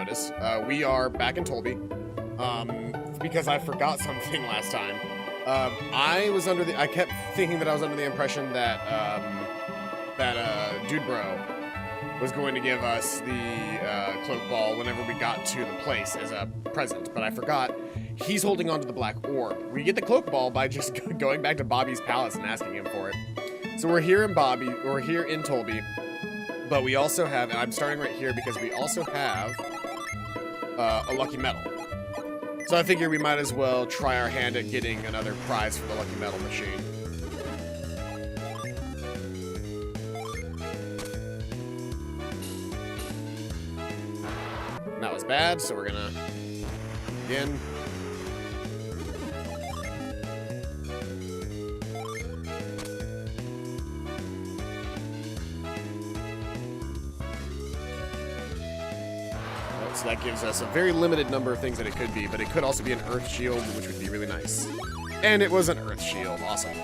notice, we are back in Tolby. Because I forgot something last time. I kept thinking that I was under the impression that, Dude Bro was going to give us the, cloak ball whenever we got to the place as a present, but I forgot. He's holding on to the black orb. We get the cloak ball by just going back to Bobby's palace and asking him for it. So we're here in Tolby, but we also have, and I'm starting right here because we also have, a lucky medal. So I figure we might as well try our hand at getting another prize for the lucky medal machine. That was bad, so we're gonna again. So that gives us a very limited number of things that it could be, but it could also be an earth shield, which would be really nice. And it was an earth shield. Awesome.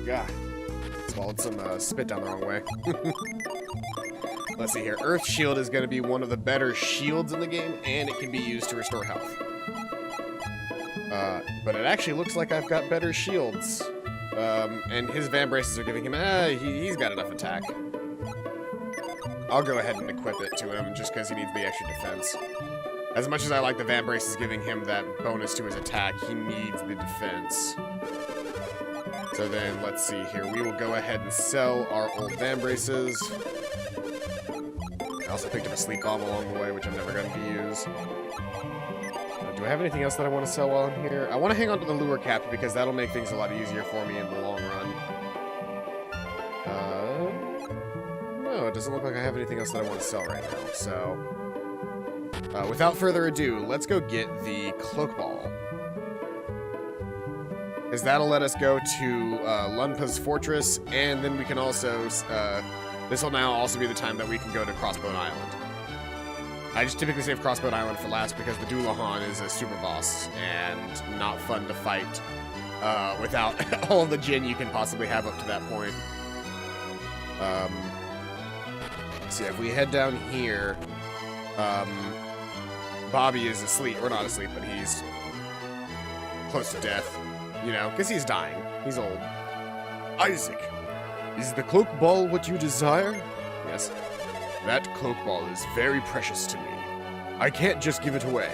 God. Swallowed some spit down the wrong way. Let's see here. Earth shield is going to be one of the better shields in the game, and it can be used to restore health. But it actually looks like I've got better shields. And his Van Braces are giving him, he's got enough attack. I'll go ahead and equip it to him just because he needs the extra defense. As much as I like the Van Braces giving him that bonus to his attack, he needs the defense. So then, let's see here. We will go ahead and sell our old Van Braces. I also picked up a sleep bomb along the way, which I'm never going to use. Do I have anything else that I want to sell while I'm here? I want to hang on to the lure cap because that'll make things a lot easier for me in the long run. No, it doesn't look like I have anything else that I want to sell right now. So, without further ado, let's go get the cloak ball. Because that'll let us go to Lunpa's Fortress, and then we can also, this will now also be the time that we can go to Crossbones Island. I just typically save Crossbones Island for last because the Doulahan is a super boss and not fun to fight without all the Jinn you can possibly have up to that point. So yeah, if we head down here, Bobby is asleep, or not asleep, but he's close to death, you know, because he's dying. He's old. Isaac, is the cloak ball what you desire? Yes. That cloak ball is very precious to me. I can't just give it away,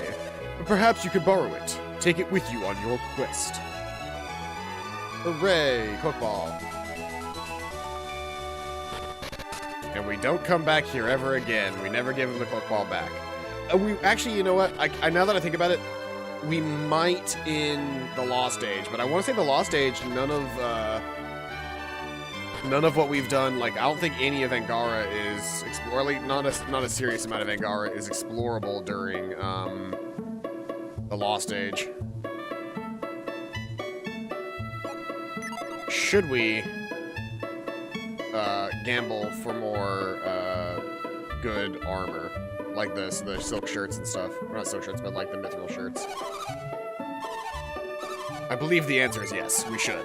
but perhaps you could borrow it. Take it with you on your quest. Hooray, cloak ball. And we don't come back here ever again. We never give him the cloak ball back. We actually, you know what? Now that I think about it, we might in the Lost Age, but I want to say the Lost Age, none of what we've done, like, I don't think any of Angara is, or at least not a serious amount of Angara is explorable during, the Lost Age. Should we, gamble for more, good armor? Like the silk shirts and stuff. Or not silk shirts, but like the mithril shirts. I believe the answer is yes, we should.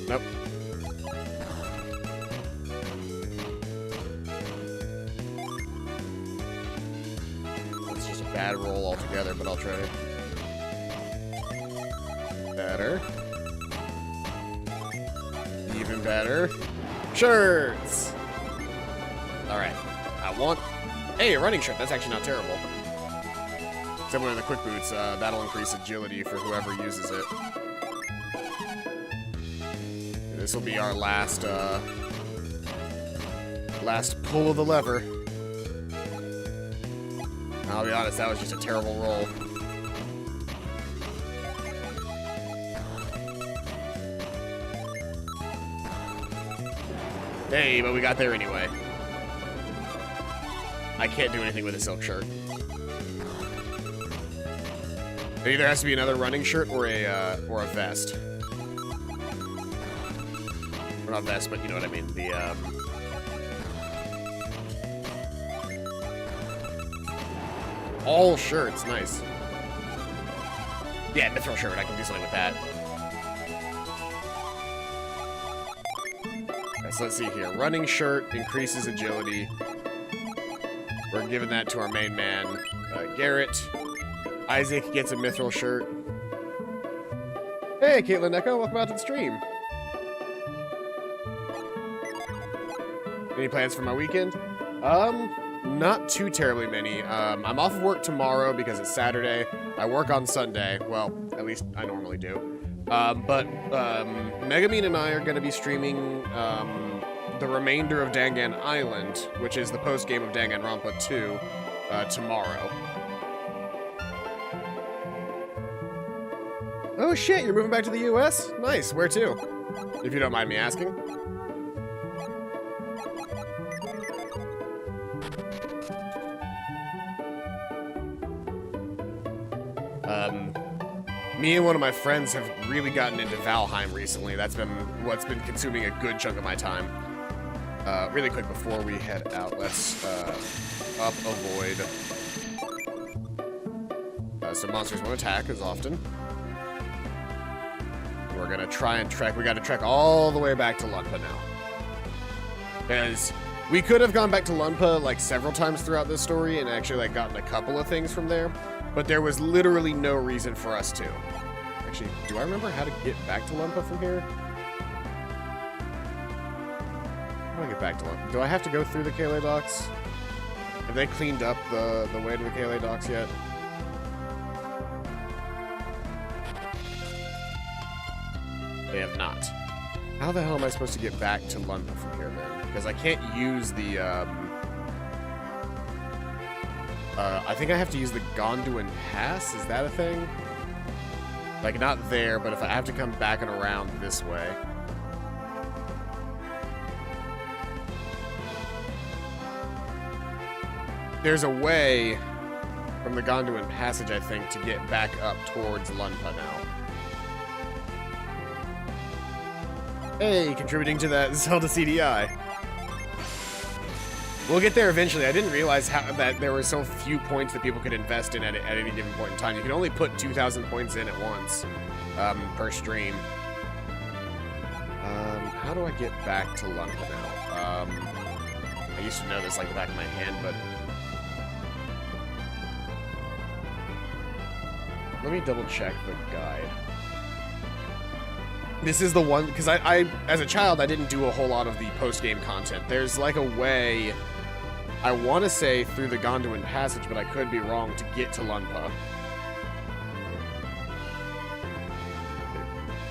Nope. It's just a bad roll altogether, but I'll try it. Better. Even better. Shirts! Alright. I want... Hey, a running shirt. That's actually not terrible. Similar to the quick boots, that'll increase agility for whoever uses it. This will be our last pull of the lever. I'll be honest, that was just a terrible roll. Hey, but we got there anyway. I can't do anything with a silk shirt. It either has to be another running shirt or a vest. Or not vest, but you know what I mean. The, all shirts, nice. Yeah, mithril shirt, I can do something with that. Okay, so let's see here. Running shirt increases agility. We're giving that to our main man, Garrett. Isaac gets a mithril shirt. Hey, Caitlin Echo, welcome out to the stream. Any plans for my weekend? Not too terribly many. I'm off of work tomorrow because it's Saturday. I work on Sunday. Well, at least I normally do. But Megamine and I are going to be streaming the remainder of Dangan Island, which is the post-game of Danganronpa 2, tomorrow. Oh shit, you're moving back to the US? Nice, where to? If you don't mind me asking. Me and one of my friends have really gotten into Valheim recently. That's been what's been consuming a good chunk of my time. Really quick before we head out, let's up avoid. So monsters won't attack as often. We're gonna try and trek. We gotta trek all the way back to Lunpa now. Because we could have gone back to Lunpa like several times throughout this story and actually like gotten a couple of things from there. But there was literally no reason for us to. Actually, do I remember how to get back to Lunpa from here? How do I get back to Lunpa? Do I have to go through the Kale docks? Have they cleaned up the way to the Kale docks yet? They have not. How the hell am I supposed to get back to Lunpa from here then? Because I can't use the, I think I have to use the Gondwin Pass? Is that a thing? Like, not there, but if I have to come back and around this way. There's a way from the Gondwin Passage, I think, to get back up towards Lunpa now. Hey, contributing to that Zelda CDI. We'll get there eventually. I didn't realize that there were so few points that people could invest in at any given point in time. You can only put 2,000 points in at once per stream. How do I get back to Lunpa now? I used to know this like the back of my hand, but... Let me double check the guide. This is the one, because I, as a child, I didn't do a whole lot of the post-game content. There's like a way, I want to say through the Gondwin Passage, but I could be wrong, to get to Lunpa.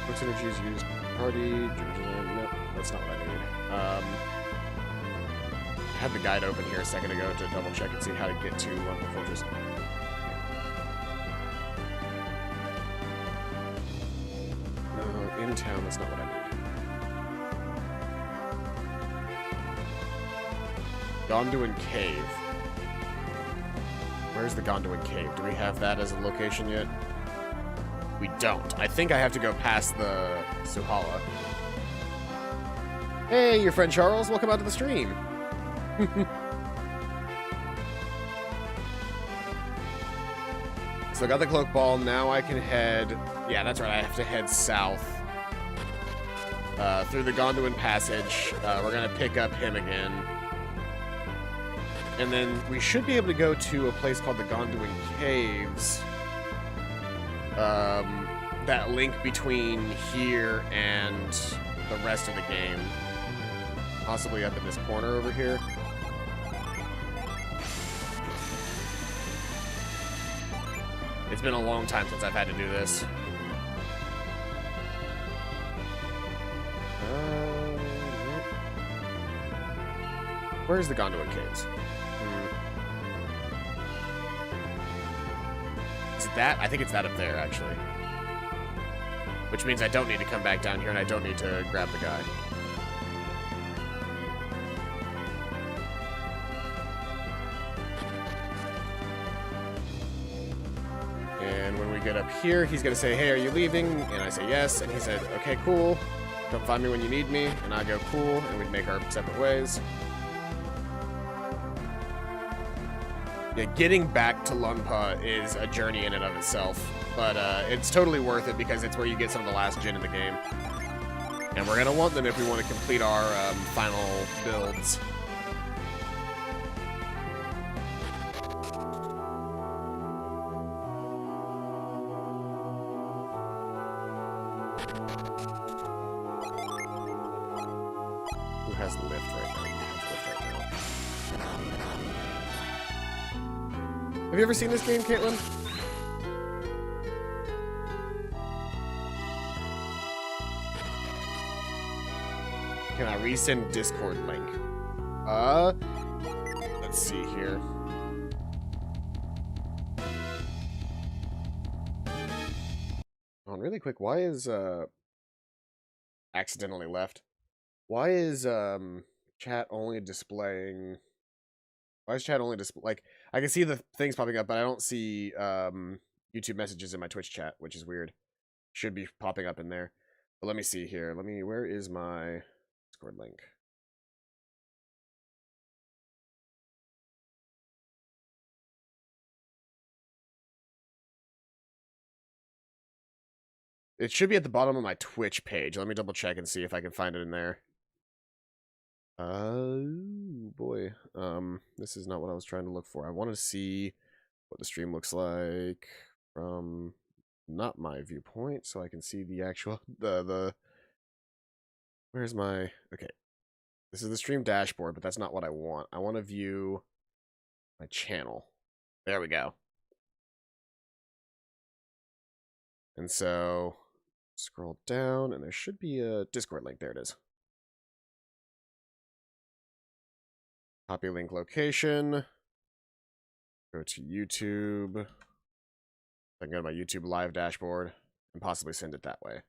Quick synergies used party, nope, that's not what I need. I had the guide open here a second ago to double check and see how to get to Lunpa Fortress. In town, that's not what I need. Gondwin Cave. Where's the Gondwin Cave? Do we have that as a location yet? We don't. I think I have to go past the Suhala. Hey, your friend Charles, welcome out to the stream. So I got the cloak ball, now I can head... Yeah, that's right, I have to head south. Through the Gondwin Passage. We're gonna pick up him again. And then we should be able to go to a place called the Gondwin Caves. That link between here and the rest of the game. Possibly up in this corner over here. It's been a long time since I've had to do this. Where's the Gondwin Caves? Is it that? I think it's that up there, actually. Which means I don't need to come back down here, and I don't need to grab the guy. And when we get up here, he's going to say, hey, are you leaving? And I say yes, and he said, okay, cool. Come find me when you need me, and I go cool, and we'd make our separate ways. Yeah, getting back to Lunpa is a journey in and of itself, but it's totally worth it because it's where you get some of the last gen in the game. And we're going to want them if we want to complete our final builds. Who has the lift right now? You have the lift right now. Have you ever seen this game, Caitlin? Can I resend Discord link? Let's see here. Oh, really quick, why is, accidentally left? Why is, chat only displaying... Why is chat only like, I can see the things popping up, but I don't see, YouTube messages in my Twitch chat, which is weird. Should be popping up in there. But let me see here. Where is my Discord link? It should be at the bottom of my Twitch page. Let me double check and see if I can find it in there. Oh boy. This is not what I was trying to look for. I want to see what the stream looks like from not my viewpoint, so I can see the actual where's my okay. This is the stream dashboard, but that's not what I want. I want to view my channel. There we go. And so scroll down and there should be a Discord link. There it is. Copy link location. Go to YouTube. I can go to my YouTube live dashboard and possibly send it that way.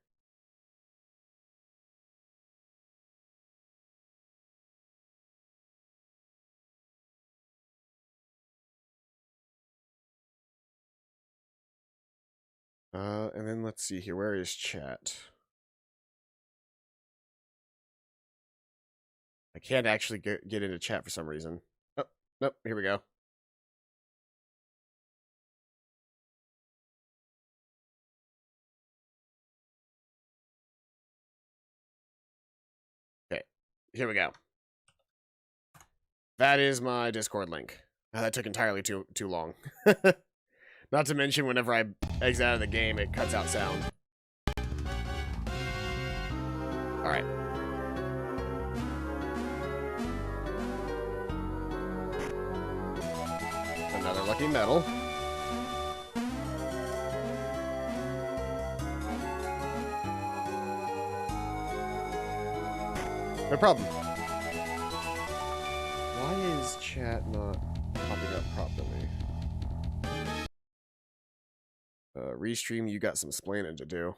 And then let's see here. Where is chat? I can't actually get into chat for some reason. Oh, nope. Here we go. Okay, here we go. That is my Discord link. That took entirely too long. Not to mention, whenever I exit out of the game, it cuts out sound. Alright. Another lucky medal. No problem. Why is chat not popping up properly? Restream, you got some splaining to do.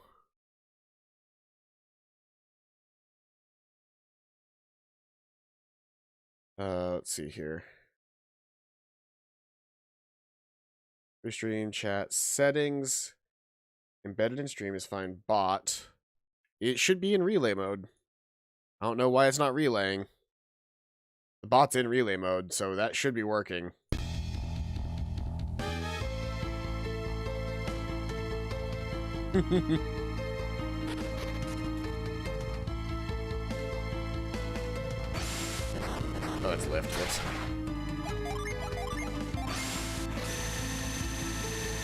Let's see here. Restream, chat, settings. Embedded in stream is fine. Bot. It should be in relay mode. I don't know why it's not relaying. The bot's in relay mode, so that should be working. Oh, it's lift. Whoops.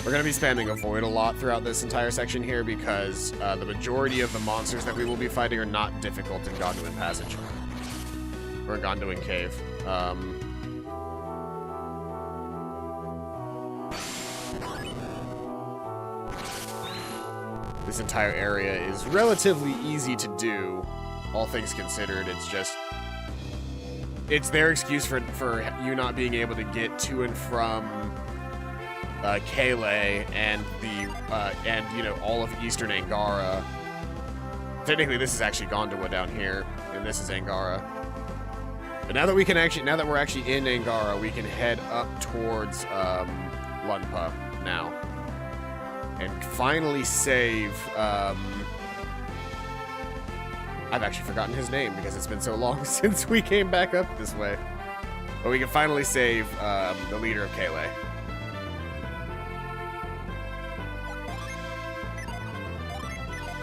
We're going to be spamming Avoid a lot throughout this entire section here because the majority of the monsters that we will be fighting are not difficult in Gondwin Passage. Or Gondwin Cave. This entire area is relatively easy to do, all things considered. It's just... it's their excuse for you not being able to get to and from Kale and you know, all of eastern Angara. Technically, this is actually Gondwa down here, and this is Angara. But now that we can actually, now that we're actually in Angara, we can head up towards Lunpa now, and finally save I've actually forgotten his name because it's been so long since we came back up this way. But we can finally save the leader of Kayleigh.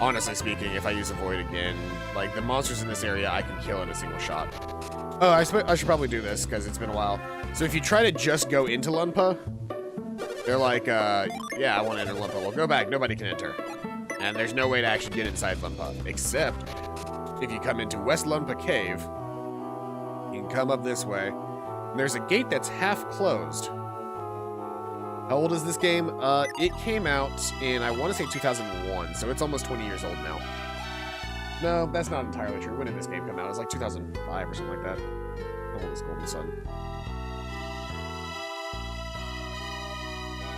Honestly speaking, if I use a Void again, like, the monsters in this area I can kill in a single shot. Oh, I should probably do this, because it's been a while. So if you try to just go into Lunpa, they're like, yeah, I want to enter Lunpa. Well, go back. Nobody can enter. And there's no way to actually get inside Lunpa, except if you come into West Lunpa Cave, you can come up this way. And there's a gate that's half closed. How old is this game? It came out in, I want to say 2001, so it's almost 20 years old now. No, that's not entirely true. When did this game come out? It was like 2005 or something like that. How old is Golden Sun?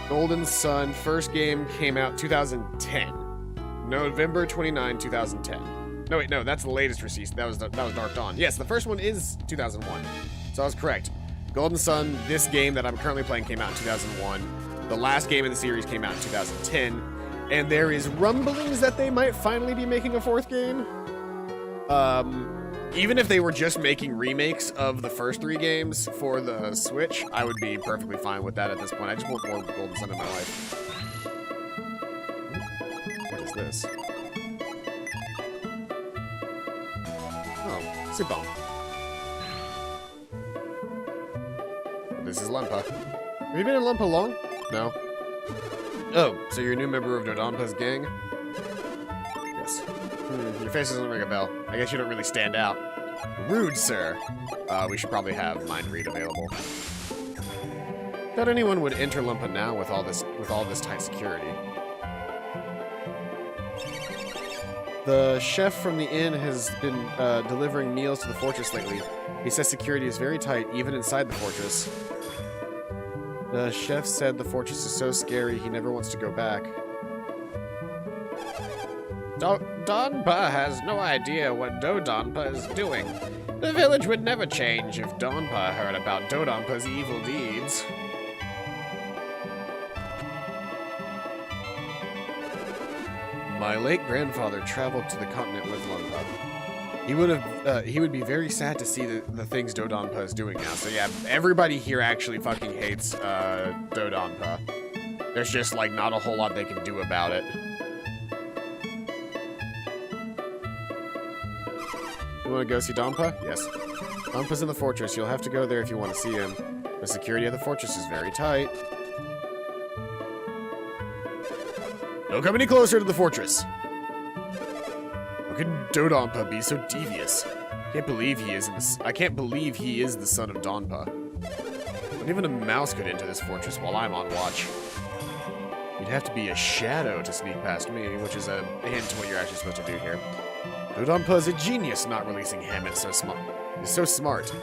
Golden Sun, first game came out 2010. November 29, 2010. No, wait, no, that's the latest release. That was Dark Dawn. Yes, the first one is 2001. So I was correct. Golden Sun, this game that I'm currently playing, came out in 2001. The last game in the series came out in 2010. And there is rumblings that they might finally be making a fourth game. Even if they were just making remakes of the first 3 games for the Switch, I would be perfectly fine with that at this point. I just want more Golden Sun in my life. What is this? Oh, Soup Bomb. This is Lunpa. Have you been in Lunpa long? No. Oh, so you're a new member of Dodonpa's gang? Yes. Your face doesn't ring a bell. I guess you don't really stand out. Rude, sir. We should probably have Mind Read available. Thought anyone would enter Lunpa now with all this tight security. The chef from the inn has been delivering meals to the fortress lately. He says security is very tight, even inside the fortress. The chef said the fortress is so scary, he never wants to go back. Donpa has no idea what Dodonpa is doing. The village would never change if Donpa heard about Dodonpa's evil deeds. My late grandfather traveled to the continent with Lunpa. He would be very sad to see the things Dodonpa is doing now. So yeah, everybody here actually fucking hates Dodonpa. There's just like not a whole lot they can do about it. You want to go see Donpa? Yes. Donpa's in the fortress. You'll have to go there if you want to see him. The security of the fortress is very tight. Don't come any closer to the fortress. How can Dodonpa be so devious? I can't believe he is the son of Donpa. Not even a mouse could enter this fortress while I'm on watch. You'd have to be a shadow to sneak past me, which is a hint to what you're actually supposed to do here. Dodonpa is a genius not releasing Hammett so smart. He's so smart.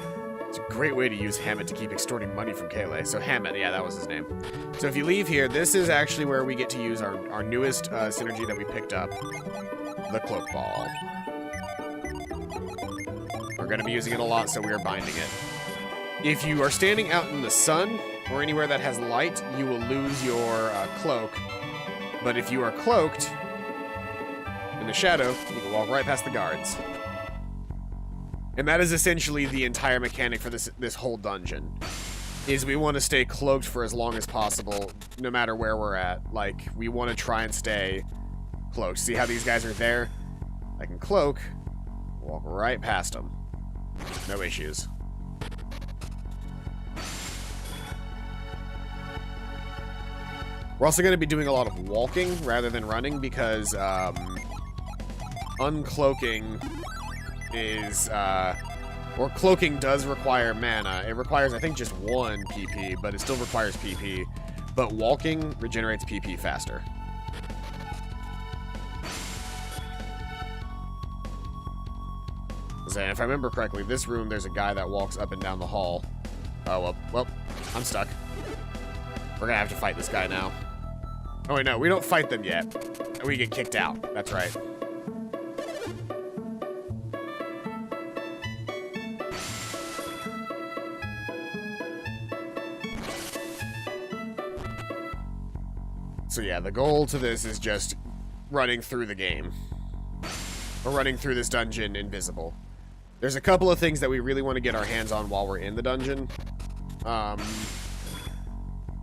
It's a great way to use Hammett to keep extorting money from Kayleigh. So Hammett, yeah, that was his name. So if you leave here, this is actually where we get to use our newest synergy that we picked up. The Cloak Ball. We're going to be using it a lot, so we are binding it. If you are standing out in the sun, or anywhere that has light, you will lose your cloak. But if you are cloaked in the shadow, you can walk right past the guards. And that is essentially the entire mechanic for this whole dungeon. Is we want to stay cloaked for as long as possible, no matter where we're at. Like, we want to try and stay cloaked. See how these guys are there? I can cloak, walk right past them. No issues. We're also going to be doing a lot of walking rather than running because uncloaking is, or cloaking does require mana. It requires, I think, just 1 PP, but it still requires PP. But walking regenerates PP faster. And if I remember correctly, this room, there's a guy that walks up and down the hall. Oh, well, I'm stuck. We're gonna have to fight this guy now. Oh, wait, no, we don't fight them yet. We get kicked out. That's right. So yeah, the goal to this is just running through the game. We're running through this dungeon invisible. There's a couple of things that we really want to get our hands on while we're in the dungeon.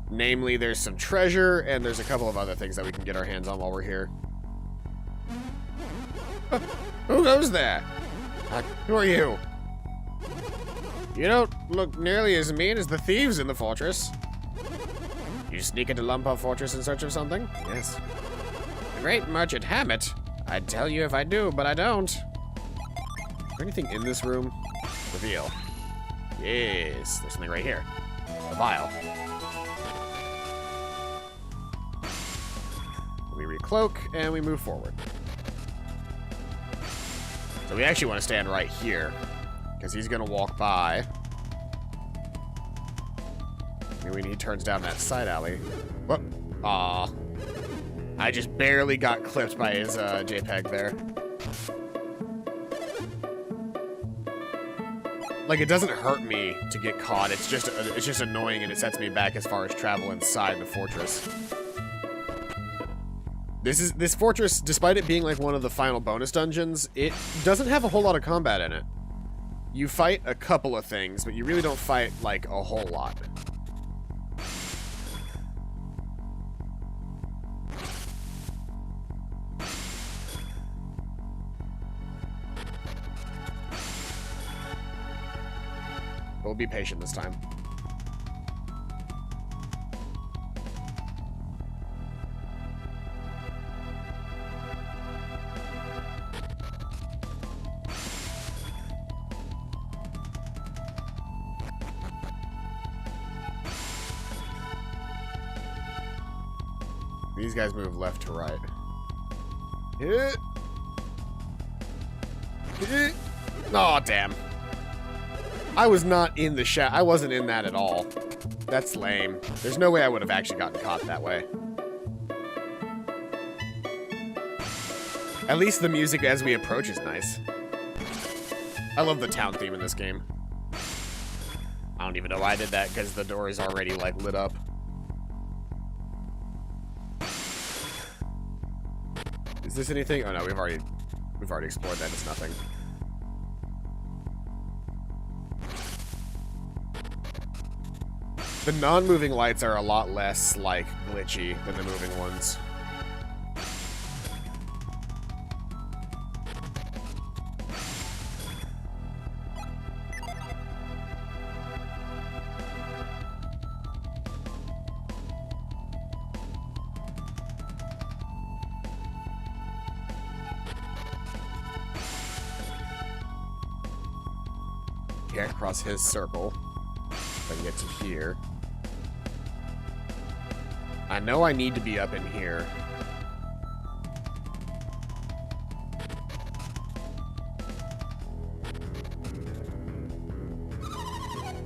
Namely, there's some treasure, and there's a couple of other things that we can get our hands on while we're here. Who goes there? Who are you? You don't look nearly as mean as the thieves in the fortress. You sneak into Lunpa Fortress in search of something? Yes. The great merchant Hammett. I'd tell you if I do, but I don't. Is there anything in this room? Reveal. Yes, there's something right here. A vial. We recloak, and we move forward. So we actually want to stand right here, because he's going to walk by. And when he turns down that side alley. Whoop. Aw. I just barely got clipped by his JPEG there. Like, it doesn't hurt me to get caught. It's just annoying, and it sets me back as far as travel inside the fortress. This fortress, despite it being like one of the final bonus dungeons, it doesn't have a whole lot of combat in it. You fight a couple of things, but you really don't fight like a whole lot. We'll be patient this time. These guys move left to right. Hit. Hit. Aw, damn. I was not in the I wasn't in that at all. That's lame. There's no way I would have actually gotten caught that way. At least the music as we approach is nice. I love the town theme in this game. I don't even know why I did that, because the door is already, like, lit up. Is this anything? Oh no, we've already explored that. It's nothing. The non-moving lights are a lot less, like, glitchy than the moving ones. Can't cross his circle. If I can get to here. I know I need to be up in here.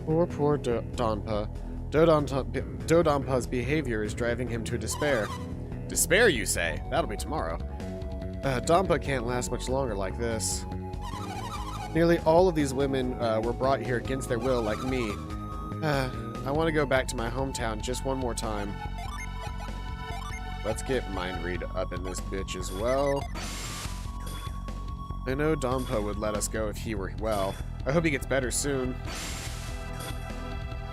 Poor Donpa. Dodampa's behavior is driving him to despair. Despair, you say? That'll be tomorrow. Donpa can't last much longer like this. Nearly all of these women were brought here against their will, like me. I want to go back to my hometown just one more time. Let's get Mind Read up in this bitch as well. I know Donpa would let us go if he were well. I hope he gets better soon.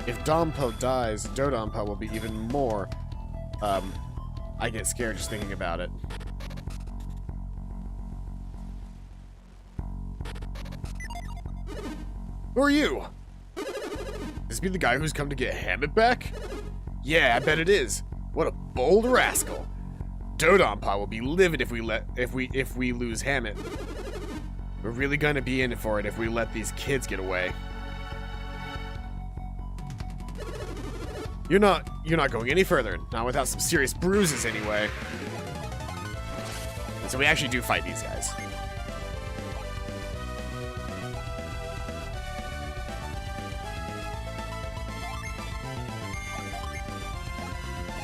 If Donpa dies, Dodonpa will be even more. I get scared just thinking about it. Who are you? This be the guy who's come to get Hammett back? Yeah, I bet it is. What a bold rascal. Dodonpa will be livid if we lose Hammett. We're really gonna be in for it if we let these kids get away. You're not going any further, not without some serious bruises anyway. And so we actually do fight these guys.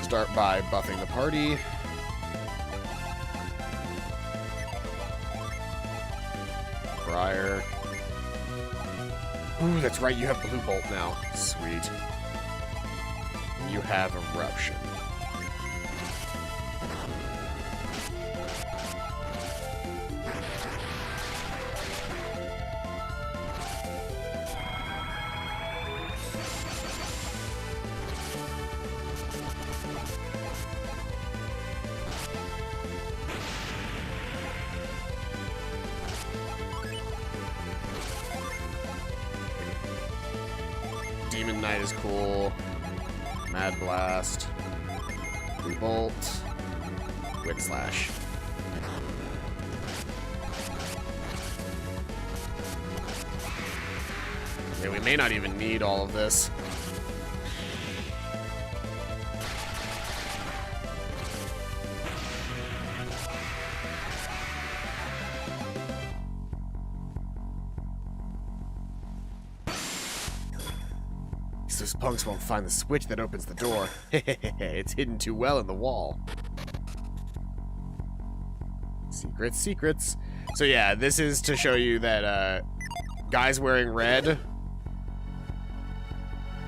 Start by buffing the party. Briar. Ooh, that's right, you have Blue Bolt now. Sweet. And you have Eruption. Demon Knight is cool. Mad Blast. Revolt. Wit Slash. Yeah, we may not even need all of this. Those punks won't find the switch that opens the door. It's hidden too well in the wall. Secrets, secrets. So yeah, this is to show you that guys wearing red,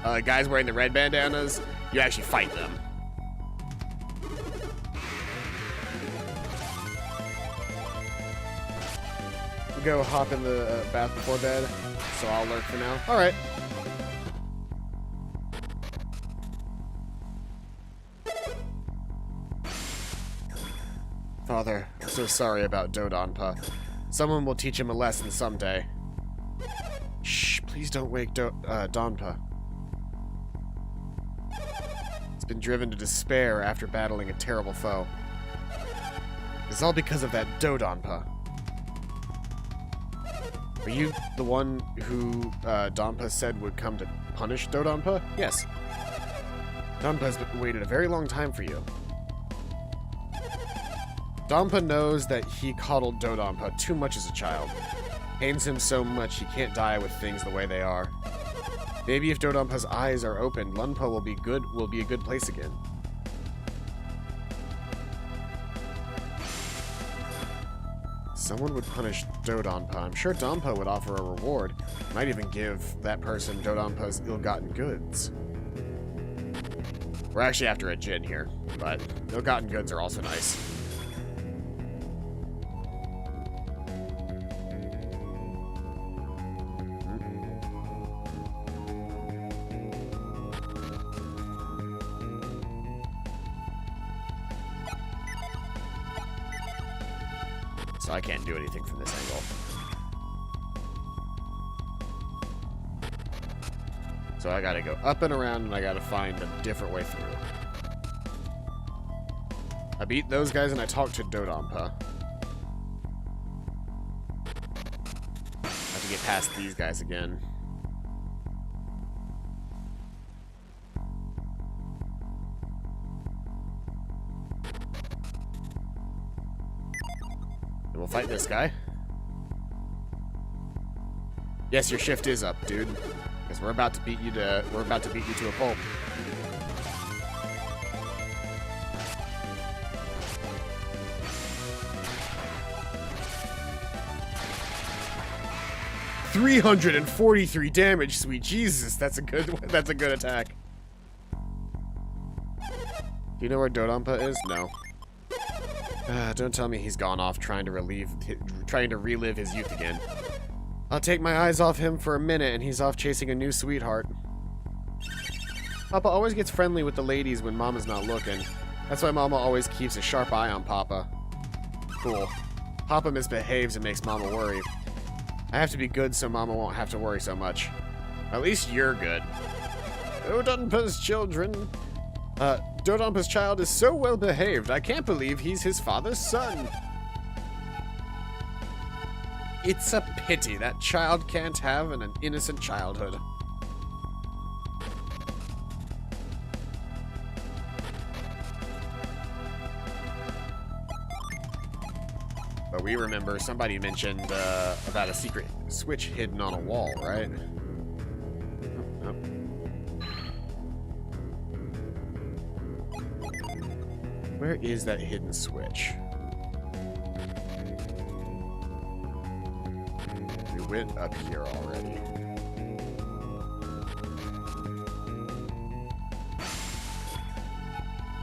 guys wearing the red bandanas, you actually fight them. Go hop in the bath before bed, so I'll lurk for now. All right. Father, I'm so sorry about Dodonpa. Someone will teach him a lesson someday. Shh, please don't wake Donpa. He's been driven to despair after battling a terrible foe. It's all because of that Dodonpa. Are you the one who Donpa said would come to punish Dodonpa? Yes. Donpa's waited a very long time for you. Donpa knows that he coddled Dodonpa too much as a child. Pains him so much he can't die with things the way they are. Maybe if Dodonpa's eyes are opened, Lunpa will be a good place again. Someone would punish Dodonpa. I'm sure Donpa would offer a reward. Might even give that person Dodonpa's ill-gotten goods. We're actually after a Djinn here, but ill-gotten goods are also nice. So I can't do anything from this angle. So I gotta go up and around, and I gotta find a different way through. I beat those guys and I talked to Dodonpa. I have to get past these guys again. And we'll fight this guy. Yes, your shift is up, dude. Because we're about to beat you to a pulp. $343 damage, sweet Jesus. That's a good attack. Do you know where Dodonpa is? No. Don't tell me he's gone off trying to relive his youth again. I'll take my eyes off him for a minute and he's off chasing a new sweetheart. Papa always gets friendly with the ladies when Mama's not looking. That's why Mama always keeps a sharp eye on Papa. Cool. Papa misbehaves and makes Mama worry. I have to be good so Mama won't have to worry so much. At least you're good. Dodonpa's children. Dodonpa's child is so well behaved. I can't believe he's his father's son. It's a pity that child can't have an innocent childhood. But we remember somebody mentioned about a secret switch hidden on a wall, right? Oh, where is that hidden switch? We went up here already.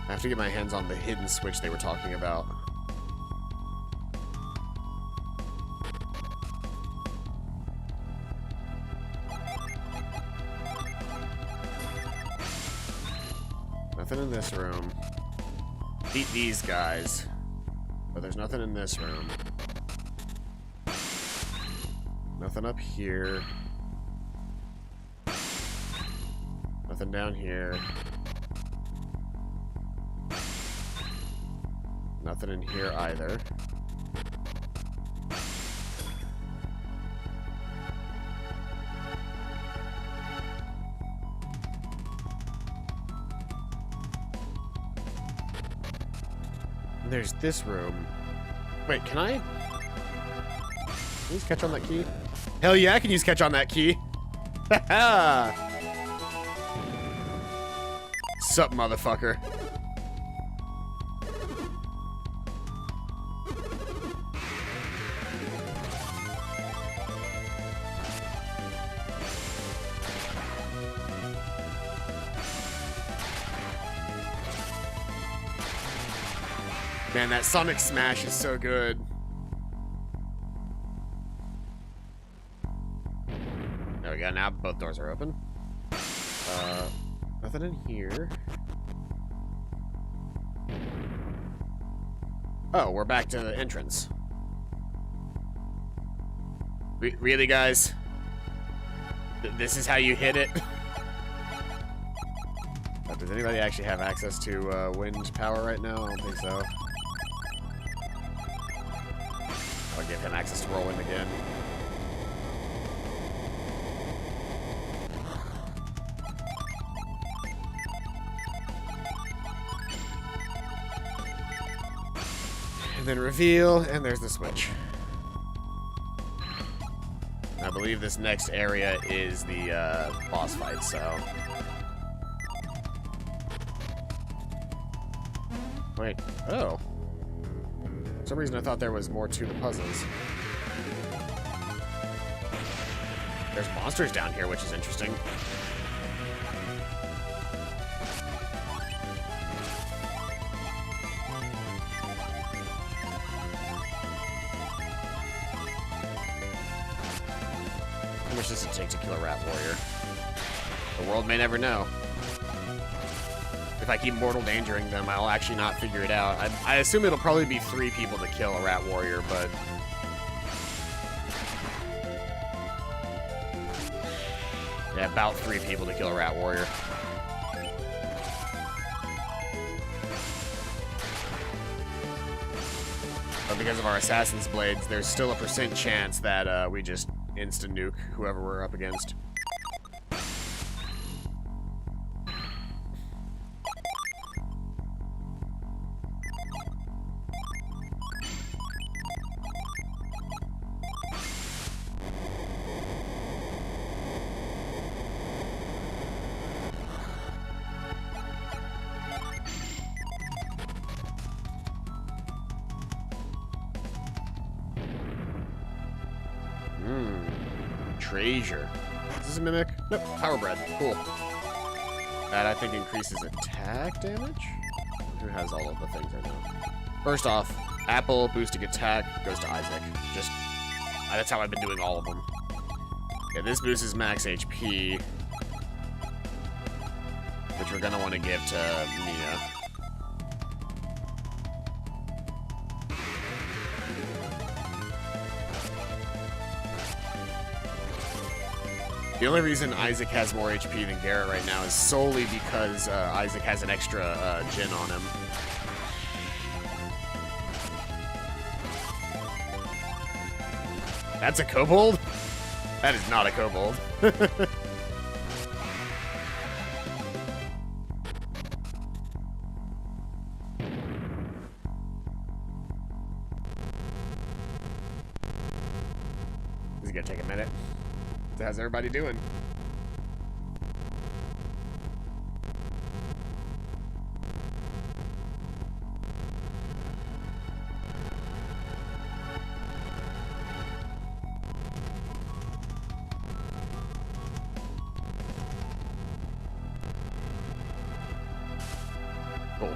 I have to get my hands on the hidden switch they were talking about. Nothing in this room. Beat these guys. But there's nothing in this room. Nothing up here. Nothing down here. Nothing in here either. There's this room. Wait, can I use catch on that key? Hell yeah, I can use catch on that key. Haha! Sup, motherfucker. Man, that Sonic Smash is so good. There we go, now both doors are open. Nothing in here. Oh, we're back to the entrance. Really, guys? This is how you hit it? Does anybody actually have access to wind power right now? I don't think so. I'll give him access to whirlwind again. And then reveal, and there's the switch. I believe this next area is the boss fight, so... Wait, oh. For some reason I thought there was more to the puzzles. There's monsters down here, which is interesting. How much does it take to kill a rat warrior? The world may never know. If I keep mortal endangering them, I'll actually not figure it out. I assume it'll probably be 3 people to kill a rat warrior, but... yeah, about 3 people to kill a rat warrior. But because of our assassin's blades, there's still a % chance that we just insta-nuke whoever we're up against. Treasure. Is this a mimic? Nope. Power bread. Cool. That, I think, increases attack damage? Who has all of the things right now? First off, apple, boosting attack, goes to Isaac. Just, that's how I've been doing all of them. Yeah, this boosts max HP, which we're going to want to give to Mia. The only reason Isaac has more HP than Garrett right now is solely because Isaac has an extra Jin on him. That's a kobold? That is not a kobold. This is gonna take a minute. So how's everybody doing? Cool.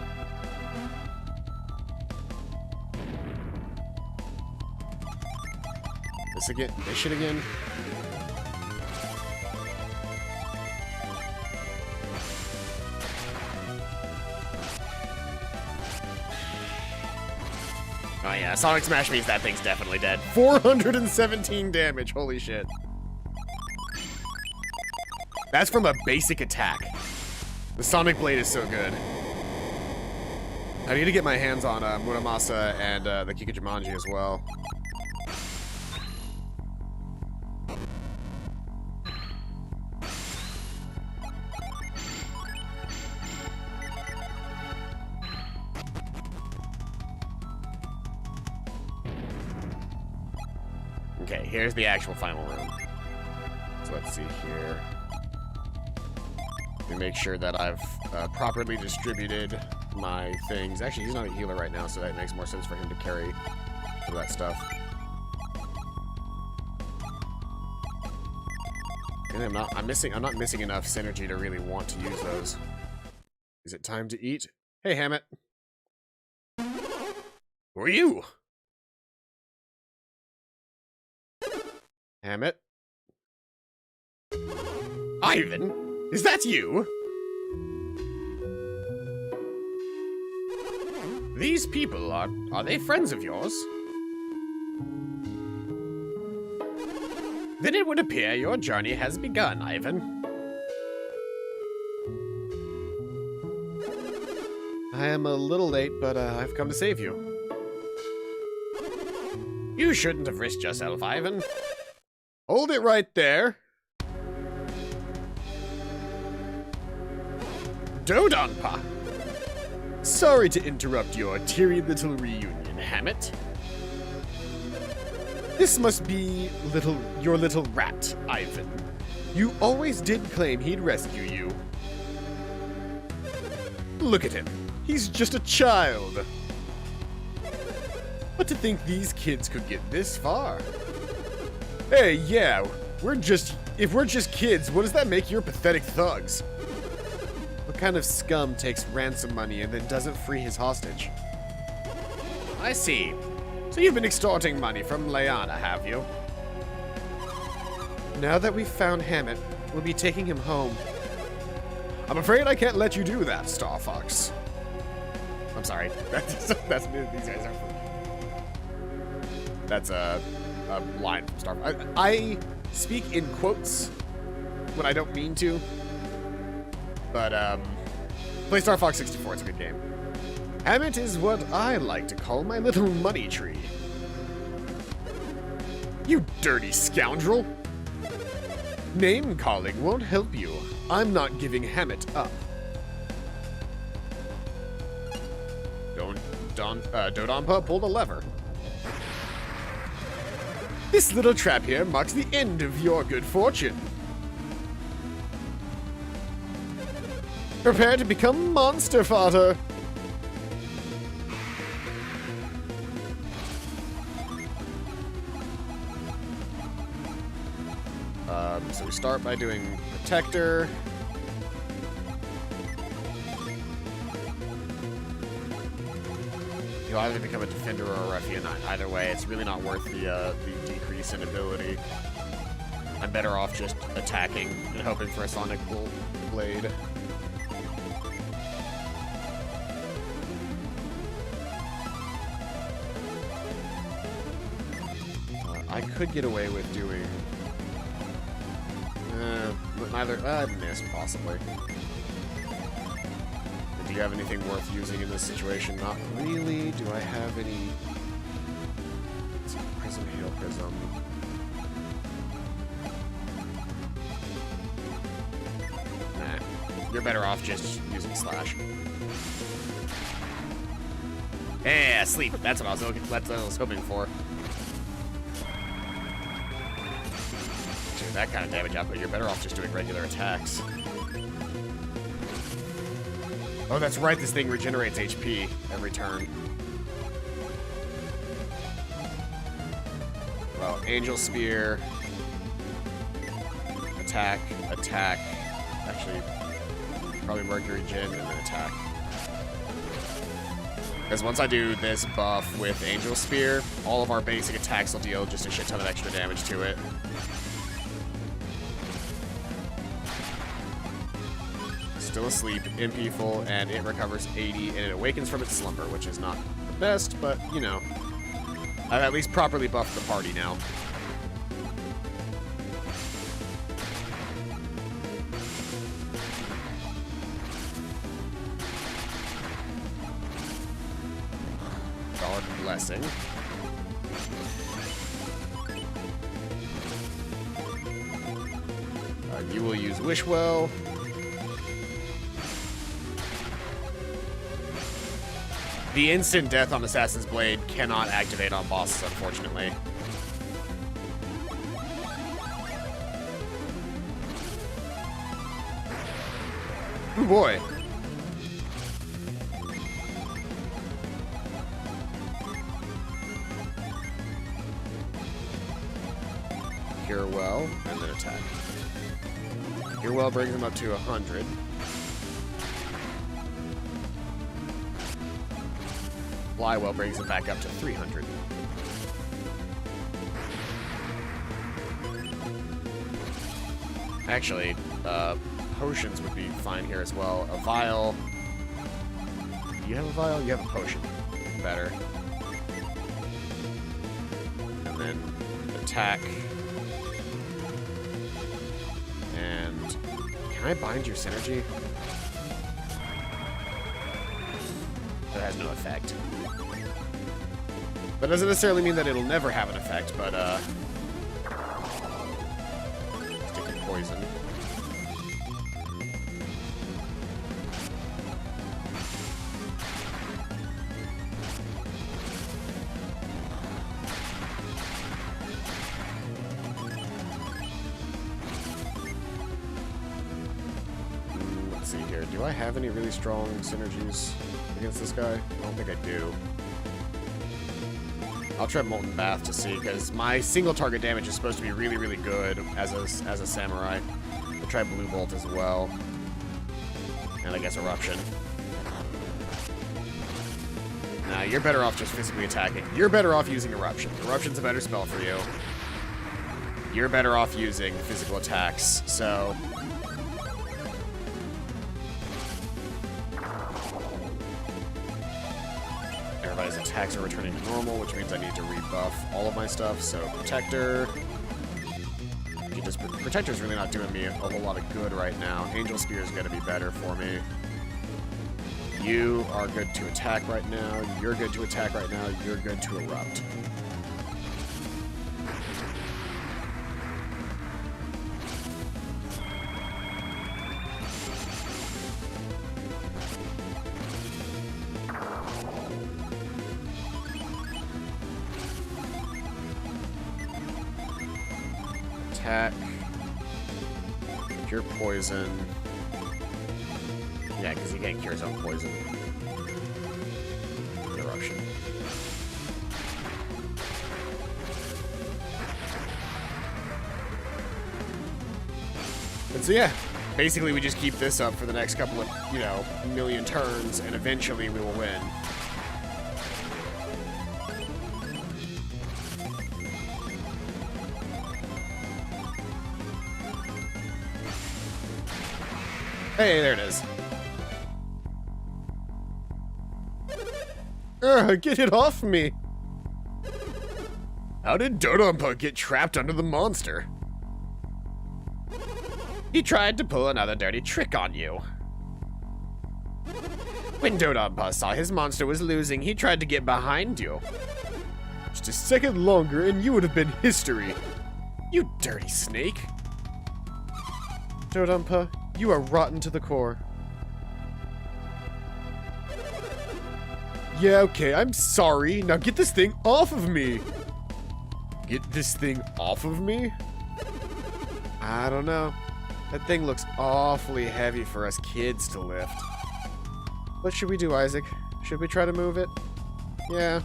This again? This shit again? Oh yeah, Sonic Smash means that thing's definitely dead. 417 damage, holy shit. That's from a basic attack. The Sonic Blade is so good. I need to get my hands on Muramasa and the Kikujimanji as well. Okay, here's the actual final room. So let's see here. Let me make sure that I've properly distributed my things. Actually, he's not a healer right now, so that makes more sense for him to carry all that stuff. And I'm not missing enough synergy to really want to use those. Is it time to eat? Hey, Hammett. Who are you? Hammett? Ivan? Is that you? These people are they friends of yours? Then it would appear your journey has begun, Ivan. I am a little late, but I've come to save you. You shouldn't have risked yourself, Ivan. Hold it right there. Dodonpa. Sorry to interrupt your teary little reunion, Hammett. This must be your little rat, Ivan. You always did claim he'd rescue you. Look at him. He's just a child. But to think these kids could get this far. Hey, yeah, if we're just kids, what does that make your pathetic thugs? What kind of scum takes ransom money and then doesn't free his hostage? I see. So you've been extorting money from Leanna, have you? Now that we've found Hammett, we'll be taking him home. I'm afraid I can't let you do that, Star Fox. I'm sorry. That's these guys are. That's a line from Star Fox. I speak in quotes when I don't mean to. But, play Star Fox 64, it's a good game. Hammett is what I like to call my little money tree. You dirty scoundrel! Name-calling won't help you. I'm not giving Hammett up. Dodonpa pulled a lever. This little trap here marks the end of your good fortune. Prepare to become monster fodder. So we start by doing Protector. You'll either become a Defender or a Ruffian. Either way, it's really not worth the decrease in ability. I'm better off just attacking and hoping for a Sonic Blade. I could get away with doing... but neither... miss, possibly. Do you have anything worth using in this situation? Not really. Do I have any... Let's see, Prism, Hail Prism... Nah. You're better off just using Slash. Yeah, sleep. That's what I was hoping for. That kind of damage output, you're better off just doing regular attacks. Oh, that's right, this thing regenerates HP every turn. Well, Angel Spear. Attack, attack. Actually, probably Mercury Gen and then attack. Because once I do this buff with Angel Spear, all of our basic attacks will deal just a shit ton of extra damage to it. Still asleep, MP full, and it recovers 80, and it awakens from its slumber, which is not the best, but, you know. I've at least properly buffed the party now. Blessing. You will use Wishwell. The instant death on Assassin's Blade cannot activate on bosses, unfortunately. Oh boy. Cure Well, and then attack. Cure Well brings him up to 100. Fly Well brings him back up to 300. Actually, potions would be fine here as well. A vial. Do you have a vial? You have a potion. Better. And then attack. And can I bind your synergy? That has no effect. That doesn't necessarily mean that it'll never have an effect, but stick in poison. Let's see here. Do I have any really strong synergies against this guy? I don't think I do. I'll try Molten Bath to see, because my single target damage is supposed to be really, really good as a samurai. We'll try Blue Bolt as well. And I guess Eruption. Nah, you're better off just physically attacking. You're better off using Eruption. Eruption's a better spell for you. You're better off using physical attacks, so... Everybody's attacks are returning to normal, which means I need to rebuff all of my stuff. So Protector. Protector's really not doing me a whole lot of good right now. Angel Spear is going to be better for me. You are good to attack right now. You're good to attack right now. You're good to erupt. Attack. Cure poison. Yeah, because he can't cure his own poison. Eruption. And so yeah, basically we just keep this up for the next couple of, million turns, and eventually we will win. Hey, there it is. Get it off me! How did Dodonpa get trapped under the monster? He tried to pull another dirty trick on you. When Dodonpa saw his monster was losing, he tried to get behind you. Just a second longer and you would have been history. You dirty snake. Dodonpa, you are rotten to the core. Yeah, okay, I'm sorry. Now get this thing off of me. Get this thing off of me? I don't know. That thing looks awfully heavy for us kids to lift. What should we do, Isaac? Should we try to move it? Yeah.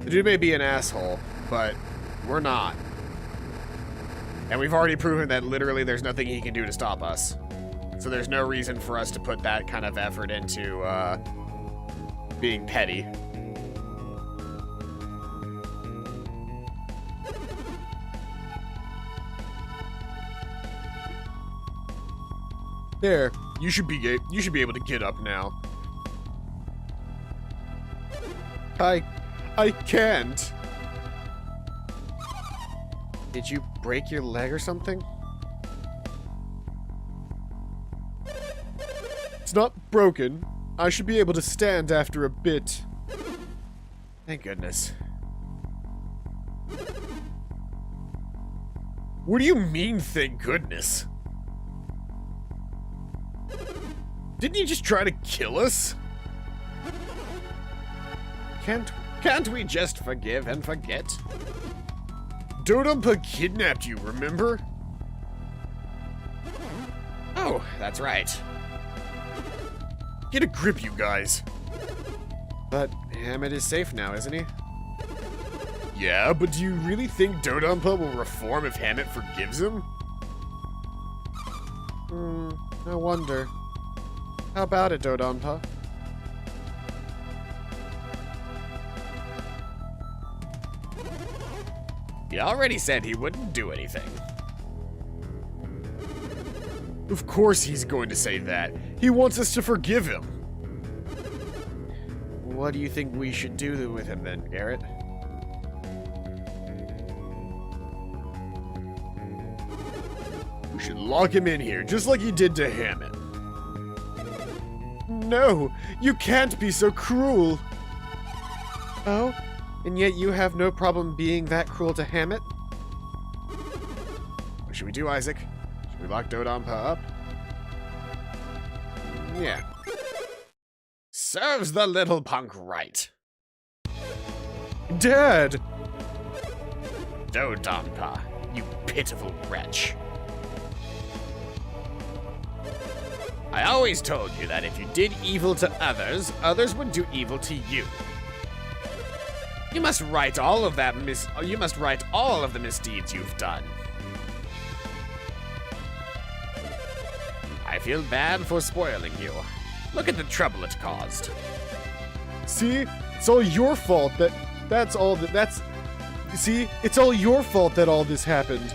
The dude may be an asshole, but we're not. And we've already proven that literally there's nothing he can do to stop us. So there's no reason for us to put that kind of effort into being petty. There, you should be able to get up now. I can't. Did you break your leg or something? It's not broken. I should be able to stand after a bit. Thank goodness. What do you mean, thank goodness? Didn't you just try to kill us? Can't we just forgive and forget? Dodonpa kidnapped you, remember? Oh, that's right. Get a grip, you guys. But Hammett is safe now, isn't he? Yeah, but do you really think Dodonpa will reform if Hammett forgives him? I wonder. How about it, Dodonpa? He already said he wouldn't do anything. Of course he's going to say that. He wants us to forgive him. What do you think we should do with him then, Garrett? We should lock him in here, just like you did to Hammett. No, you can't be so cruel. Oh? And yet you have no problem being that cruel to Hammett? What should we do, Isaac? Should we lock Dodonpa up? Yeah. Serves the little punk right. Dad! Dodonpa, you pitiful wretch. I always told you that if you did evil to others, others would do evil to you. You must right all of the misdeeds you've done. I feel bad for spoiling you. Look at the trouble it caused. See? It's all your fault See? It's all your fault that all this happened.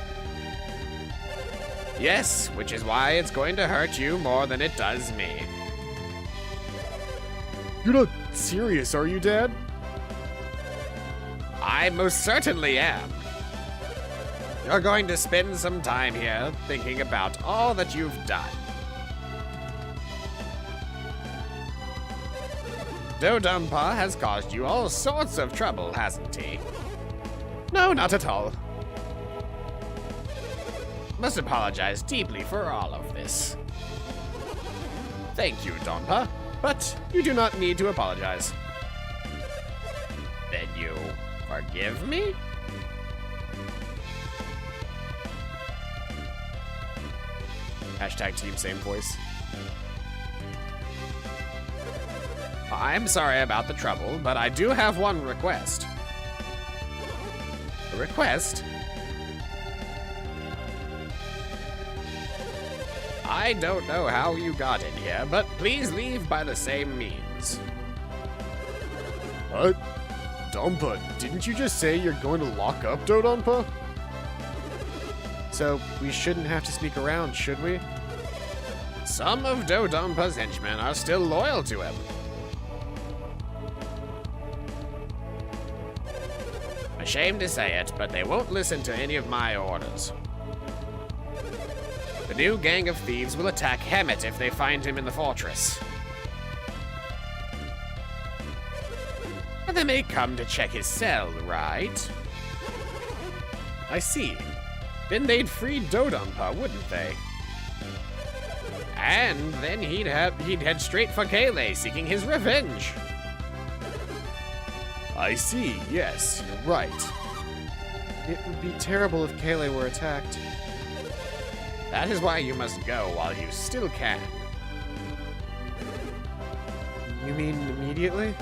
Yes, which is why it's going to hurt you more than it does me. You're not serious, are you, Dad? I most certainly am. You're going to spend some time here thinking about all that you've done. Dodonpa has caused you all sorts of trouble, hasn't he? No, not at all. Must apologize deeply for all of this. Thank you, Donpa, but you do not need to apologize. Then you forgive me? Hashtag team same voice. I'm sorry about the trouble, but I do have one request. A request? I don't know how you got in here, but please leave by the same means. Donpa, didn't you just say you're going to lock up Dodonpa? So, we shouldn't have to sneak around, should we? Some of Dodonpa's henchmen are still loyal to him. Ashamed to say it, but they won't listen to any of my orders. The new gang of thieves will attack Hammett if they find him in the fortress. And they may come to check his cell, right? I see. Then they'd free Dodonpa, wouldn't they? And then he'd head straight for Kayleigh, seeking his revenge. I see, yes, you're right. It would be terrible if Kayleigh were attacked. That is why you must go while you still can. You mean immediately?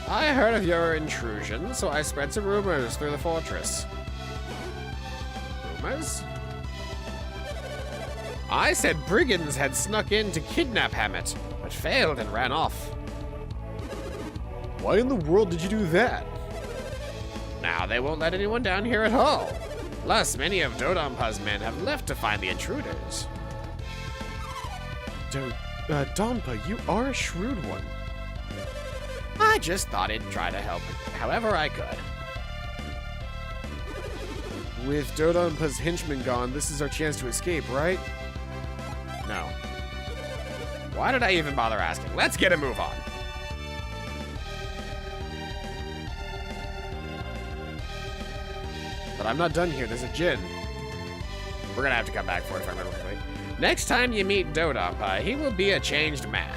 I heard of your intrusion, so I spread some rumors through the fortress. Rumors? I said brigands had snuck in to kidnap Hammett, but failed and ran off. Why in the world did you do that? Now they won't let anyone down here at all. Plus, many of Dodonpa's men have left to find the intruders. Donpa, you are a shrewd one. I just thought I'd try to help however I could. With Dodonpa's henchmen gone, this is our chance to escape, right? No. Why did I even bother asking? Let's get a move on. But I'm not done here. There's a Jin. We're gonna have to come back for it if I remember correctly. Next time you meet Dodonpa, he will be a changed man.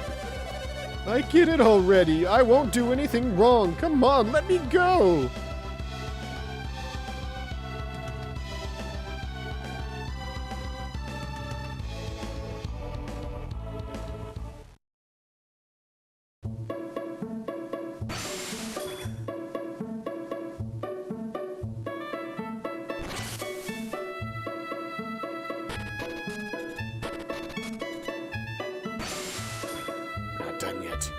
I get it already. I won't do anything wrong. Come on, let me go. Done yet.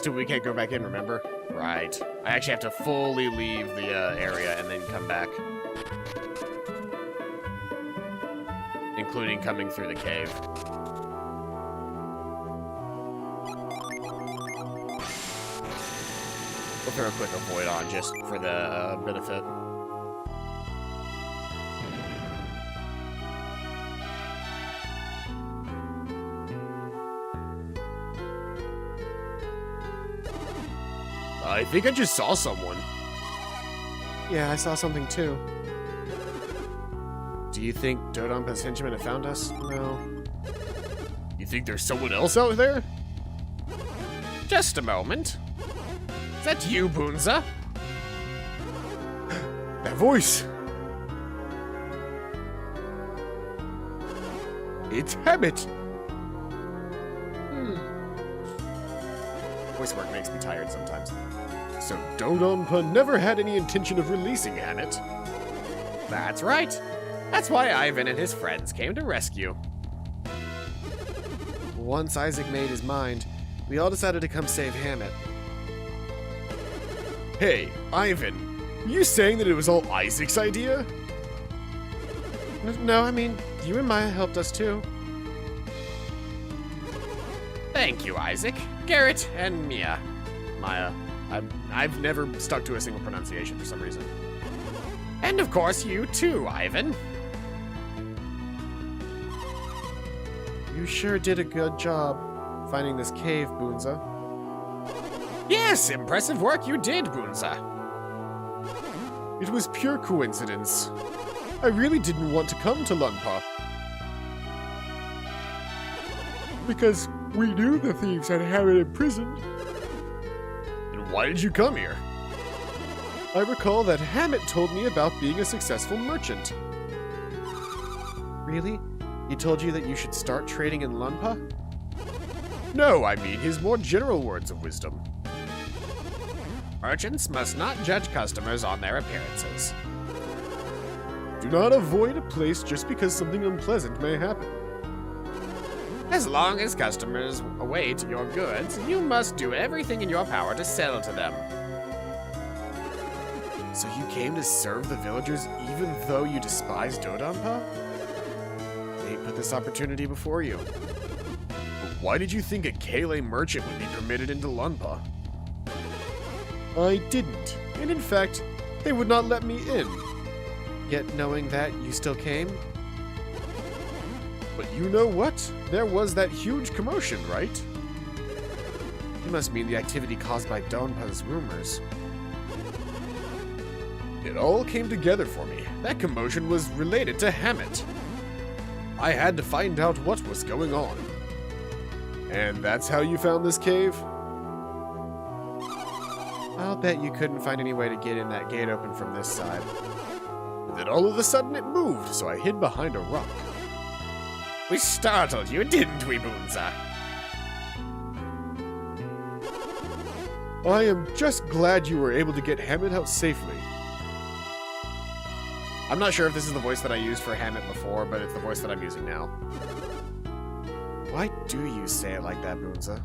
We can't go back in, remember? Right. I actually have to fully leave the area and then come back. Including coming through the cave. We'll throw a quick avoid on just for the benefit. I think I just saw someone. Yeah, I saw something too. Do you think Dodonpa's henchmen have found us? No. You think there's someone else out there? Just a moment. Is that you, Bunza? That voice! It's Hammett! Voice work makes me tired sometimes. So Dodonpa never had any intention of releasing Hammett. That's right. That's why Ivan and his friends came to rescue. Once Isaac made his mind, we all decided to come save Hammett. Hey, Ivan, are you saying that it was all Isaac's idea? No, I mean, you and Maya helped us too. Thank you, Isaac, Garrett, and Mia. Maya. I've never stuck to a single pronunciation for some reason. And of course, you too, Ivan. You sure did a good job finding this cave, Bunza. Yes, impressive work you did, Bunza. It was pure coincidence. I really didn't want to come to Lunpa. Because we knew the thieves had Hammett imprisoned. And why did you come here? I recall that Hammett told me about being a successful merchant. Really? He told you that you should start trading in Lunpa? No, I mean his more general words of wisdom. Merchants must not judge customers on their appearances. Do not avoid a place just because something unpleasant may happen. As long as customers await your goods, you must do everything in your power to sell to them. So you came to serve the villagers even though you despise Dodonpa? They put this opportunity before you. But why did you think a Kale merchant would be permitted into Lunpa? I didn't, and in fact, they would not let me in. Yet knowing that, you still came? But you know what? There was that huge commotion, right? You must mean the activity caused by Donpa's rumors. It all came together for me. That commotion was related to Hammett. I had to find out what was going on. And that's how you found this cave? I'll bet you couldn't find any way to get in that gate open from this side. And then all of a sudden it moved, so I hid behind a rock. We startled you, didn't we, Bunza? I am just glad you were able to get Hammett out safely. I'm not sure if this is the voice that I used for Hammett before, but it's the voice that I'm using now. Why do you say it like that, Bunza?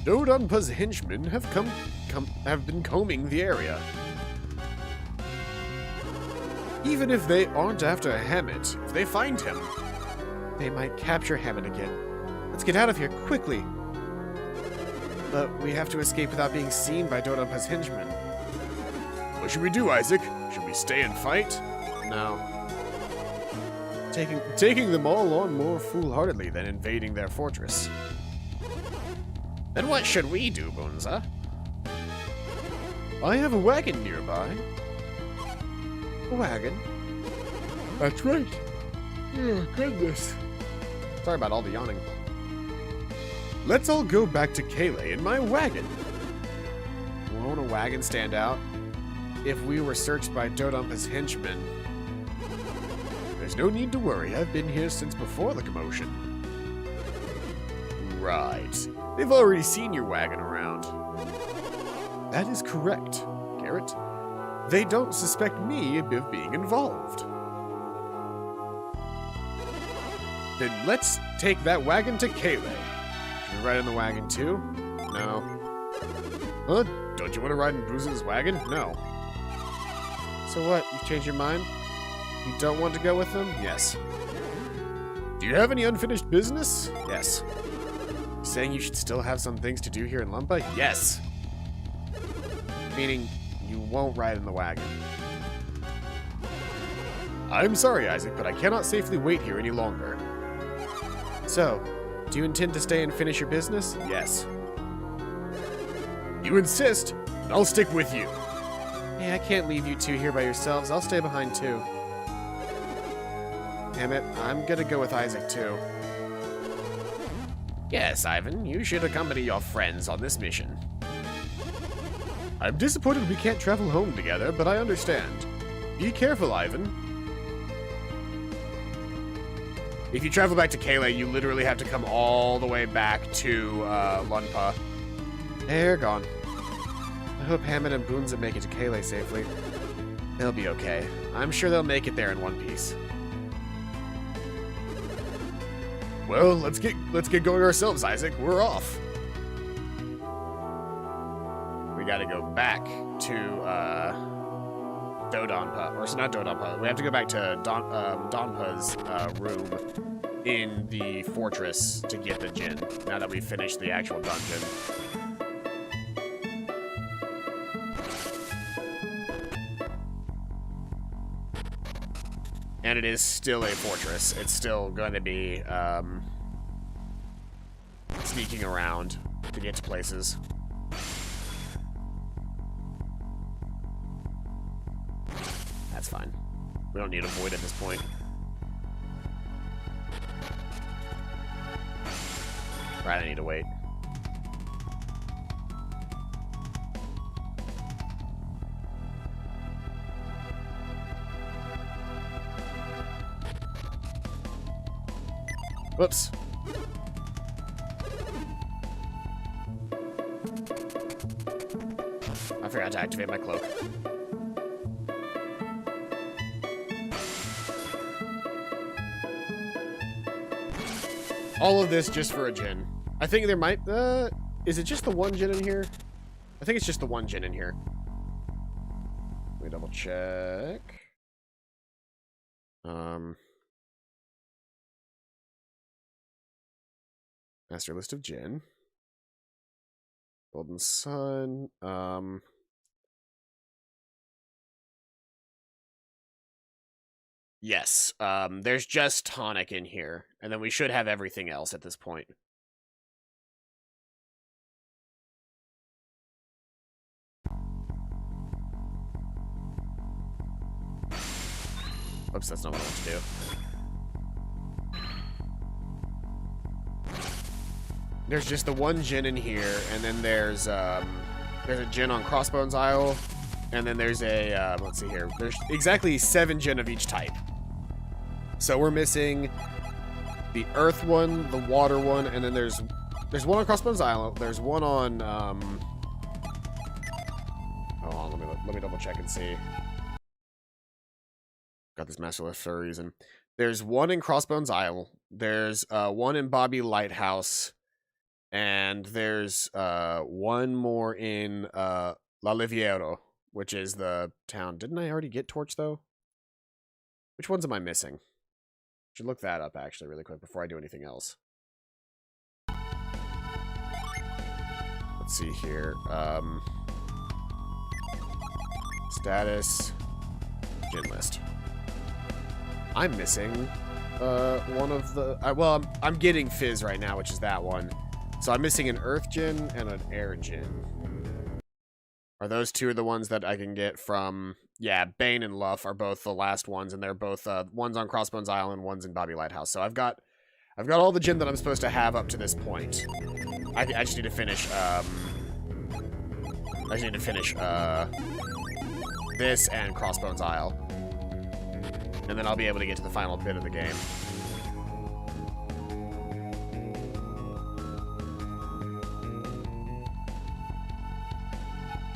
Dodonpa's henchmen have been combing the area. Even if they aren't after Hammett, if they find him, they might capture Hammett again. Let's get out of here quickly. But we have to escape without being seen by Dodonpa's henchmen. What should we do, Isaac? Should we stay and fight? No. Taking them all on more foolhardily than invading their fortress. Then what should we do, Bunza? I have a wagon nearby. A wagon? That's right. Oh, goodness. Sorry about all the yawning. Let's all go back to Kale in my wagon. Won't a wagon stand out? If we were searched by Dodumpa's henchmen. There's no need to worry. I've been here since before the commotion. Right. They've already seen your wagon around. That is correct, Garrett. They don't suspect me of being involved. Then let's take that wagon to Kale. Should we ride in the wagon too? No. Huh? Don't you want to ride in Bruce's wagon? No. So what? You've changed your mind? You don't want to go with them? Yes. Do you have any unfinished business? Yes. Saying you should still have some things to do here in Lunpa? Yes. Meaning, you won't ride in the wagon. I'm sorry, Isaac, but I cannot safely wait here any longer. So, do you intend to stay and finish your business? Yes. You insist, and I'll stick with you. Yeah, I can't leave you two here by yourselves. I'll stay behind too. Damn it, I'm gonna go with Isaac too. Yes, Ivan, you should accompany your friends on this mission. I'm disappointed we can't travel home together, but I understand. Be careful, Ivan. If you travel back to Kale, you literally have to come all the way back to Lunpa. They're gone. I hope Hammond and Boonza make it to Kale safely. They'll be okay. I'm sure they'll make it there in one piece. Well, let's get going ourselves, Isaac. We're off. We gotta go back to Dodonpa, or it's not Dodonpa. We have to go back to Donpa's room in the fortress to get the Djinn. Now that we've finished the actual dungeon. And it is still a fortress. It's still going to be sneaking around to get to places. That's fine. We don't need a void at this point. Right, I need to wait. Whoops. I forgot to activate my cloak. All of this just for a Djinn. I think there might... is it just the one Djinn in here? I think it's just the one Djinn in here. Let me double check. Master list of Djinn. Golden Sun. Yes. There's just Tonic in here. And then we should have everything else at this point. Oops, that's not what I want to do. There's just the one Djinn in here, and then there's a Djinn on Crossbones Aisle, and then there's a, let's see here, there's exactly 7 Djinn of each type. So we're missing the Earth one, the Water one, and then there's one on Crossbones Aisle, there's one on, hold on, let me double check and see. Got this master list for a reason. There's one in Crossbones Aisle, there's one in Bobby Lighthouse, and there's one more in La Liviero, which is the town. Didn't I already get Torch, though? Which ones am I missing? Should look that up, actually, really quick before I do anything else. Let's see here. Status. Gin list. I'm missing one of the... well, I'm getting Fizz right now, which is that one. So I'm missing an Earth Gin and an Air Gin. Are those two the ones that I can get from... Yeah, Bane and Luff are both the last ones, and they're both one's on Crossbones Aisle and one's in Bobby Lighthouse. So I've got all the gin that I'm supposed to have up to this point. I just need to finish this and Crossbones Aisle, and then I'll be able to get to the final bit of the game.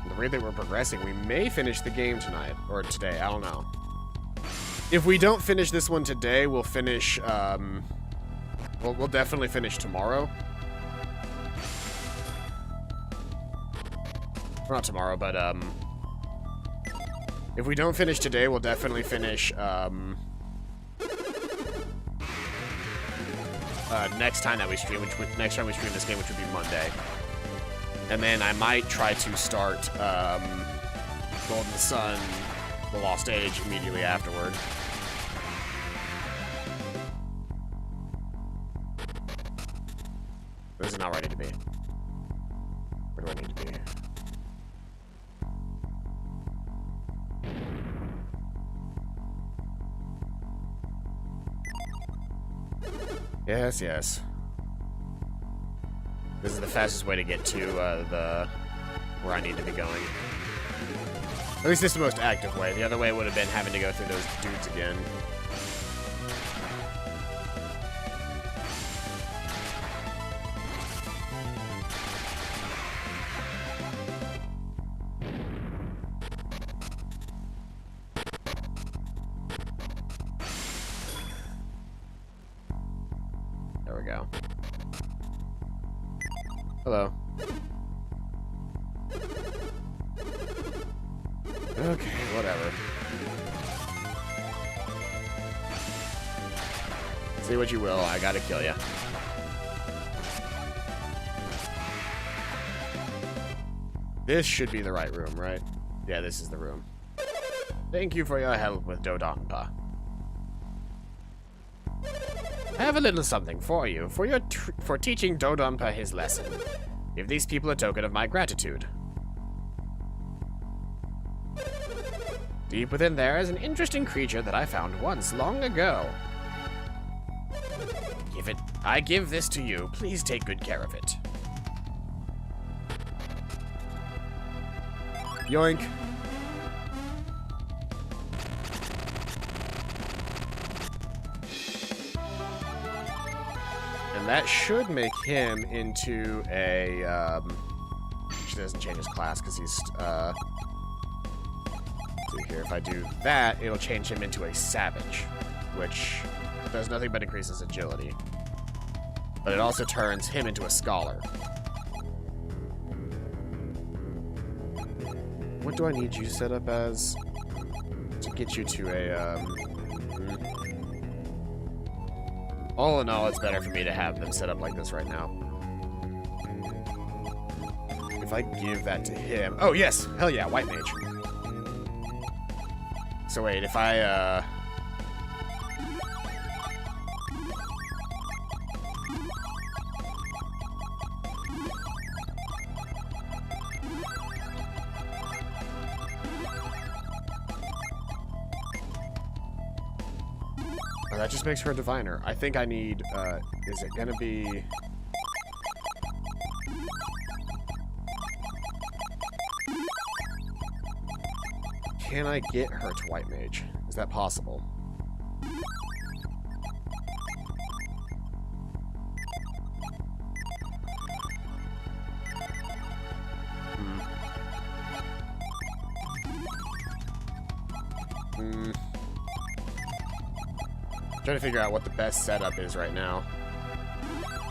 The rate that we're progressing, we may finish the game tonight, or today, I don't know. If we don't finish this one today, we'll finish, we'll definitely finish tomorrow. Or not tomorrow, but, if we don't finish today, we'll definitely finish, next time that we stream, next time we stream this game, which would be Monday. And then I might try to start Golden Sun, The Lost Age immediately afterward. This is not where I need to be. Where do I need to be? Yes, yes. This is the fastest way to get to where I need to be going. At least this is the most active way. The other way would have been having to go through those dudes again. There we go. Hello. Okay, whatever. Say what you will, I gotta kill ya. This should be the right room, right? Yeah, this is the room. Thank you for your help with Dodonpa. I have a little something for you, for teaching Dodonpa his lesson. Give these people a token of my gratitude. Deep within there is an interesting creature that I found once long ago. I give this to you. Please take good care of it. Yoink. And that should make him into a, which doesn't change his class because he's, let's see here, if I do that, it'll change him into a savage, which does nothing but increase his agility. But it also turns him into a scholar. What do I need you set up as to get you to a, all in all, it's better for me to have them set up like this right now. If I give that to him... Oh, yes! Hell yeah, White Mage. So wait, if I, oh, that just makes her a diviner. I think I need, is it gonna be... Can I get her to White Mage? Is that possible? Trying to figure out what the best setup is right now.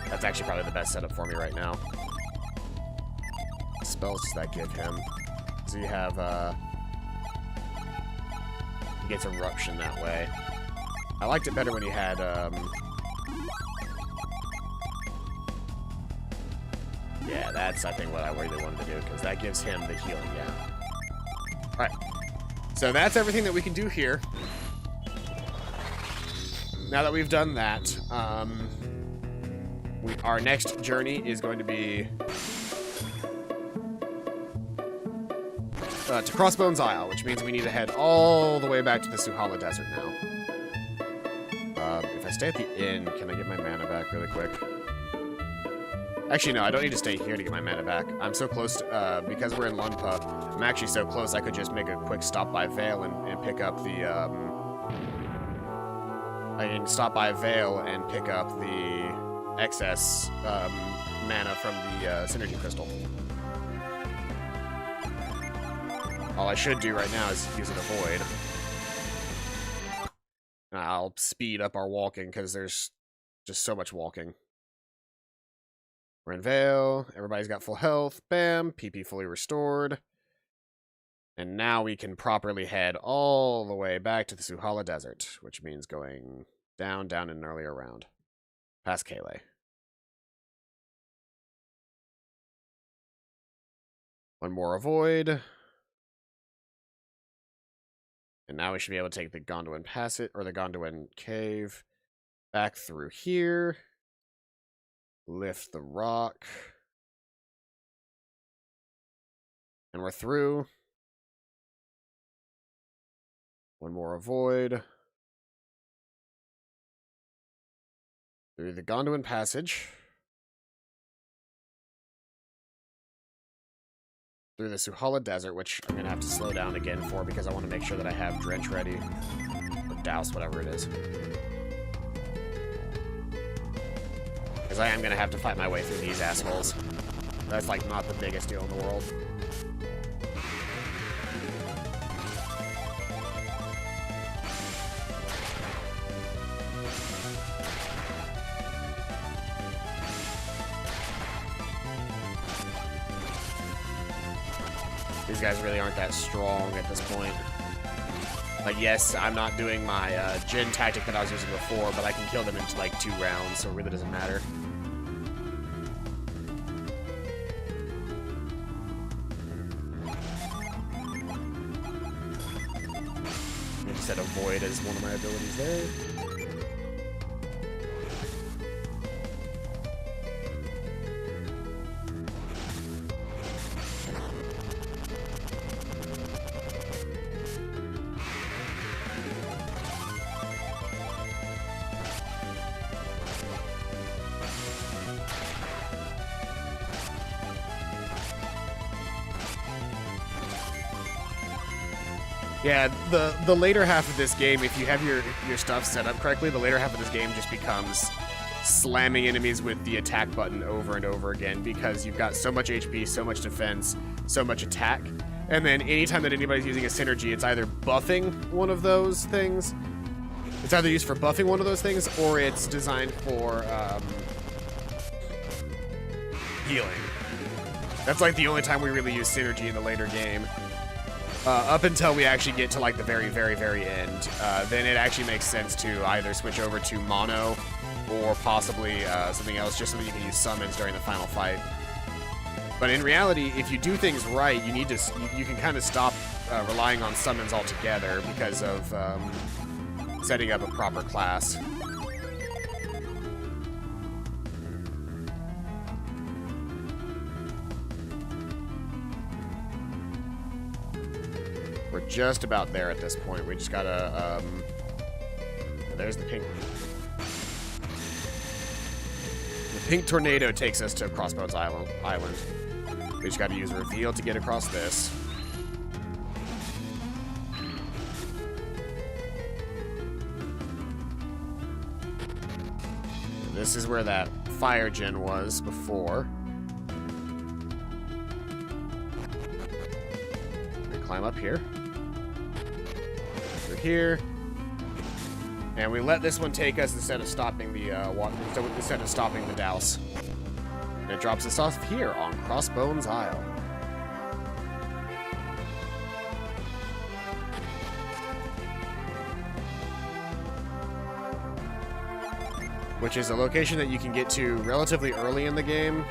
That's actually probably the best setup for me right now. What spells does that give him? Does he have, he gets Eruption that way. I liked it better when he had, yeah, that's, I think, what I really wanted to do, because that gives him the healing, yeah. Alright. So that's everything that we can do here. Now that we've done that, our next journey is going to be to Crossbones Aisle, which means we need to head all the way back to the Suhala Desert now. If I stay at the inn, can I get my mana back really quick? Actually, no, I don't need to stay here to get my mana back. I'm so close to, because we're in Lunpa, I'm actually so close I could just make a quick stop by Vale and pick up the, I can stop by Vale and pick up the excess mana from the Synergy Crystal. All I should do right now is use it to Void. I'll speed up our walking because there's just so much walking. We're in Vale. Everybody's got full health. Bam. PP fully restored. And now we can properly head all the way back to the Suhala Desert, which means going down in an earlier round. Past Kale. One more avoid. And now we should be able to take the Gondwin Passage, or the Gondwin Cave, back through here. Lift the rock. And we're through. One more avoid. Through the Gondwin Passage. Through the Suhala Desert, which I'm going to have to slow down again for because I want to make sure that I have Drench ready. Or Douse, whatever it is. Because I am going to have to fight my way through these assholes. That's, like, not the biggest deal in the world. These guys really aren't that strong at this point. Like, yes, I'm not doing my gen tactic that I was using before, but I can kill them in like 2 rounds, so it really doesn't matter. I just said avoid as one of my abilities there. Yeah, the later half of this game, if you have your stuff set up correctly, the later half of this game just becomes slamming enemies with the attack button over and over again because you've got so much HP, so much defense, so much attack. And then anytime that anybody's using a synergy, it's either buffing one of those things. It's either used for buffing one of those things, or it's designed for healing. That's like the only time we really use synergy in the later game. Up until we actually get to like the very, very, very end. Then it actually makes sense to either switch over to mono or possibly something else just so that you can use summons during the final fight. But in reality, if you do things right, you need to you can kind of stop relying on summons altogether because of setting up a proper class. We're just about there at this point. We just gotta, there's the pink. The pink tornado takes us to Crossbones Island. We just gotta use Reveal to get across this. This is where that fire gen was before. We climb up here. Through here. And we let this one take us instead of stopping the instead of stopping the douse. And it drops us off here on Crossbones Aisle. Which is a location that you can get to relatively early in the game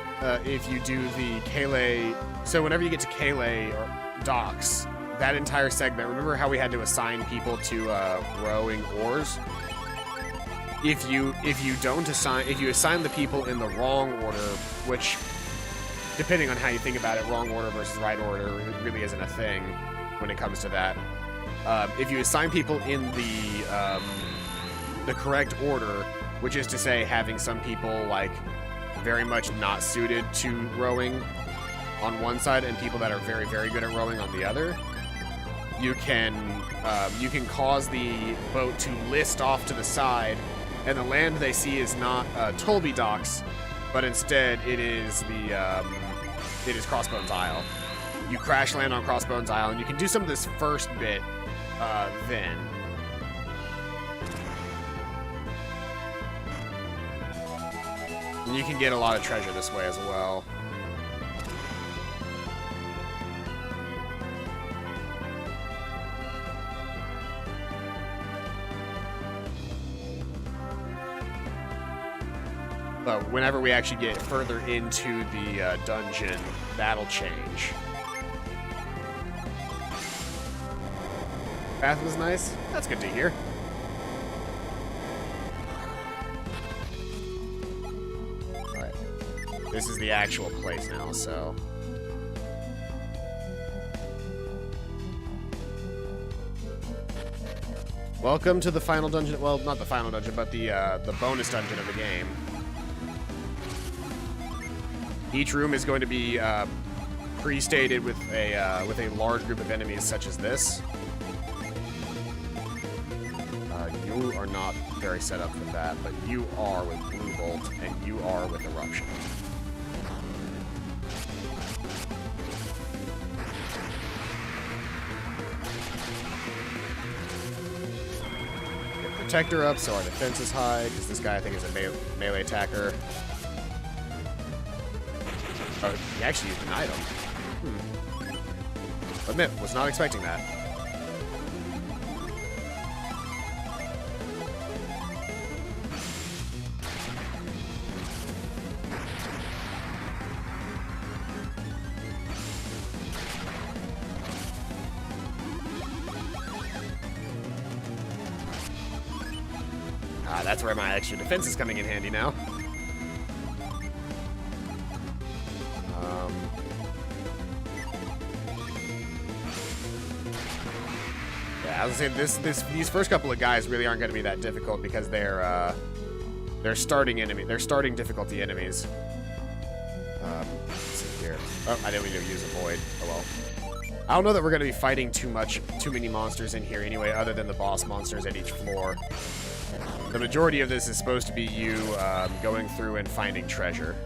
if you do the Kale. So whenever you get to Kale or docks, that entire segment, remember how we had to assign people to rowing oars? If you assign the people in the wrong order, which, depending on how you think about it, wrong order versus right order really isn't a thing when it comes to that. If you assign people in the correct order, which is to say having some people like very much not suited to rowing on one side and people that are very, very good at rowing on the other, you can cause the boat to list off to the side, and the land they see is not Tolby Docks, but instead it is Crossbones Aisle. You crash land on Crossbones Aisle, and you can do some of this first bit then. And you can get a lot of treasure this way as well. But whenever we actually get further into the dungeon, that'll change. Path was nice. That's good to hear. Alright. This is the actual place now, so... Welcome to the final dungeon. Well, not the final dungeon, but the bonus dungeon of the game. Each room is going to be pre-stated with a large group of enemies such as this. You are not very set up with that, but you are with Blue Bolt, and you are with Eruption. Get Protector up so our defense is high, because this guy I think is a melee attacker. Oh, he actually used an item. Admit, was not expecting that. Ah, that's where my extra defense is coming in handy now. I was saying these first couple of guys really aren't going to be that difficult because they're starting difficulty enemies. Let's see here. Oh, I didn't mean to use a void. Oh well. I don't know that we're going to be fighting too many monsters in here anyway, other than the boss monsters at each floor. The majority of this is supposed to be you going through and finding treasure.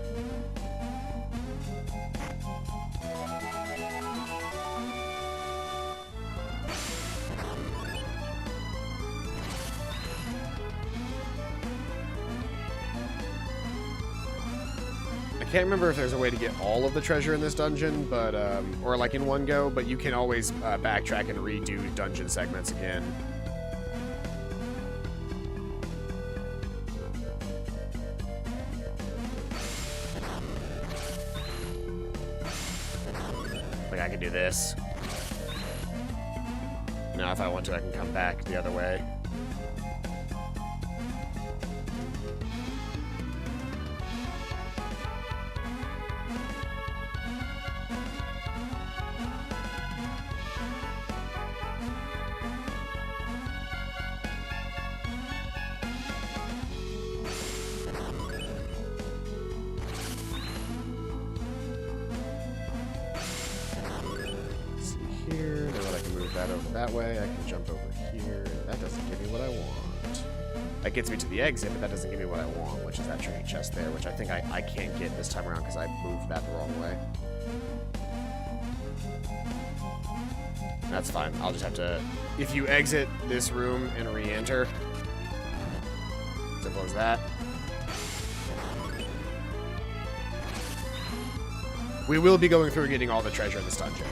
I can't remember if there's a way to get all of the treasure in this dungeon, but or like in one go, but you can always backtrack and redo dungeon segments again. Like I can do this. Now if I want to, I can come back the other way. That way, I can jump over here. That doesn't give me what I want. That gets me to the exit, but that doesn't give me what I want, which is that treasure chest there, which I think I can't get this time around because I moved that the wrong way. That's fine. I'll just have to... If you exit this room and re-enter, simple as that. We will be going through and getting all the treasure in this dungeon.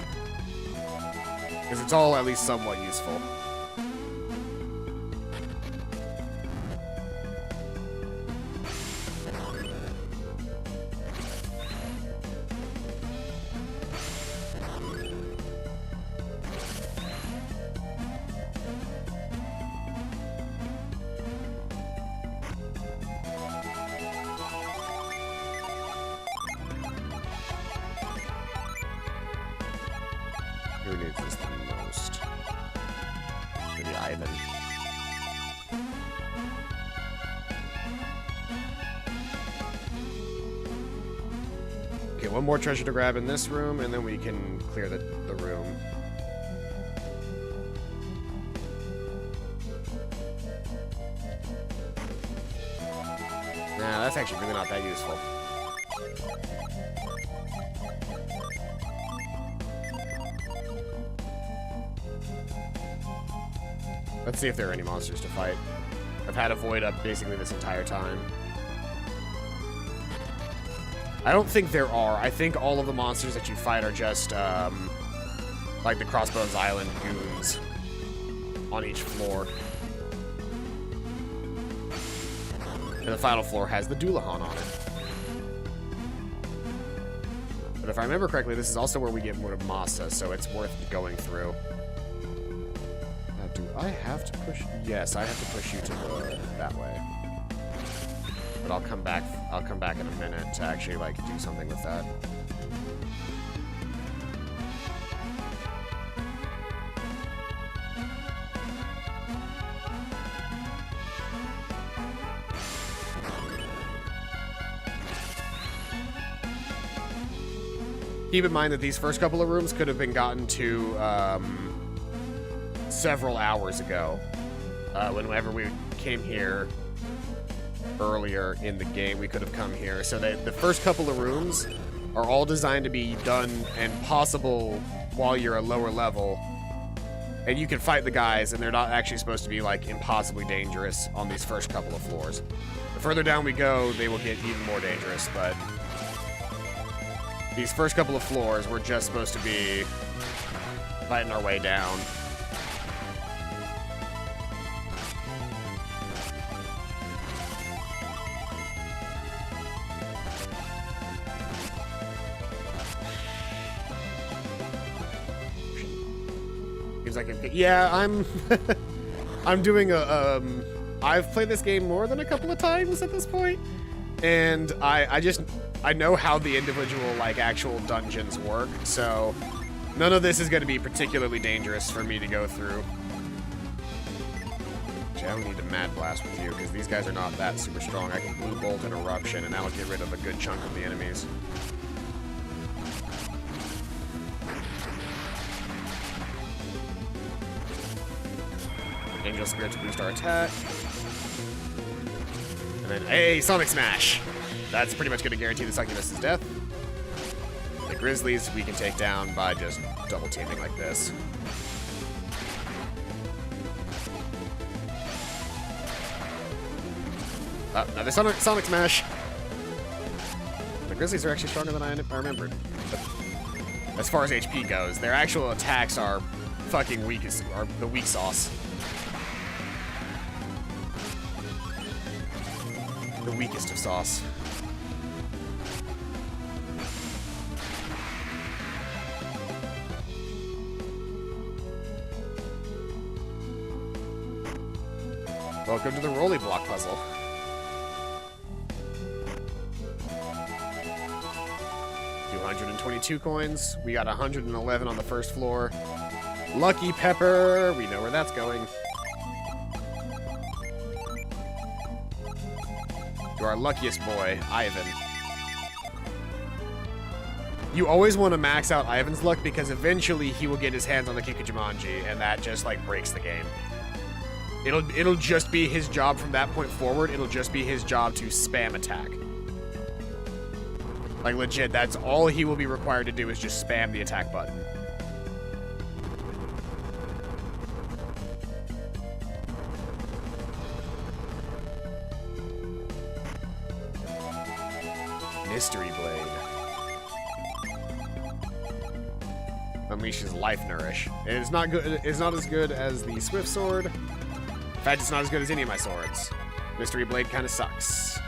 Because it's all at least somewhat useful. Who needs this the most? Maybe Ivan. Okay, one more treasure to grab in this room, and then we can clear the room. Nah, that's actually really not that useful. Let's see if there are any monsters to fight. I've had a void up basically this entire time. I don't think there are. I think all of the monsters that you fight are just, like the Crossbones Aisle goons on each floor. And the final floor has the Doulahan on it. But if I remember correctly, this is also where we get more of Masa, so it's worth going through. Now, do I have to push? Yes, I have to push you to that way. But I'll come back in a minute to actually, like, do something with that. Keep in mind that these first couple of rooms could have been gotten to several hours ago. Whenever we came here earlier in the game, we could have come here. So the first couple of rooms are all designed to be done and possible while you're a lower level. And you can fight the guys, and they're not actually supposed to be, like, impossibly dangerous on these first couple of floors. The further down we go, they will get even more dangerous, but these first couple of floors, we're just supposed to be fighting our way down. Seems like I'm I'm doing a I've played this game more than a couple of times at this point, and I know how the individual, like, actual dungeons work, so none of this is going to be particularly dangerous for me to go through. Actually, I don't need to Mad Blast with you, because these guys are not that super strong. I can Blue Bolt and Eruption, and that'll get rid of a good chunk of the enemies. Angel Spirit to boost our attack. And then, hey, Sonic Smash! That's pretty much going to guarantee the Succubus's death. The Grizzlies we can take down by just double teaming like this. Another Sonic Smash! The Grizzlies are actually stronger than I remembered. But as far as HP goes, their actual attacks are fucking are the weak sauce. The weakest of sauce. Welcome to the Rolly Block puzzle. $222 coins. We got 111 on the first floor. Lucky Pepper. We know where that's going. To our luckiest boy, Ivan. You always want to max out Ivan's luck because eventually he will get his hands on the Kikujumanji, and that just, like, breaks the game. It'll just be his job from that point forward. It'll just be his job to spam attack. Like, legit, that's all he will be required to do is just spam the attack button. Mystery Blade. Unleashes Life Nourish. It is not good. It's not as good as the Swift Sword. In fact, it's not as good as any of my swords. Mystery Blade kind of sucks.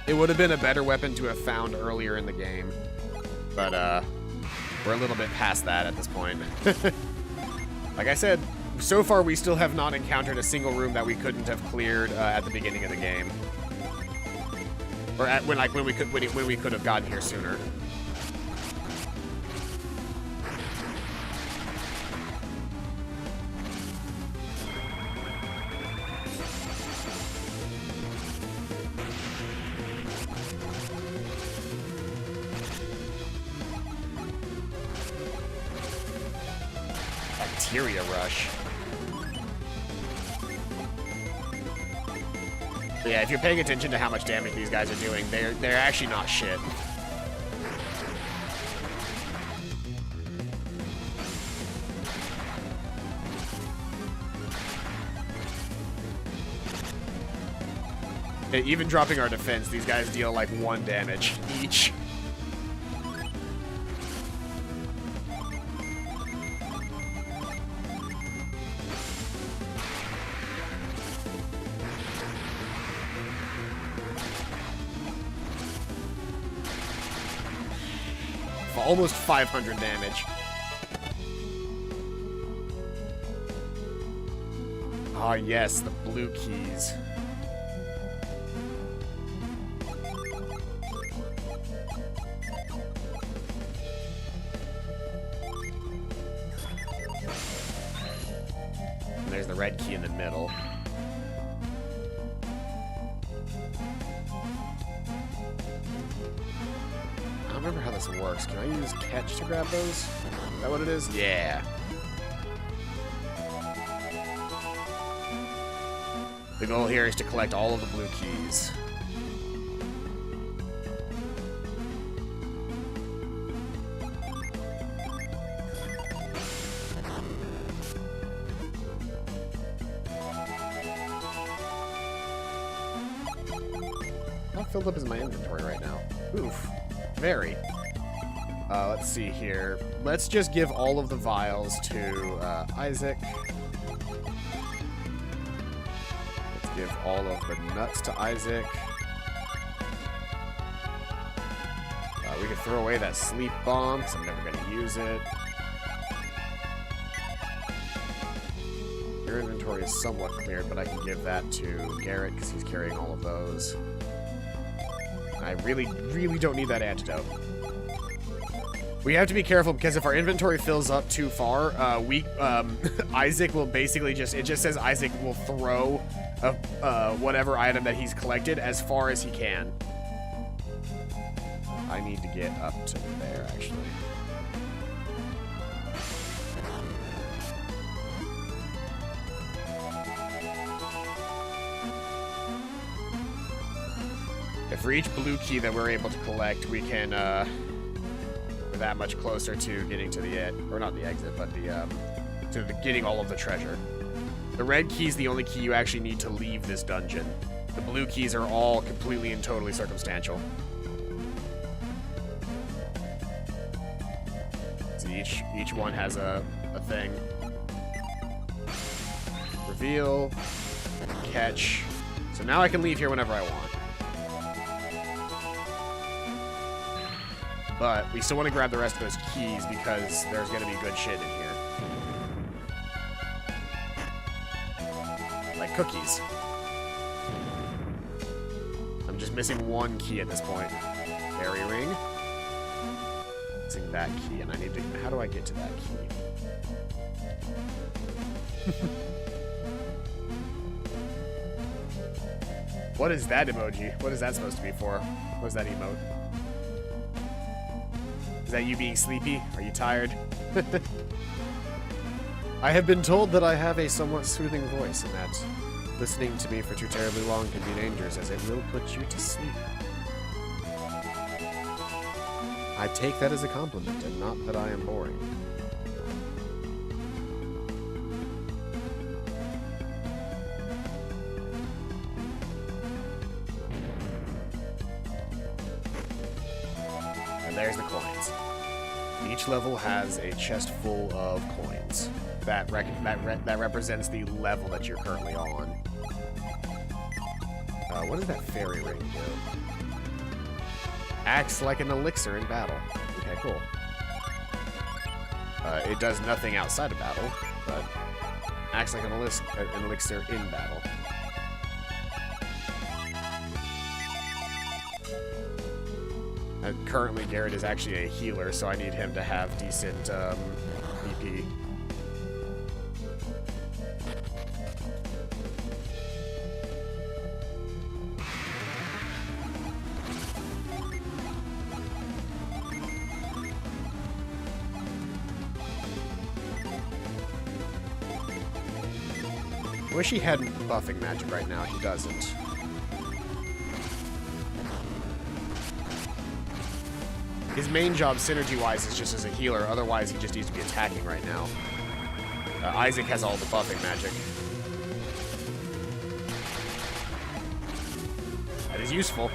It would have been a better weapon to have found earlier in the game, but we're a little bit past that at this point. Like I said, so far we still have not encountered a single room that we couldn't have cleared at the beginning of the game. Or at, when we could have gotten here sooner. Bacteria rush. But yeah, if you're paying attention to how much damage these guys are doing, they're actually not shit. Even dropping our defense, these guys deal like 1 damage each. Almost 500 damage. Ah, yes, the blue keys. And there's the red key in the middle. I don't remember how this works. Can I use catch to grab those? Is that what it is? Yeah. The goal here is to collect all of the blue keys. How filled up is my inventory right now? Oof. Very. Let's see here. Let's just give all of the vials to Isaac. Let's give all of the nuts to Isaac. We could throw away that sleep bomb, because I'm never going to use it. Your inventory is somewhat cleared, but I can give that to Garrett, because he's carrying all of those. I really, really don't need that antidote. We have to be careful because if our inventory fills up too far, Isaac will basically it just says Isaac will throw whatever item that he's collected as far as he can. I need to get up to there, actually. For each blue key that we're able to collect, we can, we're that much closer to getting to the, or not the exit, but getting all of the treasure. The red key is the only key you actually need to leave this dungeon. The blue keys are all completely and totally circumstantial. So each one has a thing. Reveal, catch. So now I can leave here whenever I want. But we still want to grab the rest of those keys because there's going to be good shit in here. Like cookies. I'm just missing 1 key at this point. Fairy ring. Missing that key, and I need to... How do I get to that key? What is that emoji? What is that supposed to be for? What is that emote? Is that you being sleepy? Are you tired? I have been told that I have a somewhat soothing voice and that listening to me for too terribly long can be dangerous as it will put you to sleep. I take that as a compliment and not that I am boring. And there's the coins. Each level has a chest full of coins. That represents the level that you're currently on. What does that fairy ring do? Acts like an elixir in battle. Okay, cool. It does nothing outside of battle, but acts like an elixir in battle. Currently, Garrett is actually a healer, so I need him to have decent BP. I wish he had buffing magic right now. He doesn't. His main job, synergy-wise, is just as a healer. Otherwise, he just needs to be attacking right now. Isaac has all the buffing magic. That is useful.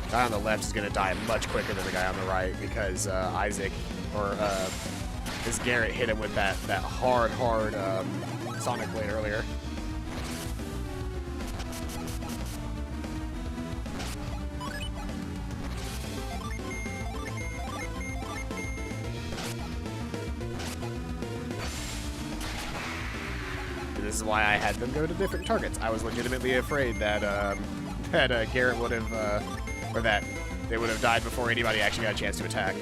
The guy on the left is going to die much quicker than the guy on the right because Isaac, or this Garrett hit him with that hard Sonic Blade earlier. This is why I had them go to different targets. I was legitimately afraid that Garrett would have, or that they would have died before anybody actually got a chance to attack.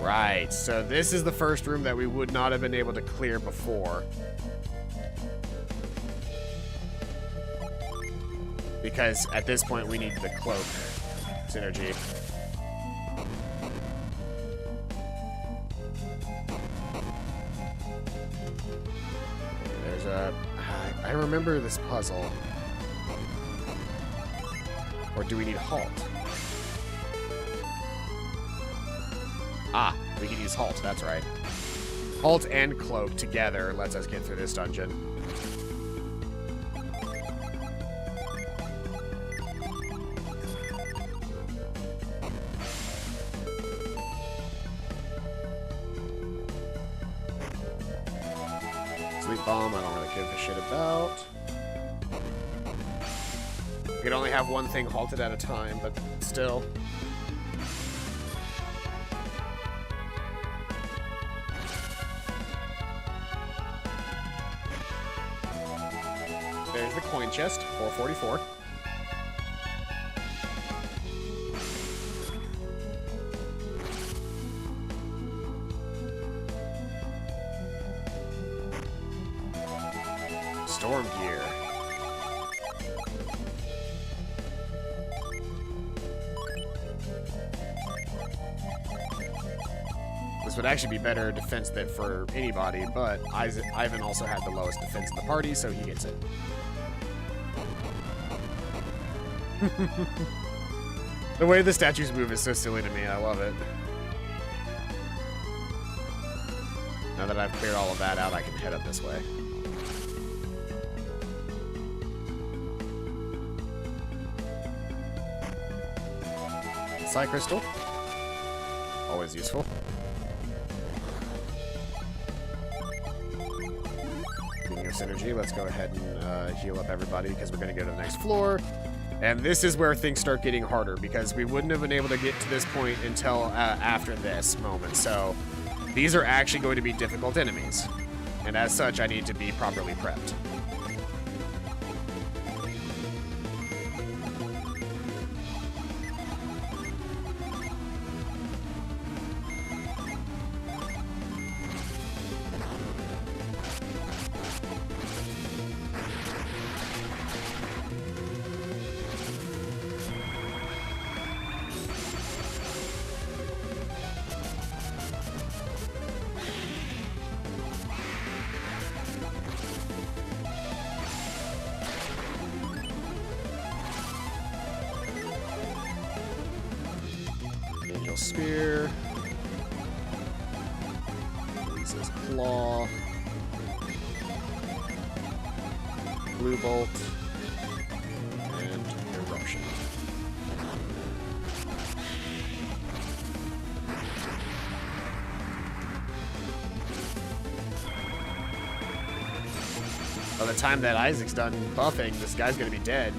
Right, so this is the first room that we would not have been able to clear before. Because at this point we need the cloak synergy. There's a... I remember this puzzle. Or do we need halt? Ah, we can use halt, that's right. Halt and cloak together lets us get through this dungeon. Sleep bomb, I don't really give a shit about. We can only have one thing halted at a time, but still. There's the coin chest, 444. Storm gear. This would actually be better defense than for anybody, but Ivan also had the lowest defense in the party, so he gets it. The way the statues move is so silly to me. I love it. Now that I've cleared all of that out, I can head up this way. Psi crystal. Always useful. Speaking of synergy, let's go ahead and heal up everybody because we're going to go to the next floor. And this is where things start getting harder because we wouldn't have been able to get to this point until after this moment. So these are actually going to be difficult enemies. And as such, I need to be properly prepped. Spear. This is Claw. Blue Bolt. And Eruption. By the time that Isaac's done buffing, this guy's gonna be dead.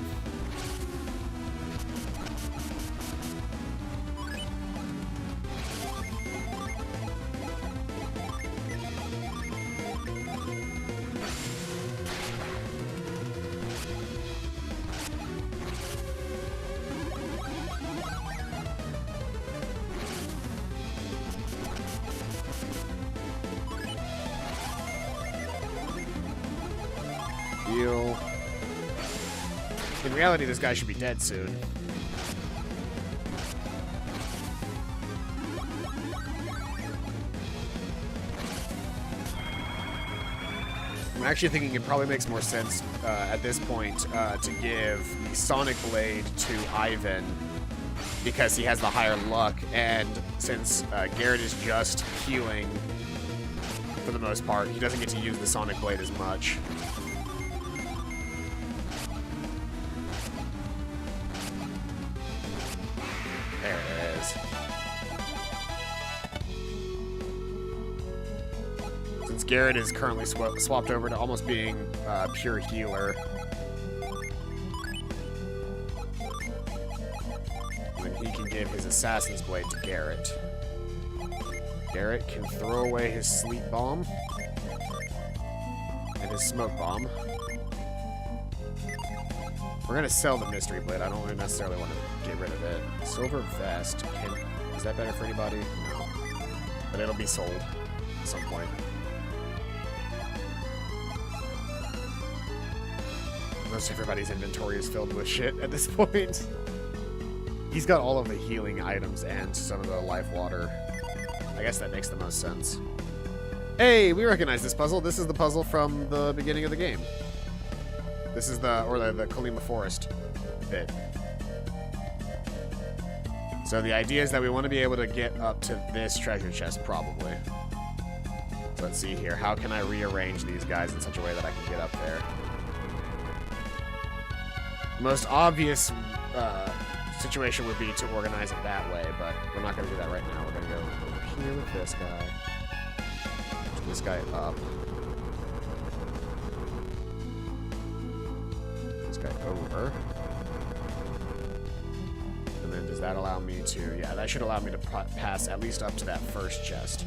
Heal. In reality, this guy should be dead soon. I'm actually thinking it probably makes more sense at this point to give the Sonic Blade to Ivan because he has the higher luck, and since Garrett is just healing for the most part, he doesn't get to use the Sonic Blade as much. There it is. Since Garrett is currently swapped over to almost being pure healer, then he can give his Assassin's Blade to Garrett. Garrett can throw away his Sleep Bomb and his Smoke Bomb. We're gonna sell the Mystery Blade. I don't necessarily want to get rid of it. Silver Vest. Is that better for anybody? No. But it'll be sold at some point. Most everybody's inventory is filled with shit at this point. He's got all of the healing items and some of the life water. I guess that makes the most sense. Hey, we recognize this puzzle. This is the puzzle from the beginning of the game. This is the Kalima Forest bit. So the idea is that we want to be able to get up to this treasure chest, probably. So let's see here. How can I rearrange these guys in such a way that I can get up there? The most obvious situation would be to organize it that way, but we're not going to do that right now. We're going to go over here with this guy. Push this guy up. This guy over. And then does that allow me to... Yeah, that should allow me to pass at least up to that first chest.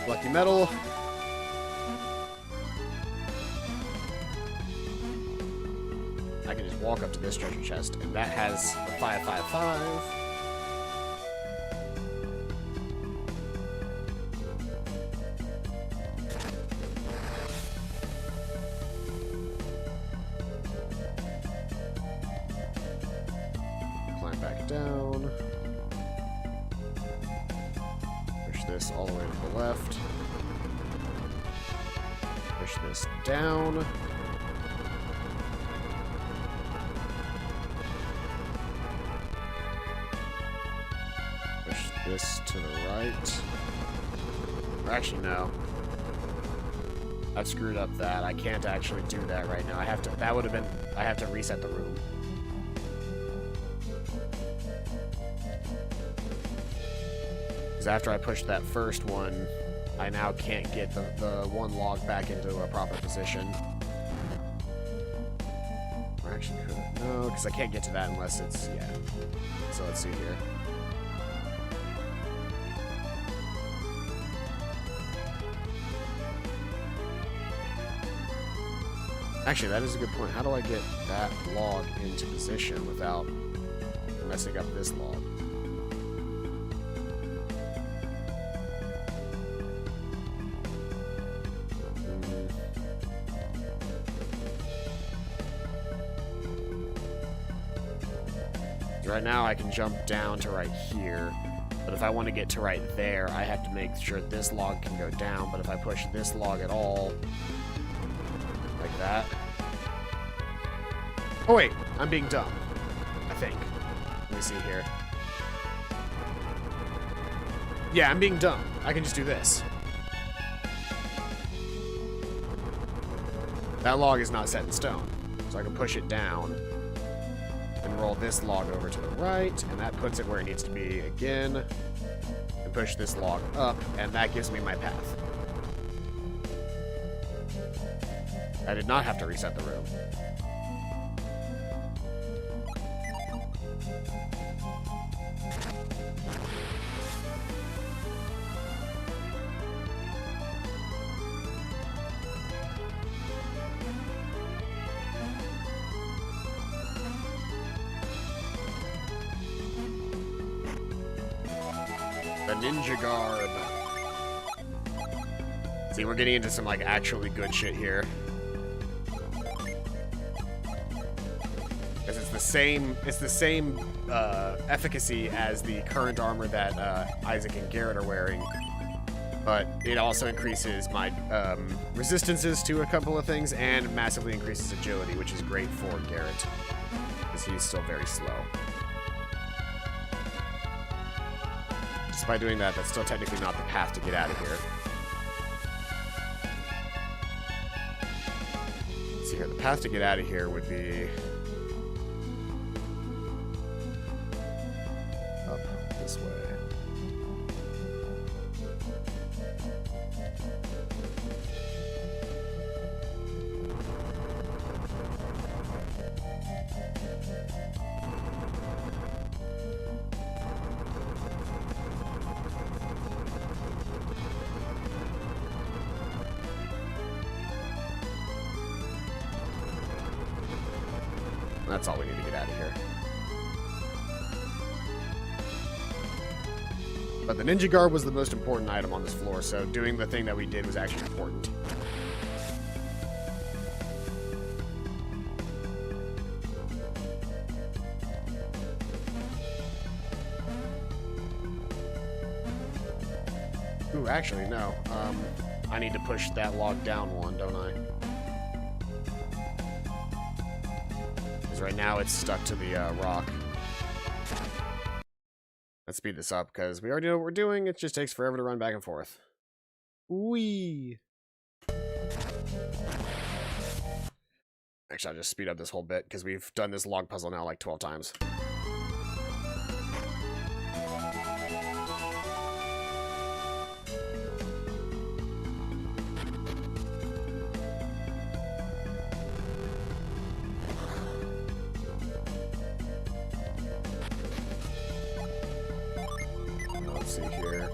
Lucky metal. I can just walk up to this treasure chest, and that has a 555. Climb back down. Push this all the way to the left. Push this down. Push this to the right. Or actually, no. I've screwed up that. I can't actually do that right now. I have to, that would have been, I have to reset the room. Because after I pushed that first one, I now can't get the one log back into a proper position. Or actually could. No, because I can't get to that unless it's, yeah. So let's see here. Actually, that is a good point. How do I get that log into position without messing up this log? Right now I can jump down to right here. But if I want to get to right there, I have to make sure this log can go down. But if I push this log at all, like that. Oh wait, I'm being dumb, I think. Let me see here. Yeah, I'm being dumb. I can just do this. That log is not set in stone, so I can push it down and roll this log over to the right, and that puts it where it needs to be again, and push this log up, and that gives me my path. I did not have to reset the room. The Ninja Garb. See, we're getting into some, like, actually good shit here. Because it's the same efficacy as the current armor that Isaac and Garrett are wearing. But it also increases my resistances to a couple of things and massively increases agility, which is great for Garrett. Because he's still very slow. Just by doing that, that's still technically not the path to get out of here. Let's see here. The path to get out of here would be up this way. That's all we need to get out of here. But the Ninja Garb was the most important item on this floor, so doing the thing that we did was actually important. Ooh, actually, no. I need to push that log down one, don't I? Right now it's stuck to the rock. Let's speed this up because we already know what we're doing. It just takes forever to run back and forth. Whee! Actually, I'll just speed up this whole bit because we've done this log puzzle now like 12 times. See here.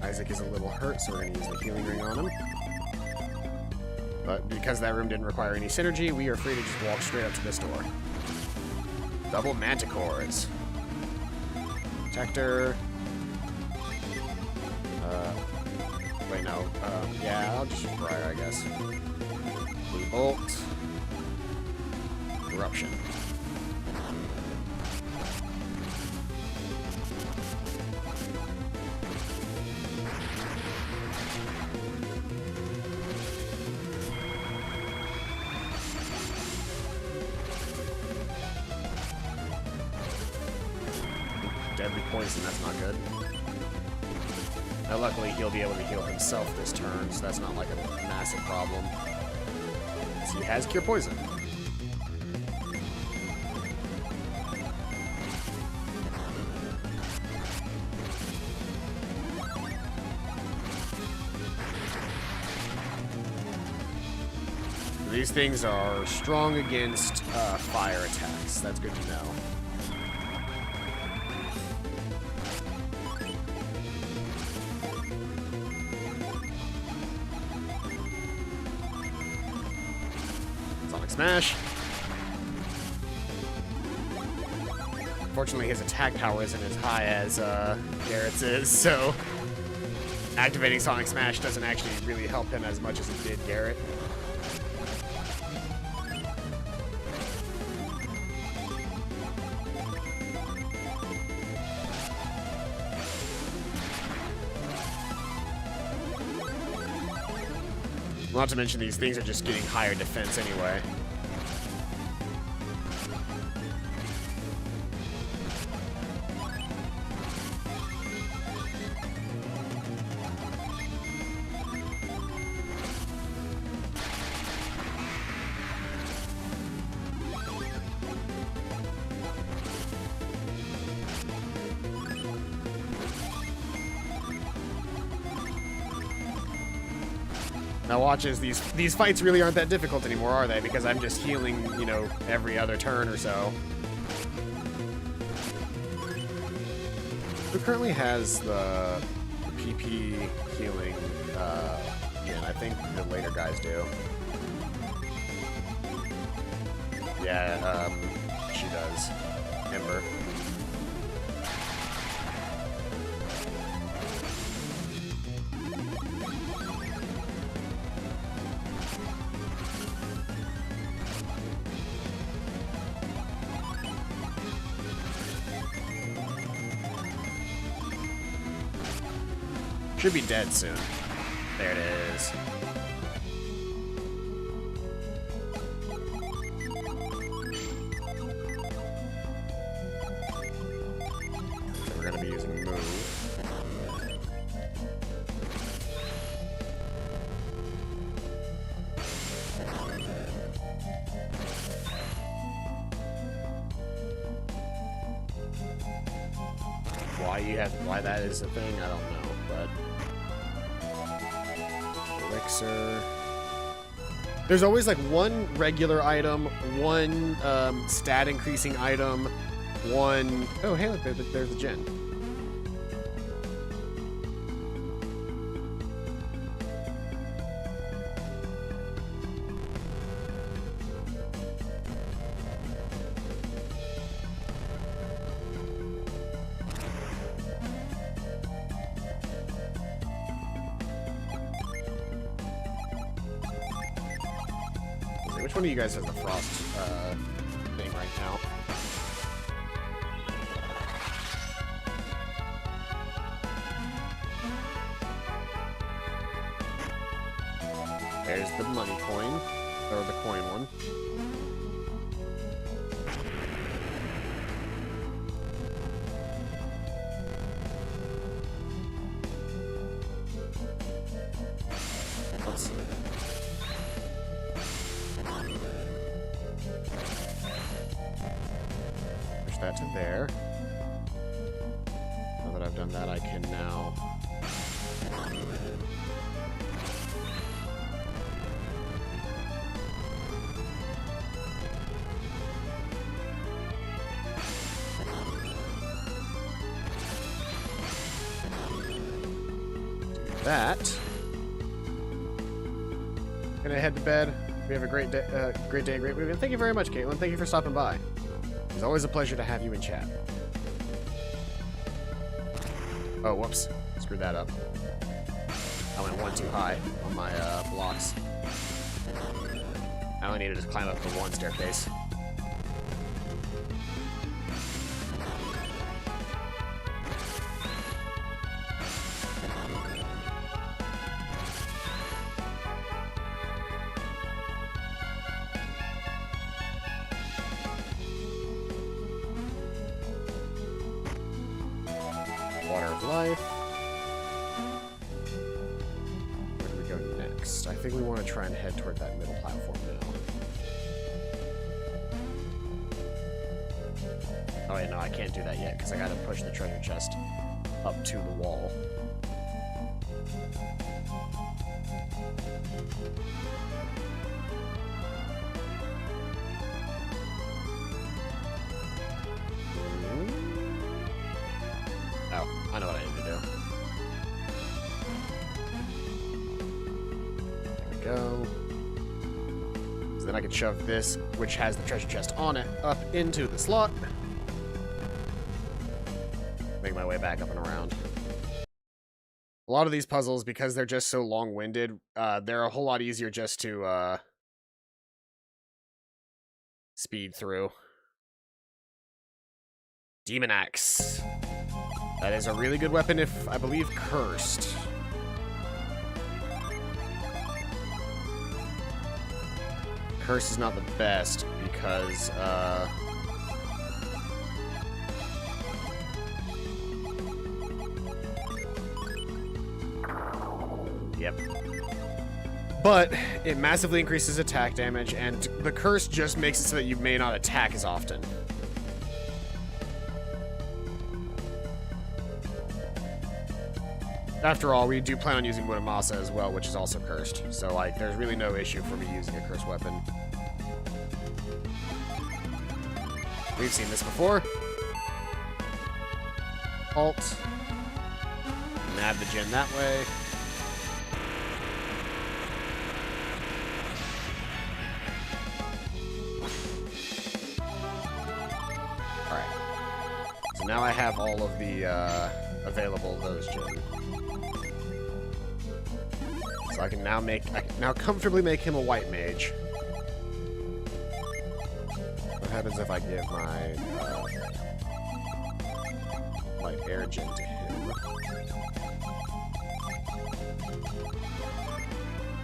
Isaac is a little hurt, so we're going to use the healing ring on him. But because that room didn't require any synergy, we are free to just walk straight up to this door. Double manticores. Protector. Wait, no. Yeah, I'll just use Briar, I guess. Blue Bolt. Eruption. Deadly poison, that's not good. Now luckily he'll be able to heal himself this turn, so that's not like a massive problem. So he has Cure Poison. These things are strong against fire attacks. That's good to know. Smash. Fortunately, his attack power isn't as high as Garrett's is, so activating Sonic Smash doesn't actually really help him as much as it did Garrett. Not to mention these things are just getting higher defense anyway. Now watch as these fights really aren't that difficult anymore, are they? Because I'm just healing, you know, every other turn or so. Who currently has the PP healing? Yeah, I think the later guys do. Yeah, she does. Ember. Should be dead soon. There it is. So we're gonna be using move. Why that is a thing, I don't know, but elixir. There's always like one regular item, one stat increasing item, one... Oh, hey, look, there's the gen. Which one of you guys has the frost thing right now? There's the money coin, or the coin one. Let's see. That to there. Now that I've done that, I can now... do that. Gonna head to bed. We have a great day, great weekend. Thank you very much, Caitlin. Thank you for stopping by. It's always a pleasure to have you in chat. Oh, whoops. Screwed that up. I went one too high on my blocks. I only needed to climb up the one staircase. Water of Life. Where do we go next? I think we want to try and head toward that middle platform now. Oh wait, no, I can't do that yet because I gotta push the treasure chest up to the wall. Oh, I know what I need to do. There we go. So then I can shove this, which has the treasure chest on it, up into the slot. Make my way back up and around. A lot of these puzzles, because they're just so long-winded, they're a whole lot easier just to speed through. Demon Axe. That is a really good weapon if, I believe, cursed. Curse is not the best because, yep. But it massively increases attack damage, and the curse just makes it so that you may not attack as often. After all, we do plan on using Muramasa as well, which is also cursed. So, like, there's really no issue for me using a cursed weapon. We've seen this before. Alt. Nab the gen that way. Alright. So now I have all of the available those gen. So I can now comfortably make him a white mage. What happens if I give my light air gen to him?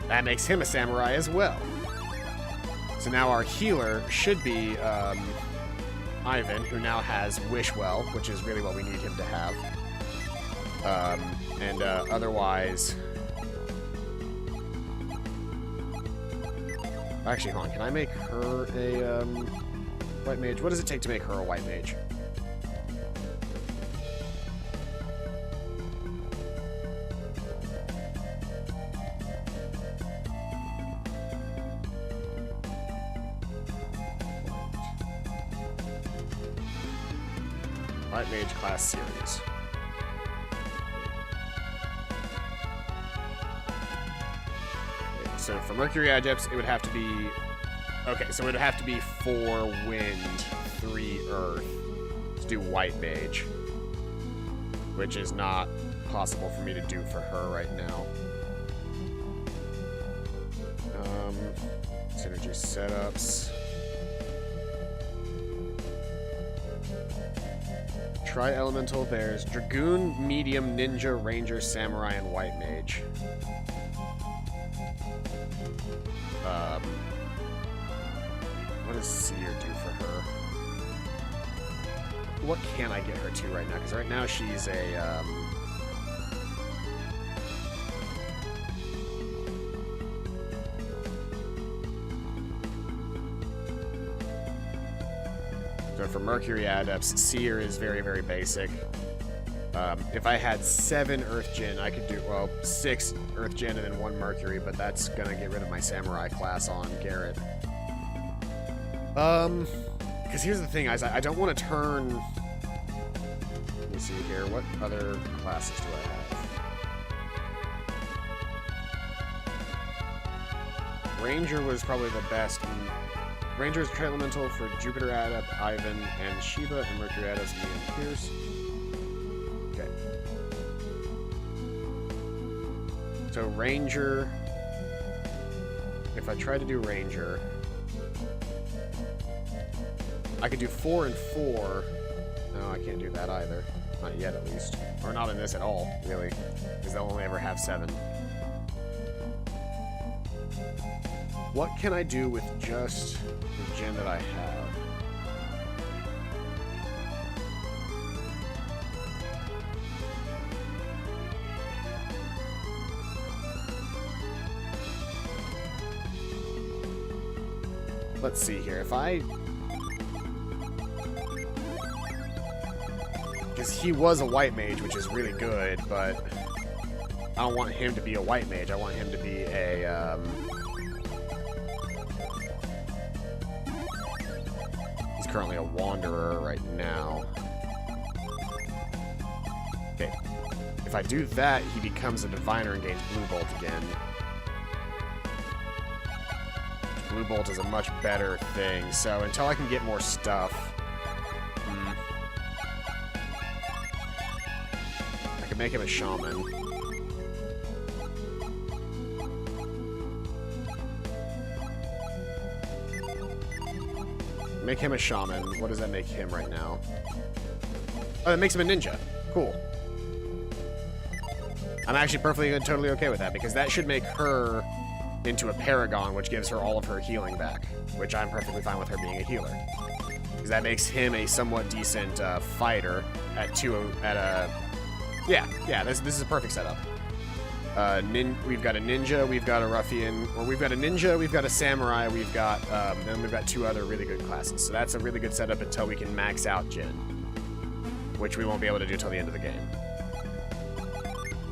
That makes him a samurai as well. So now our healer should be Ivan, who now has Wishwell, which is really what we need him to have. Otherwise... Actually, hold on. Can I make her a white mage? What does it take to make her a white mage? White mage class series. So for Mercury Adepts, it would have to be... Okay, so it would have to be 4 wind, 3 earth to do white mage. Which is not possible for me to do for her right now. Synergy setups. Tri-elemental, there's Dragoon, Medium, Ninja, Ranger, Samurai, and White Mage. What does Seer do for her? What can I get her to right now? Because right now she's a, So for Mercury Adepts, Seer is very, very basic. If I had 7 Earth Gen, I could do, well, 6 Earth Gen and then 1 Mercury, but that's gonna get rid of my Samurai class on Garrett. Because here's the thing, guys, I don't want to turn... Let me see here, what other classes do I have? Ranger was probably the best. Ranger is Tri-Elemental for Jupiter Adept, Ivan, and Sheba, and Mercury Adepts, me and Pierce. Okay. So Ranger... If I try to do Ranger... I could do 4 and 4. No, I can't do that either. Not yet, at least. Or not in this at all, really. Because they'll only ever have 7. What can I do with just the gen that I have? Let's see here. If I... Because he was a white mage, which is really good, but I don't want him to be a white mage. I want him to be a, He's currently a wanderer right now. Okay. If I do that, he becomes a diviner and gains Blue Bolt again. Blue Bolt is a much better thing, so until I can get more stuff... Make him a shaman. Make him a shaman. What does that make him right now? Oh, that makes him a ninja. Cool. I'm actually perfectly and totally okay with that, because that should make her into a Paragon, which gives her all of her healing back, which I'm perfectly fine with her being a healer. Because that makes him a somewhat decent fighter at yeah, this is a perfect setup. We've got a ninja, we've got a ruffian, or we've got a ninja, we've got a samurai, then we've got 2 other really good classes. So that's a really good setup until we can max out Jin, which we won't be able to do till the end of the game.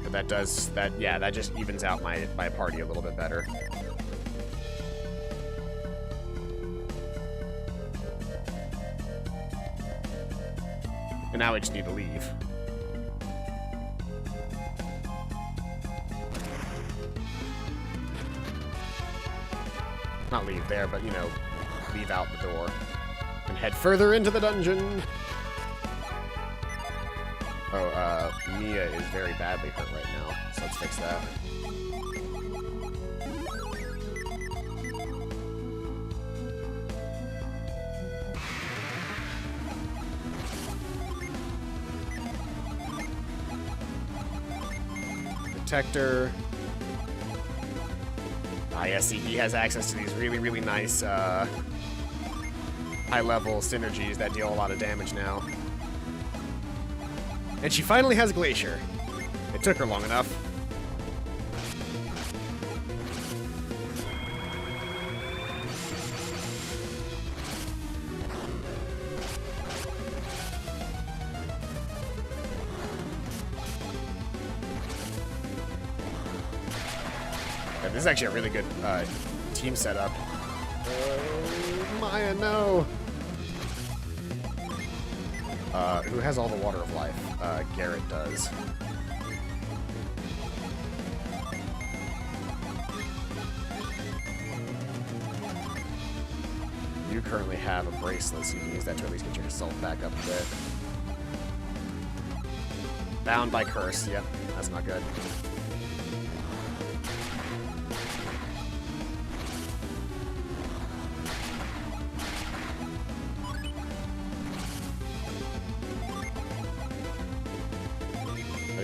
But that just evens out my party a little bit better. And now we just need to leave. Not leave there, but, you know, leave out the door. And head further into the dungeon! Oh, Mia is very badly hurt right now, so let's fix that. Protector. Ah, yeah, see, he has access to these really, really nice, high-level synergies that deal a lot of damage now. And she finally has Glacier. It took her long enough. Yeah, this is actually a really good team setup. Maya, no! Who has all the water of life? Garrett does. You currently have a bracelet, so you can use that to at least get yourself back up a bit. Bound by curse. Yep, that's not good.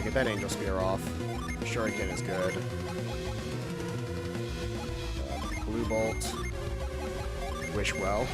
Get that Angel Spear off. Shuriken is good. Blue Bolt. Wish well.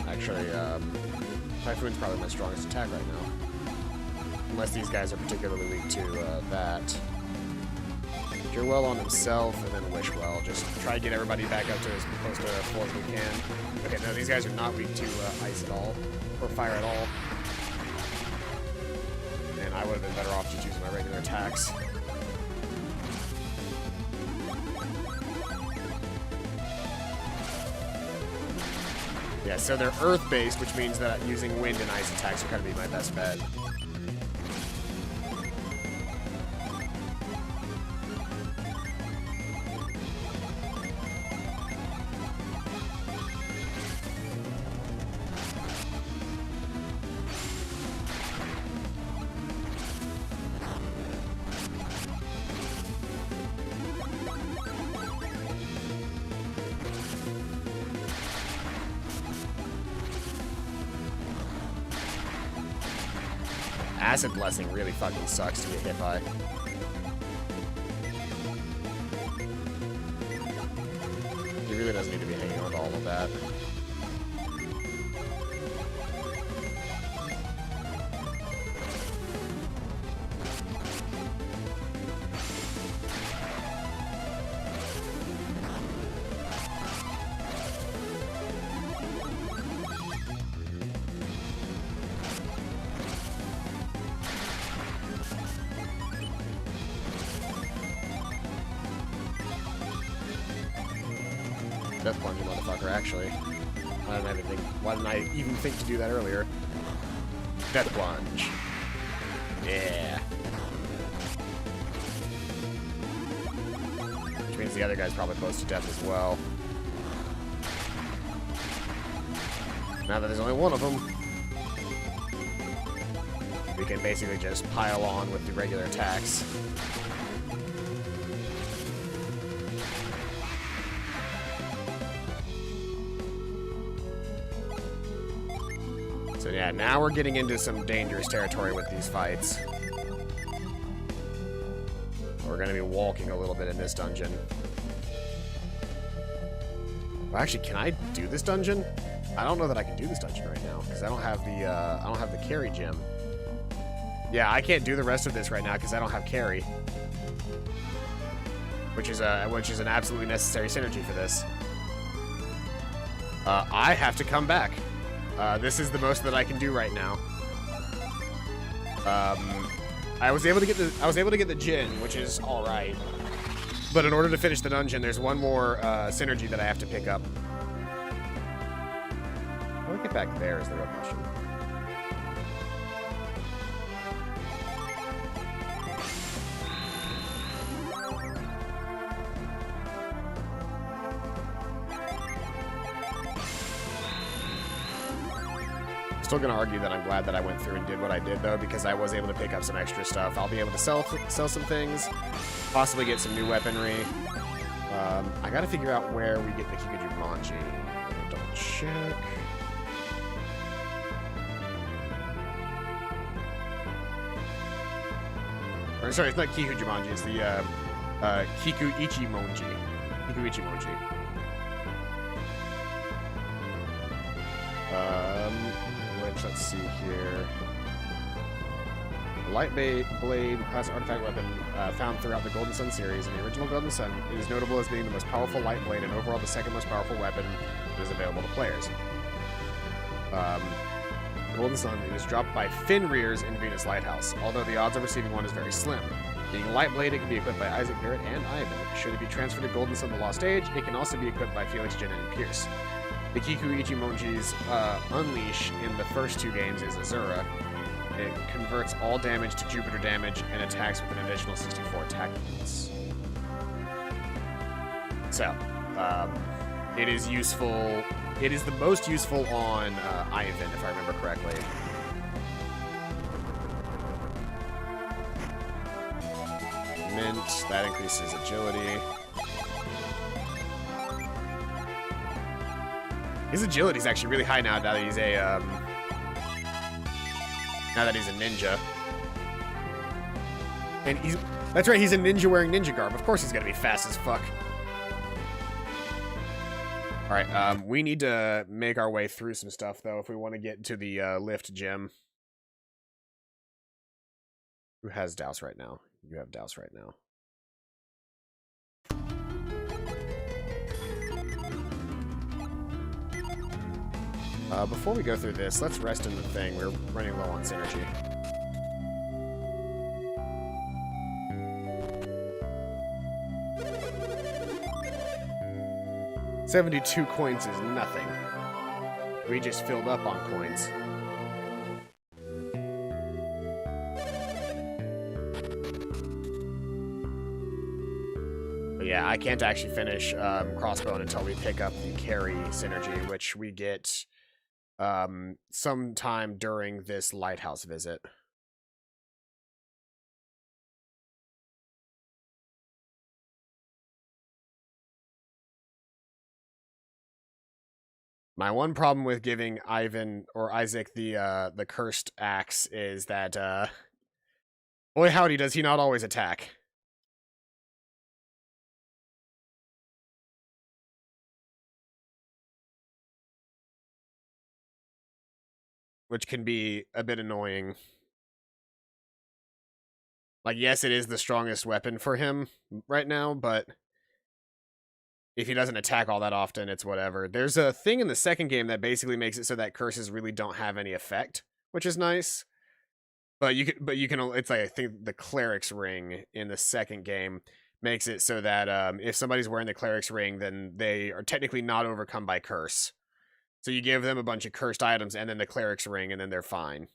Actually, Typhoon's probably my strongest attack right now. Unless these guys are particularly weak to that. Cure Well on himself, and then Wish Well. Just try to get everybody back up to as close to full as we can. Okay, no, these guys are not weak to ice at all, or fire at all. And I would have been better off just using my regular attacks. Yeah, so they're earth-based, which means that using wind and ice attacks are going to be my best bet. Acid Blessing really fucking sucks to get hit by. He really doesn't need to be hanging on to all of that. Death Plunge, motherfucker, actually. Why didn't I even think to do that earlier? Death Plunge. Yeah. Which means the other guy's probably close to death as well. Now that there's only one of them, we can basically just pile on with the regular attacks. So yeah, now we're getting into some dangerous territory with these fights. We're going to be walking a little bit in this dungeon. Well, actually, can I do this dungeon? I don't know that I can do this dungeon right now because I don't have the carry gem. Yeah, I can't do the rest of this right now because I don't have carry, which is an absolutely necessary synergy for this. I have to come back. This is the most that I can do right now. I was able to get the Jin, which is all right. But in order to finish the dungeon, there's one more synergy that I have to pick up. How do I get back there is the real question. Still gonna argue that I'm glad that I went through and did what I did, though, because I was able to pick up some extra stuff. I'll be able to sell some things, possibly get some new weaponry. I gotta figure out where we get the Kikujumanji. Double check. Or, sorry, it's not Kikujumanji, it's the Kikuichimonji. Kikuichimonji. Let's see here. The Light Blade class artifact weapon found throughout the Golden Sun series. In the original Golden Sun, it is notable as being the most powerful light blade and overall the second most powerful weapon that is available to players. Golden Sun, it is dropped by Fenrir's in Venus Lighthouse, although the odds of receiving one is very slim. Being a light blade, it can be equipped by Isaac, Barrett, and Ivan. Should it be transferred to Golden Sun the Lost Age, it can also be equipped by Felix, Jenna, and Pierce. The Kikuichimonji's unleash in the first two games is Azura. It converts all damage to Jupiter damage and attacks with an additional 64 attack points. So, it is useful. It is the most useful on Ivan, if I remember correctly. Mint, that increases agility. His agility is actually really high now that he's a ninja. And that's right, he's a ninja wearing Ninja Garb. Of course he's gonna be fast as fuck. Alright, we need to make our way through some stuff, though, if we want to get to the lift gem. Who has Douse right now? You have Douse right now. Before we go through this, let's rest in the thing. We're running low on synergy. $72 coins is nothing. We just filled up on coins. But yeah, I can't actually finish Crossbone until we pick up the carry synergy, which we get sometime during this Lighthouse visit. My one problem with giving Ivan or Isaac the cursed axe is that boy howdy does he not always attack. Which can be a bit annoying. Like, yes, it is the strongest weapon for him right now, but if he doesn't attack all that often, it's whatever. There's a thing in the second game that basically makes it so that curses really don't have any effect, which is nice. But you can, it's like, I think the Clerics Ring in the second game makes it so that if somebody's wearing the Clerics Ring, then they are technically not overcome by curse. So you give them a bunch of cursed items and then the Cleric's Ring, and then they're fine.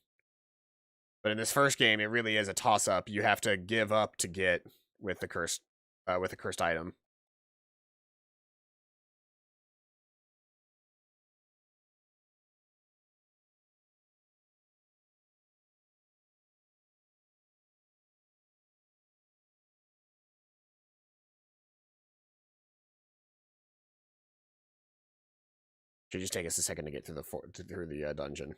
But in this first game, it really is a toss-up. You have to give up to get with the cursed item. Should just take us a second to get through the dungeon.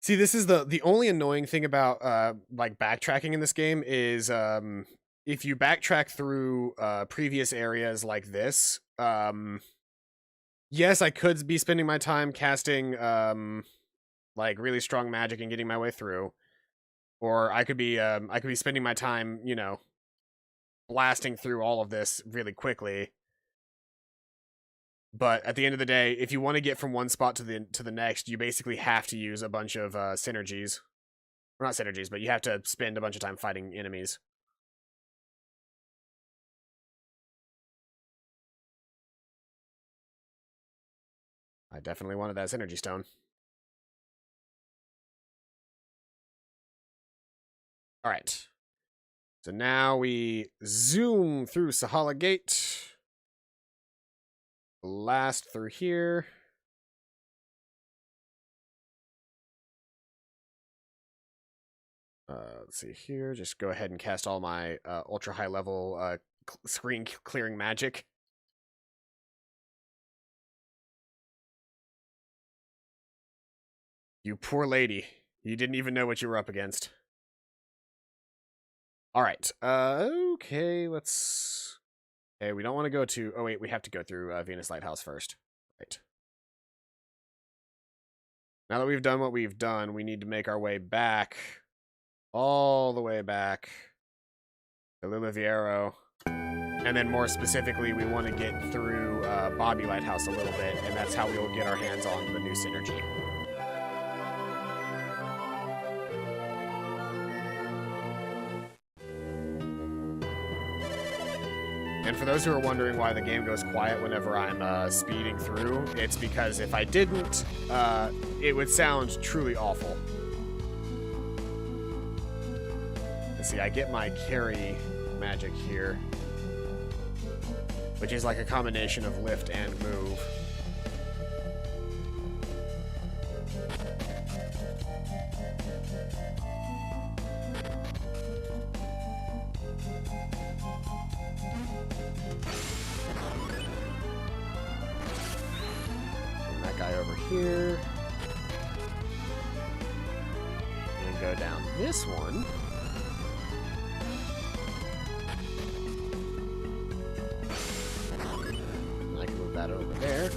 See, this is the only annoying thing about like backtracking in this game is if you backtrack through previous areas like this, yes, I could be spending my time casting like really strong magic and getting my way through, or I could be spending my time, you know, blasting through all of this really quickly. But at the end of the day, if you want to get from one spot to the next, you basically have to use a bunch of synergies. Or not synergies, but you have to spend a bunch of time fighting enemies. I definitely wanted that synergy stone. Alright. So now we zoom through Sahala Gate. Blast through here. Let's see here. Just go ahead and cast all my ultra high level screen clearing magic. You poor lady. You didn't even know what you were up against. Alright. Okay, let's... Okay, we don't want to go to... Oh, wait, we have to go through Venus Lighthouse first. Right. Now that we've done what we've done, we need to make our way back. All the way back to Liliviero. And then more specifically, we want to get through Bobby Lighthouse a little bit, and that's how we will get our hands on the new synergy. And for those who are wondering why the game goes quiet whenever I'm speeding through, it's because if I didn't, it would sound truly awful. Let's see, I get my carry magic here, which is like a combination of lift and move. Here. And go down this one. I can move that over there.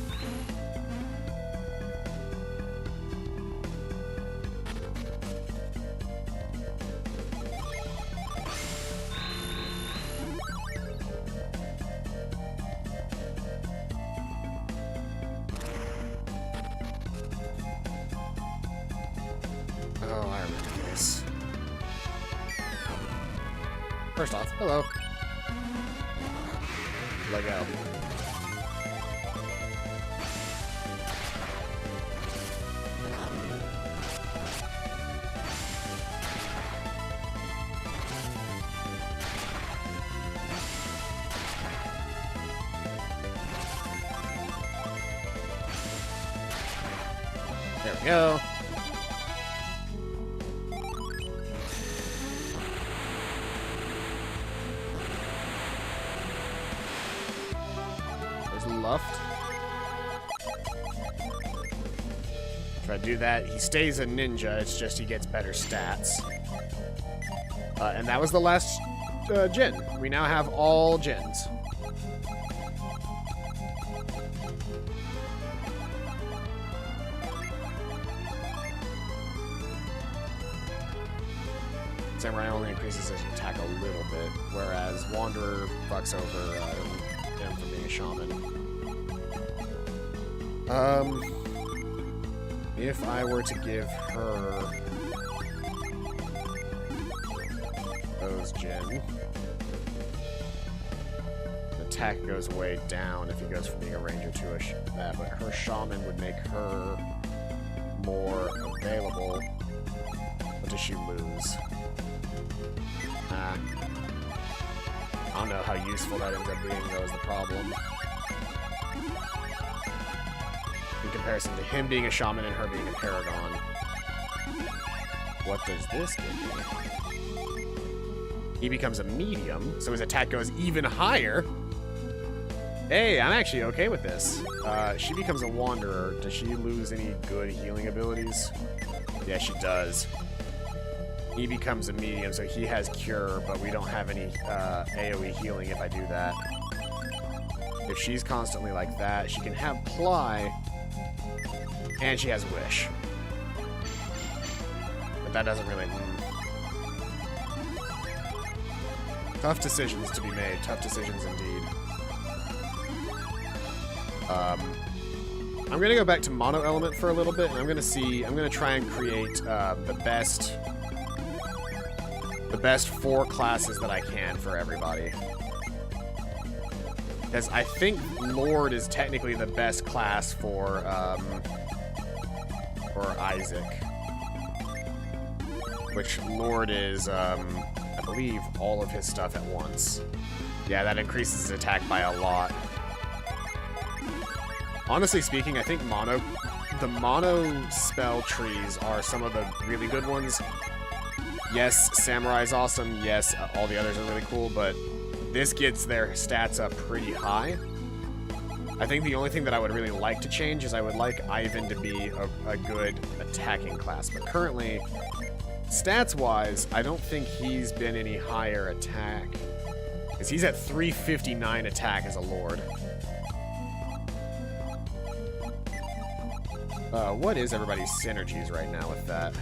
First off, hello. Let go. There we go. Try to do that. He stays a ninja, it's just he gets better stats. And that was the last gen. We now have all gens. Samurai only increases his attack a little bit, whereas Wanderer fucks over him for being a shaman. If I were to give her those gen, the attack goes way down if he goes from being a ranger to that, but her shaman would make her more available. But does she lose? I don't know how useful that ends up being, though, is the problem. In comparison to him being a shaman and her being a paragon. What does this give me? He becomes a medium, so his attack goes even higher. Hey, I'm actually okay with this. She becomes a wanderer. Does she lose any good healing abilities? Yeah, she does. He becomes a medium, so he has cure, but we don't have any AoE healing if I do that. If she's constantly like that, she can have ply, and she has wish. But that doesn't really... Tough decisions to be made. Tough decisions indeed. I'm gonna go back to mono element for a little bit, and I'm gonna try and create the best 4 classes that I can for everybody. Because I think Lord is technically the best class for Isaac. Which Lord is, I believe, all of his stuff at once. Yeah, that increases his attack by a lot. Honestly speaking, I think the mono spell trees are some of the really good ones. Yes, Samurai's awesome. Yes, all the others are really cool, but this gets their stats up pretty high. I think the only thing that I would really like to change is I would like Ivan to be a good attacking class. But currently, stats-wise, I don't think he's been any higher attack. Because he's at 359 attack as a Lord. What is everybody's synergies right now with that?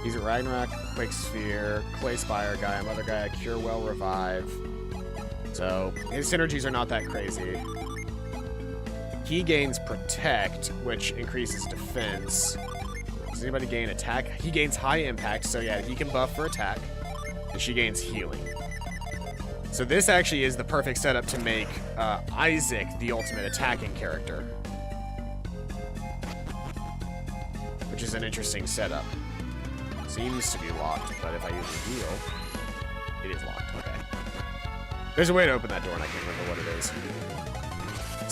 He's a Ragnarok, Quake Sphere, Clay Spire guy, Mother Gaia, Cure Well, Revive. So, his synergies are not that crazy. He gains Protect, which increases defense. Does anybody gain attack? He gains High Impact, so yeah, he can buff for attack. And she gains healing. So this actually is the perfect setup to make Isaac the ultimate attacking character. Which is an interesting setup. Seems to be locked, but if I use the heal, it is locked. Okay. There's a way to open that door, and I can't remember what it is.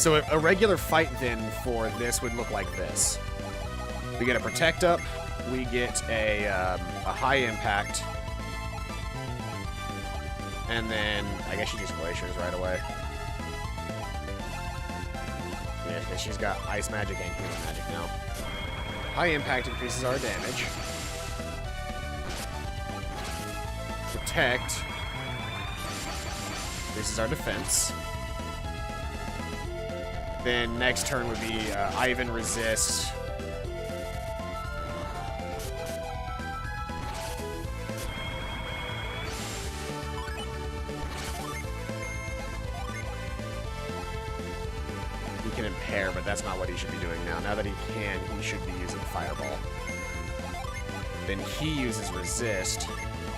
So a regular fight then for this would look like this. We get a Protect up, we get a High Impact, and then I guess she gets Glaciers right away. Yeah, because she's got Ice Magic and Healing Magic now. High Impact increases our damage. Protect increases our defense. Then next turn would be Ivan Resist. He can impair, but that's not what he should be doing now. Now that he can, he should be using Fireball. Then he uses Resist.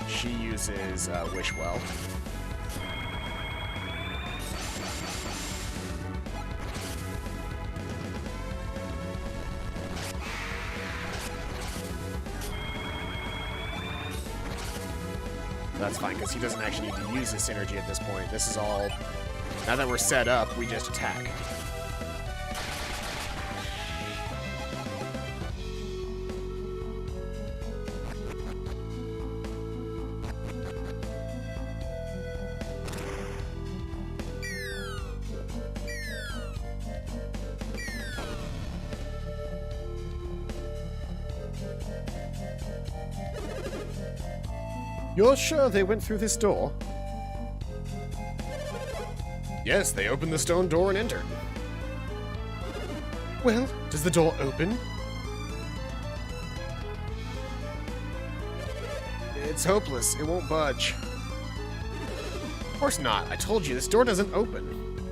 She uses Wish Well. That's fine, because he doesn't actually need to use this energy at this point. This is all... Now that we're set up, we just attack. You're sure they went through this door? Yes, they opened the stone door and entered. Well, does the door open? It's hopeless. It won't budge. Of course not. I told you, this door doesn't open.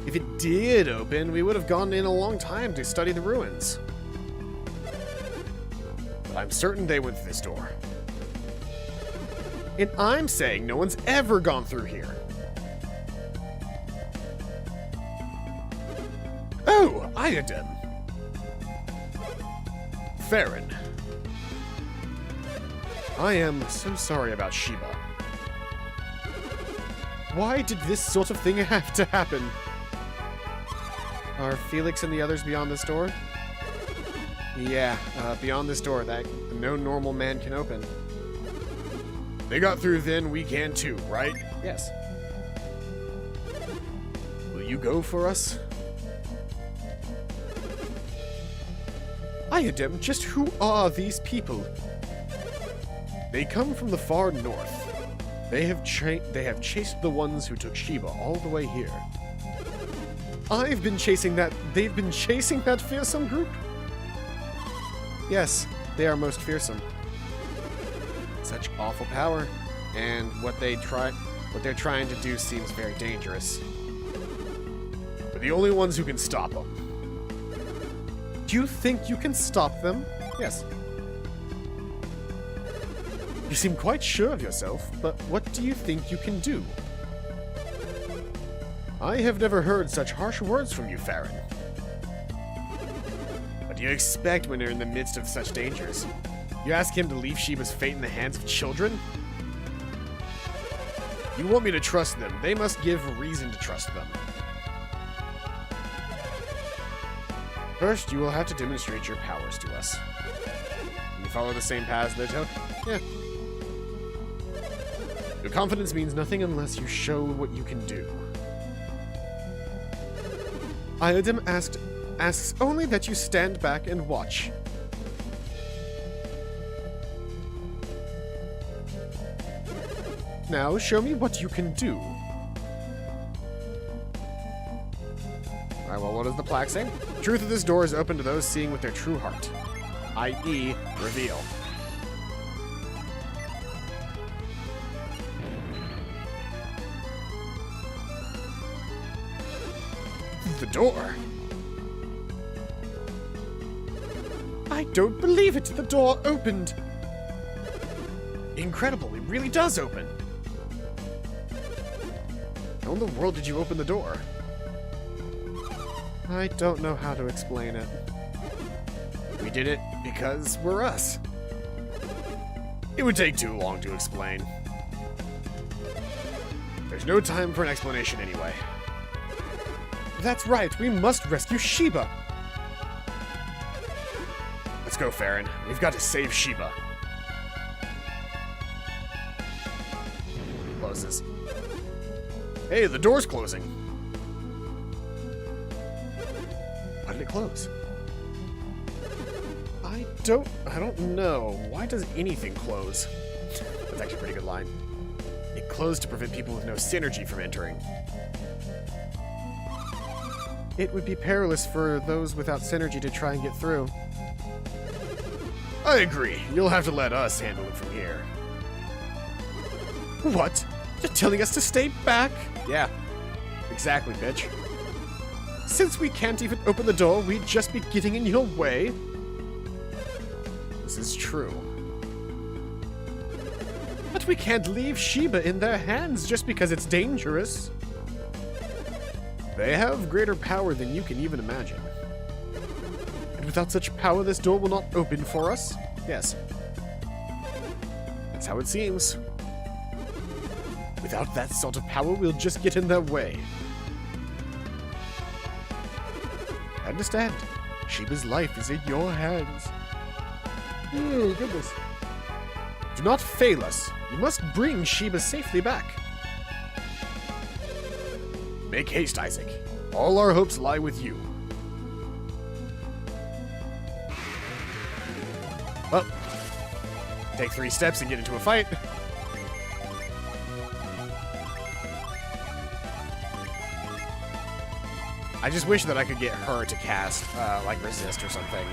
If it did open, we would have gone in a long time to study the ruins. I'm certain they went through this door. And I'm saying no one's ever gone through here. Iadem. Farron. I am so sorry about Sheba. Why did this sort of thing have to happen? Are Felix and the others beyond this door? Yeah, beyond this door that no normal man can open. They got through then, we can too, right? Yes. Will you go for us? Iadem, just who are these people? They come from the far north. They have chased the ones who took Sheba all the way here. I've been chasing that. They've been chasing that fearsome group? Yes, they are most fearsome. Such awful power, and what they're trying to do seems very dangerous. We're the only ones who can stop them. Do you think you can stop them? Yes. You seem quite sure of yourself, but what do you think you can do? I have never heard such harsh words from you, Farron. What do you expect when you're in the midst of such dangers? You ask him to leave Sheba's fate in the hands of children? You want me to trust them. They must give a reason to trust them. First, you will have to demonstrate your powers to us. Can you follow the same paths they took? Yeah. Your confidence means nothing unless you show what you can do. Iadem asks only that you stand back and watch. Now, show me what you can do. Alright, well, what does the plaque say? The truth of this door is open to those seeing with their true heart, i.e., reveal. The door. I don't believe it. The door opened. Incredible. It really does open. How in the world did you open the door? I don't know how to explain it. We did it because we're us. It would take too long to explain. There's no time for an explanation anyway. That's right, we must rescue Sheba. Let's go, Farron. We've got to save Sheba. Closes. Hey, the door's closing. Why did it close? I don't know. Why does anything close? That's actually a pretty good line. It closed to prevent people with no synergy from entering. It would be perilous for those without synergy to try and get through. I agree. You'll have to let us handle it from here. What? You're telling us to stay back? Yeah. Exactly, bitch. Since we can't even open the door, we'd just be getting in your way. This is true. But we can't leave Sheba in their hands just because it's dangerous. They have greater power than you can even imagine. And without such power, this door will not open for us? Yes. That's how it seems. Without that sort of power, we'll just get in their way. I understand. Sheba's life is in your hands. Oh, goodness. Do not fail us. You must bring Sheba safely back. Make haste, Isaac. All our hopes lie with you. Well, take 3 steps and get into a fight. I just wish that I could get her to cast, like, resist or something.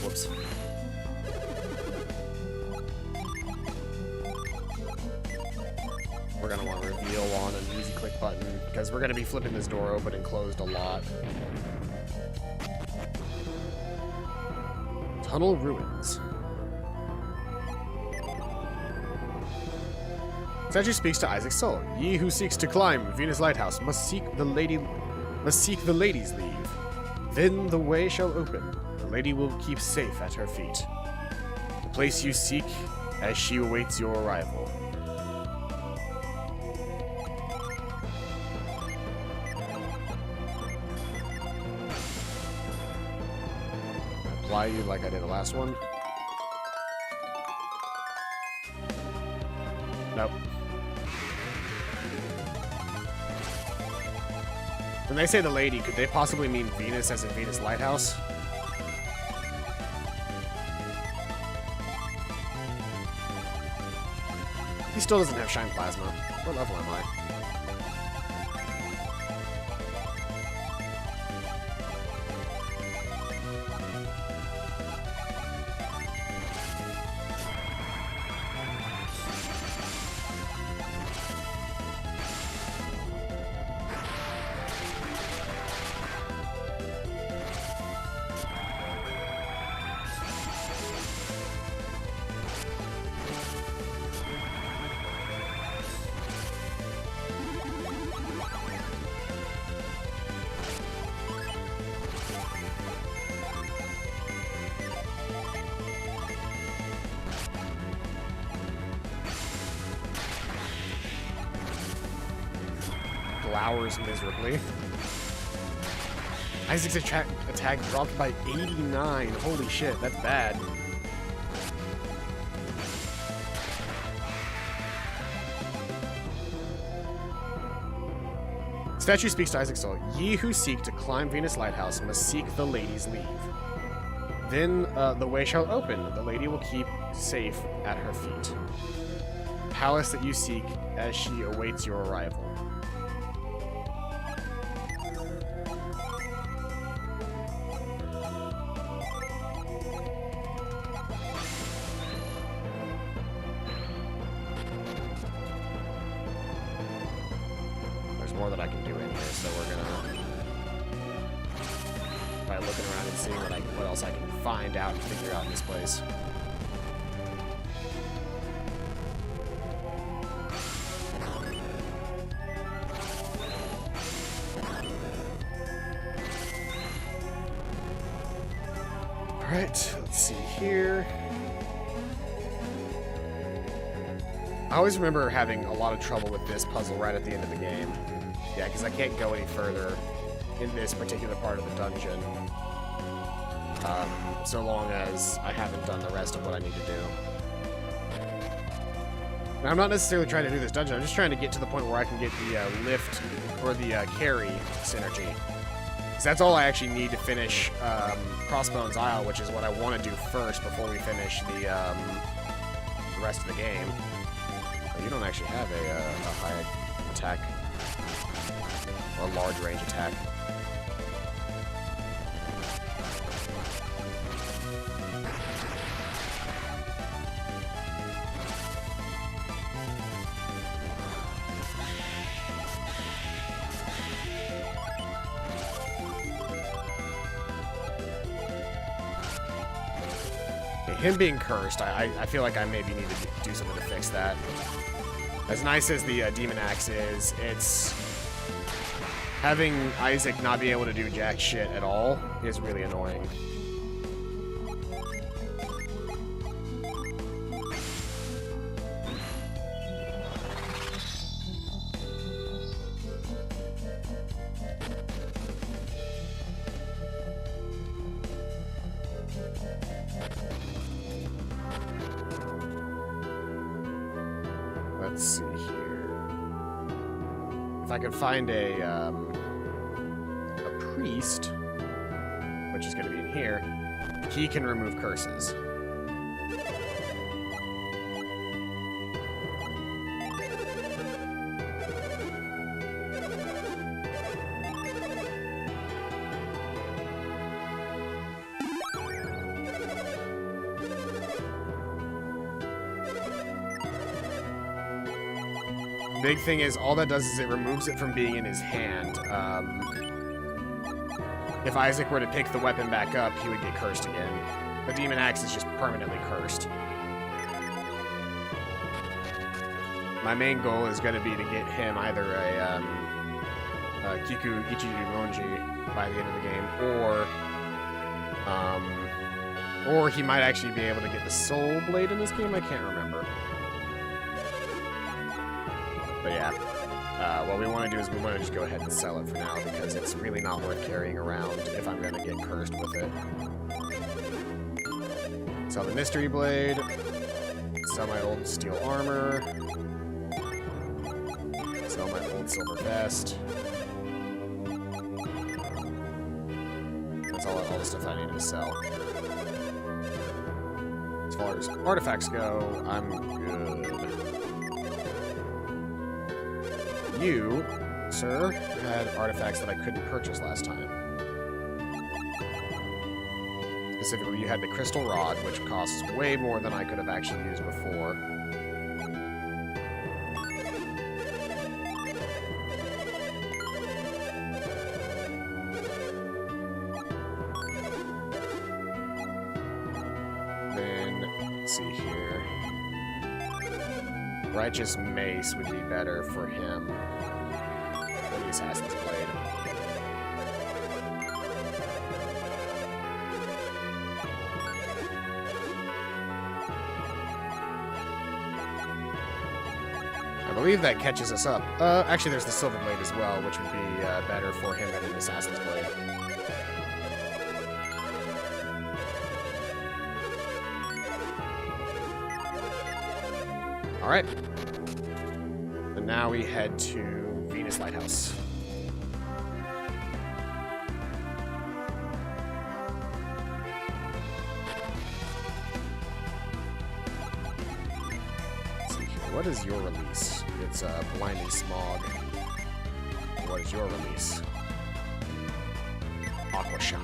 Whoops. We're gonna want to reveal on an easy click button because we're gonna be flipping this door open and closed a lot. Tunnel ruins. Statue speaks to Isaac's soul. Ye who seeks to climb Venus Lighthouse must seek the lady's leave. Then the way shall open. The lady will keep safe at her feet. The place you seek as she awaits your arrival. Apply you like I did the last one. Nope. When they say the lady, could they possibly mean Venus as in Venus Lighthouse? He still doesn't have Shine Plasma. What level am I? Glowers miserably. Isaac's attack dropped by 89. Holy shit, that's bad. Statue speaks to Isaac's soul. Ye who seek to climb Venus Lighthouse must seek the lady's leave. Then the way shall open. The lady will keep safe at her feet. Palace that you seek as she awaits your arrival. More that I can do in here, so we're gonna by looking around and seeing what else I can find out and figure out in this place. Alright, let's see here. I always remember having a lot of trouble with this puzzle right at the end of the game. Yeah, because I can't go any further in this particular part of the dungeon. So long as I haven't done the rest of what I need to do. Now, I'm not necessarily trying to do this dungeon, I'm just trying to get to the point where I can get the lift or the carry synergy. Because that's all I actually need to finish Crossbones Aisle, which is what I want to do first before we finish the rest of the game. You don't actually have a high attack. Or a large range attack. Okay, him being cursed, I feel like I maybe need to do something to fix that. As nice as the Demon Axe is, it's... having Isaac not be able to do jack shit at all is really annoying. Let's see here. If I could find a priest, which is going to be in here, he can remove curses. big thing is, all that does is it removes it from being in his hand. If Isaac were to pick the weapon back up, he would get cursed again. The Demon Axe is just permanently cursed. My main goal is going to be to get him either a Kiku Ichimonji by the end of the game, or he might actually be able to get the Soul Blade in this game. I can't remember. But yeah, what we want to do is we want to just go ahead and sell it for now, because it's really not worth carrying around if I'm going to get cursed with it. Sell the Mystery Blade. Sell my old steel armor. Sell my old silver vest. That's all the stuff I need to sell. As far as artifacts go, I'm good. You, sir, had artifacts that I couldn't purchase last time. Specifically, you had the Crystal Rod, which costs way more than I could have actually used before. Let's see here. Righteous Mace would be better for him than the Assassin's Blade. I believe that catches us up. Actually, there's the Silver Blade as well, which would be better for him than the Assassin's Blade. Alright. And now we head to Venus Lighthouse. Let's see here. What is your release? It's Blinding Smog. What is your release? Aqua Shock.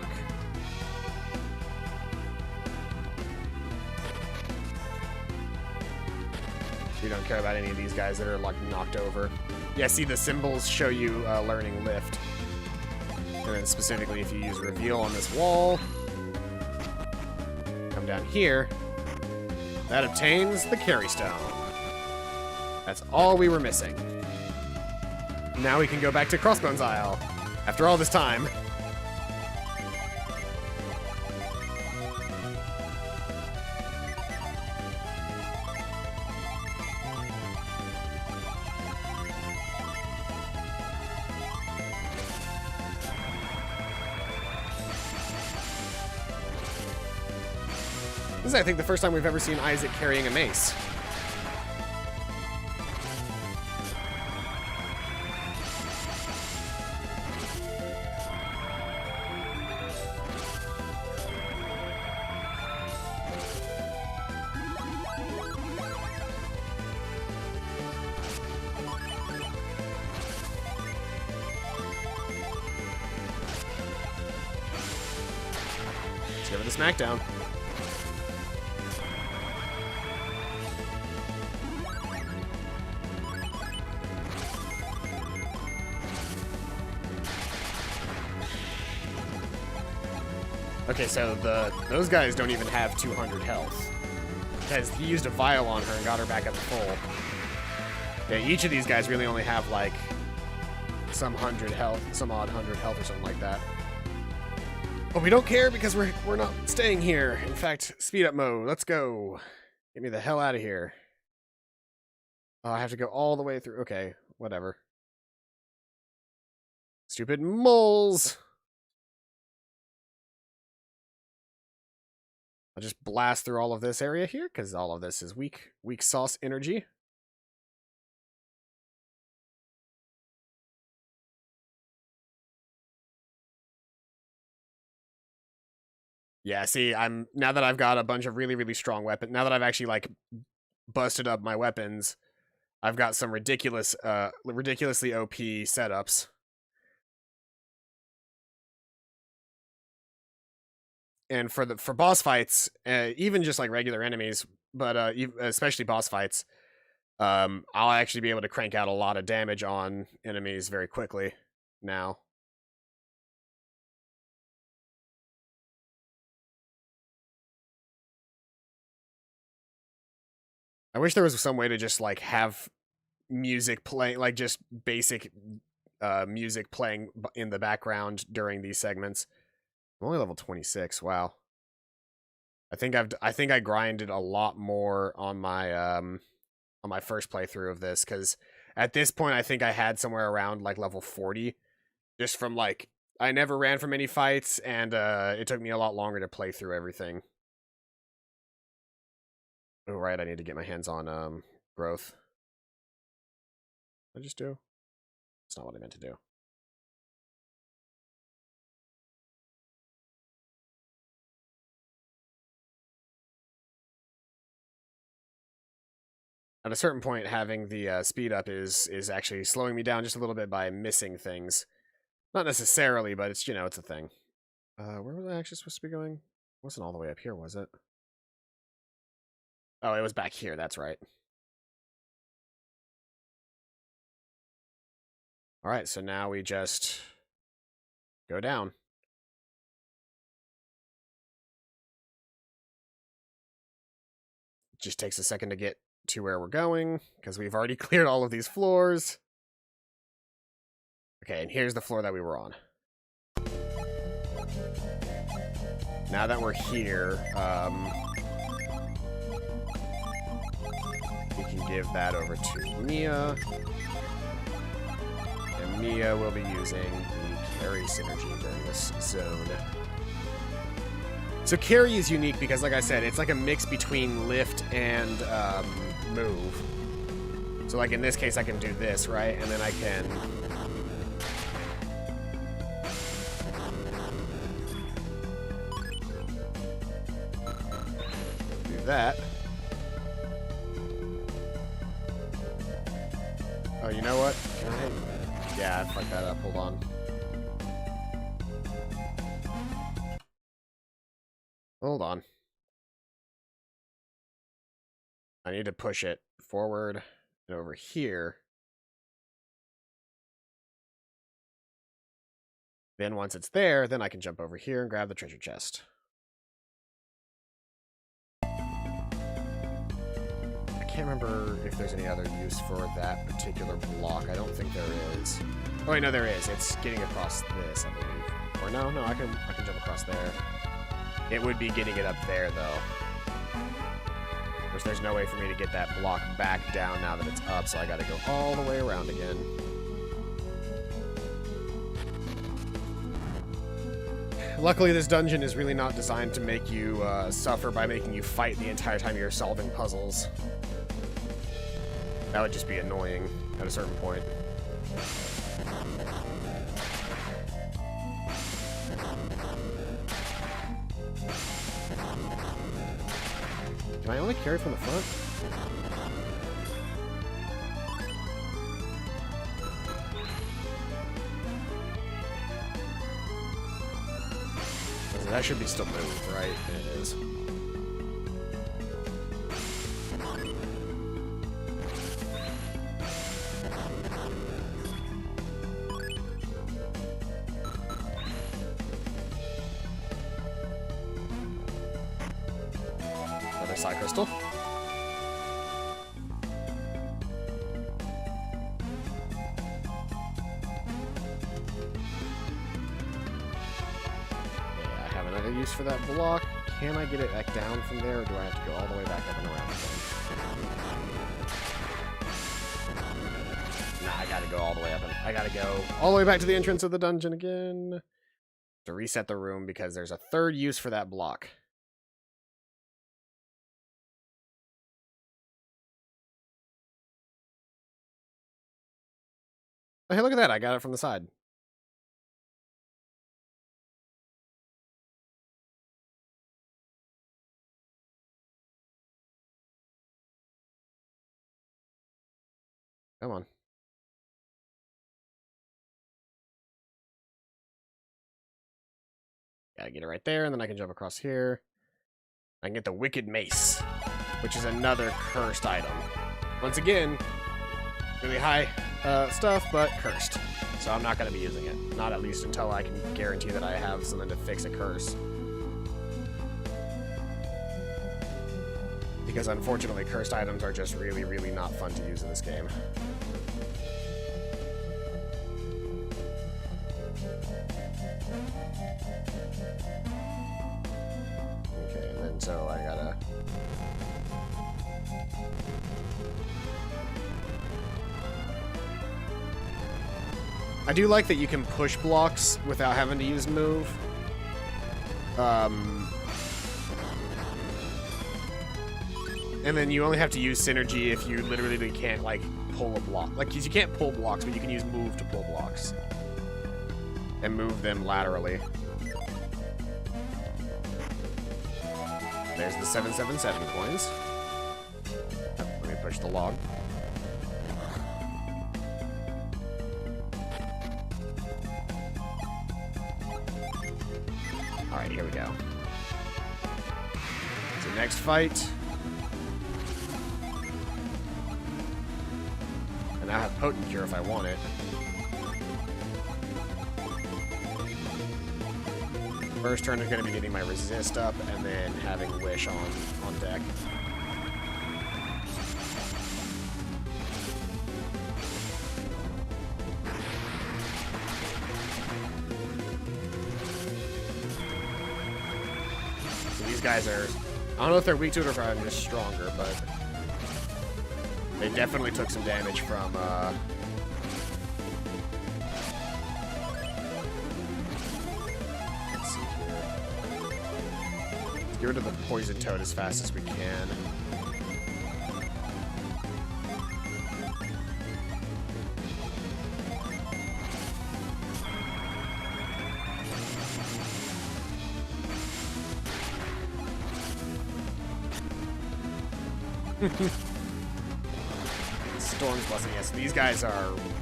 We don't care about any of these guys that are, like, knocked over. Yeah, see, the symbols show you learning lift. And then specifically, if you use reveal on this wall, come down here, that obtains the carry stone. That's all we were missing. Now we can go back to Crossbones Aisle after all this time. This is, I think, the first time we've ever seen Isaac carrying a mace. Let's give it a smackdown. Okay, so those guys don't even have 200 health. Because he used a vial on her and got her back up to full. Yeah, each of these guys really only have, like, some odd 100 health or something like that. But we don't care because we're not staying here. In fact, speed up mode. Let's go. Get me the hell out of here. Oh, I have to go all the way through. Okay, whatever. Stupid moles. I'll just blast through all of this area here, because all of this is weak sauce energy. Yeah, see, now that I've got a bunch of really, really strong weapons, now that I've actually, like, busted up my weapons, I've got some ridiculously OP setups. And for boss fights, even just like regular enemies, but especially boss fights, I'll actually be able to crank out a lot of damage on enemies very quickly now. I wish there was some way to just, like, have music playing, like, just basic music playing in the background during these segments. I'm only level 26, wow. I think I grinded a lot more on my first playthrough of this, because at this point I think I had somewhere around like level 40, just from like I never ran from any fights, and it took me a lot longer to play through everything. Oh right, I need to get my hands on growth. What did I just do? That's not what I meant to do. At a certain point, having the speed up is actually slowing me down just a little bit by missing things. Not necessarily, but it's, you know, it's a thing. Where was I actually supposed to be going? It wasn't all the way up here, was it? Oh, it was back here, that's right. Alright, so now we just go down. It just takes a second to get to where we're going, because we've already cleared all of these floors. Okay, and here's the floor that we were on. Now that we're here, we can give that over to Mia. And Mia will be using the carry synergy during this zone. So carry is unique because, like I said, it's like a mix between lift and move. So like in this case, I can do this, right? And then I can... do that. Oh, you know what? Can I... yeah, I fucked that up. Hold on. Hold on. I need to push it forward and over here. Then once it's there, then I can jump over here and grab the treasure chest. I can't remember if there's any other use for that particular block. I don't think there is. Oh wait, no, there is. It's getting across this, I believe. Or no, I can jump across there. It would be getting it up there, though. Of course, there's no way for me to get that block back down now that it's up, so I gotta go all the way around again. Luckily, this dungeon is really not designed to make you suffer by making you fight the entire time you're solving puzzles. That would just be annoying at a certain point. Can I only carry from the front? That should be still moved, right? It is. Another side crystal. Use for that block. Can I get it back down from there, or do I have to go all the way back up and around again? Nah, I gotta go all the way up, and I gotta go all the way back to the entrance of the dungeon again to reset the room, because there's a third use for that block. Oh, hey, look at that. I got it from the side. Come on. Gotta get it right there, and then I can jump across here. I can get the Wicked Mace, which is another cursed item. Once again, really high stuff, but cursed. So I'm not going to be using it. Not at least until I can guarantee that I have something to fix a curse. Because unfortunately, cursed items are just really, really not fun to use in this game. Okay, and then so I gotta... I do like that you can push blocks without having to use move. And then you only have to use synergy if you literally can't, like, pull a block. Like, you can't pull blocks, but you can use move to pull blocks. And move them laterally. There's the 777 coins. Let me push the log. Alright, here we go. So next fight. And I have Potent Cure if I want it. First turn is going to be getting my resist up and then having Wish on deck. So these guys are... I don't know if they're weak to it or if I'm just stronger, but... They definitely took some damage from, let's see here. Let's get rid of the Poison Toad as fast as we can. Storm's Blessing, yes.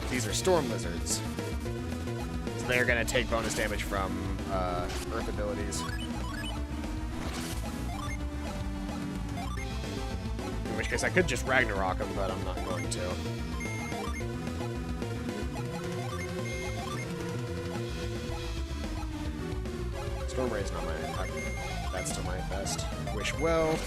These are Storm Lizards. So they're gonna take bonus damage from Earth abilities. In which case I could just Ragnarok them, but I'm not going to. Storm Ray's not my... That's still my best. Wish Well.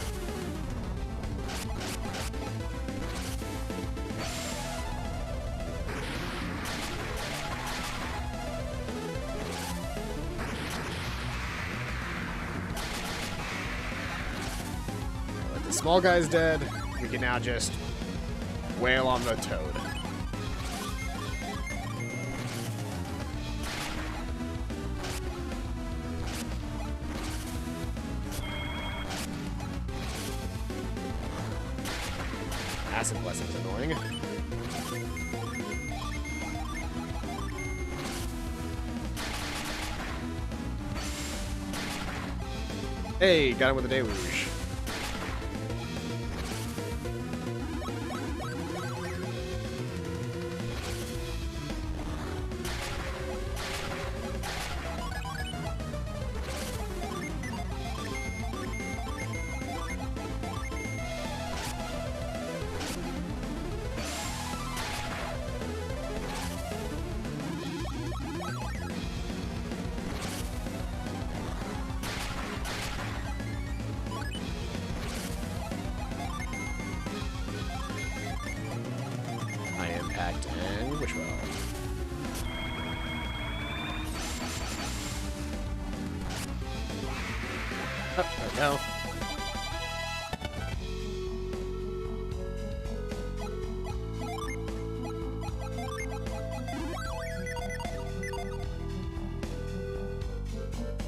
Small guy's dead. We can now just wail on the toad. Acid Blessing's annoying. Hey, got him with a deluge. And which one? Oh, there we go.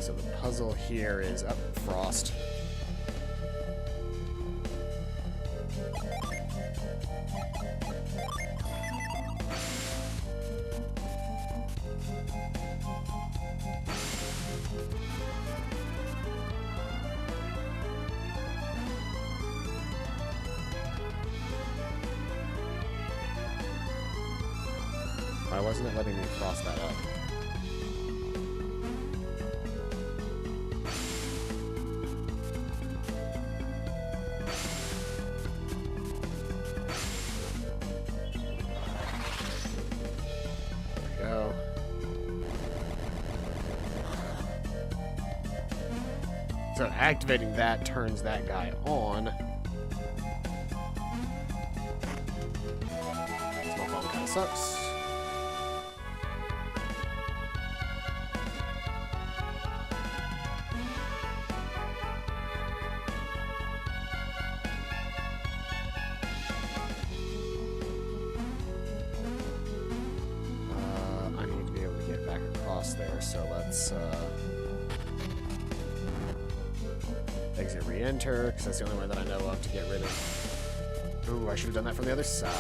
So the puzzle here is up Frost. Why wasn't it letting me frost that up? So activating that turns that guy on. Small bomb kind of sucks. I need to be able to get back across there, so let's exit re-enter, because that's the only way that I know of to get rid of. Ooh, I should have done that from the other side.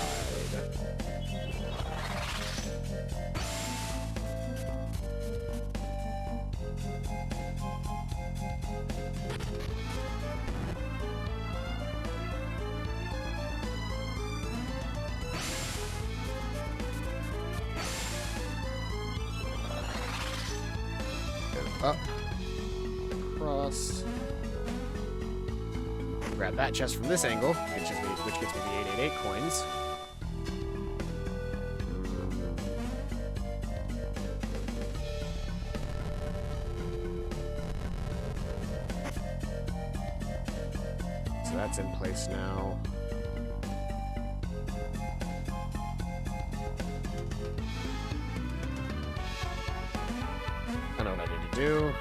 Up, cross. Grab that chest from this angle, which gets me the 888 coins. So that's in place now. I know what I need to do.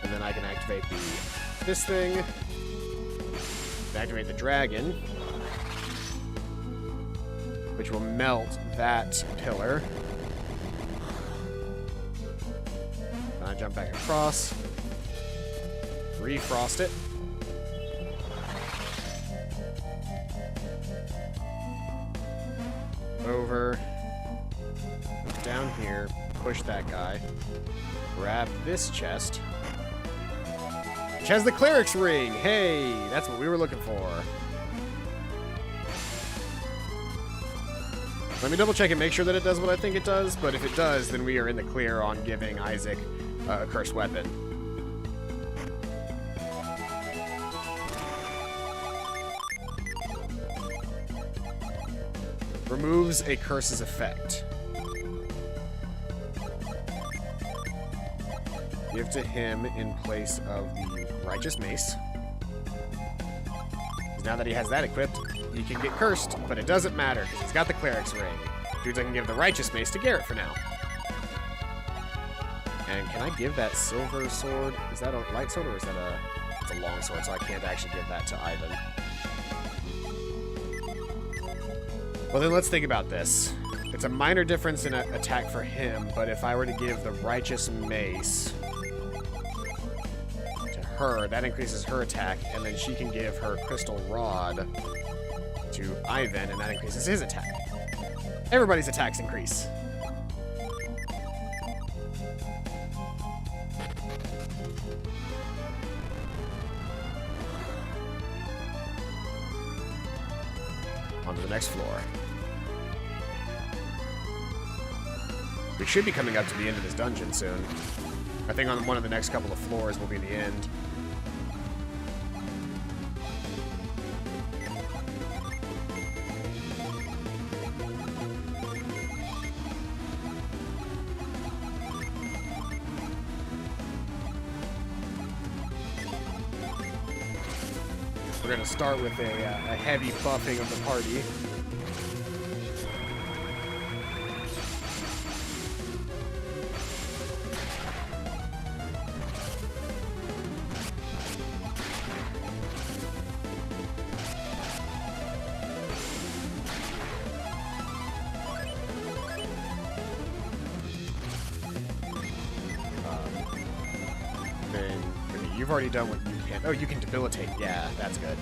And then I can activate this thing. Activate the dragon, which will melt that pillar. And I jump back across. Refrost it. Over. Down here. Push that guy. Grab this chest. Which has the Clerics Ring. Hey, that's what we were looking for. Let me double check and make sure that it does what I think it does, but if it does, then we are in the clear on giving Isaac a cursed weapon. Removes a curse's effect. Give to him in place of the Righteous Mace. Now that he has that equipped, he can get cursed, but it doesn't matter because he's got the Cleric's Ring. Dudes, I can give the Righteous Mace to Garrett for now. And can I give that silver sword? Is that a light sword or is that it's a long sword, so I can't actually give that to Ivan. Well, then let's think about this. It's a minor difference in attack for him, but if I were to give the Righteous Mace her, that increases her attack, and then she can give her Crystal Rod to Ivan, and that increases his attack. Everybody's attacks increase. On to the next floor. We should be coming up to the end of this dungeon soon. I think on one of the next couple of floors will be the end. We're going to start with a heavy buffing of the party. You've already done what you can. Oh, you can debilitate. Yeah, that's good.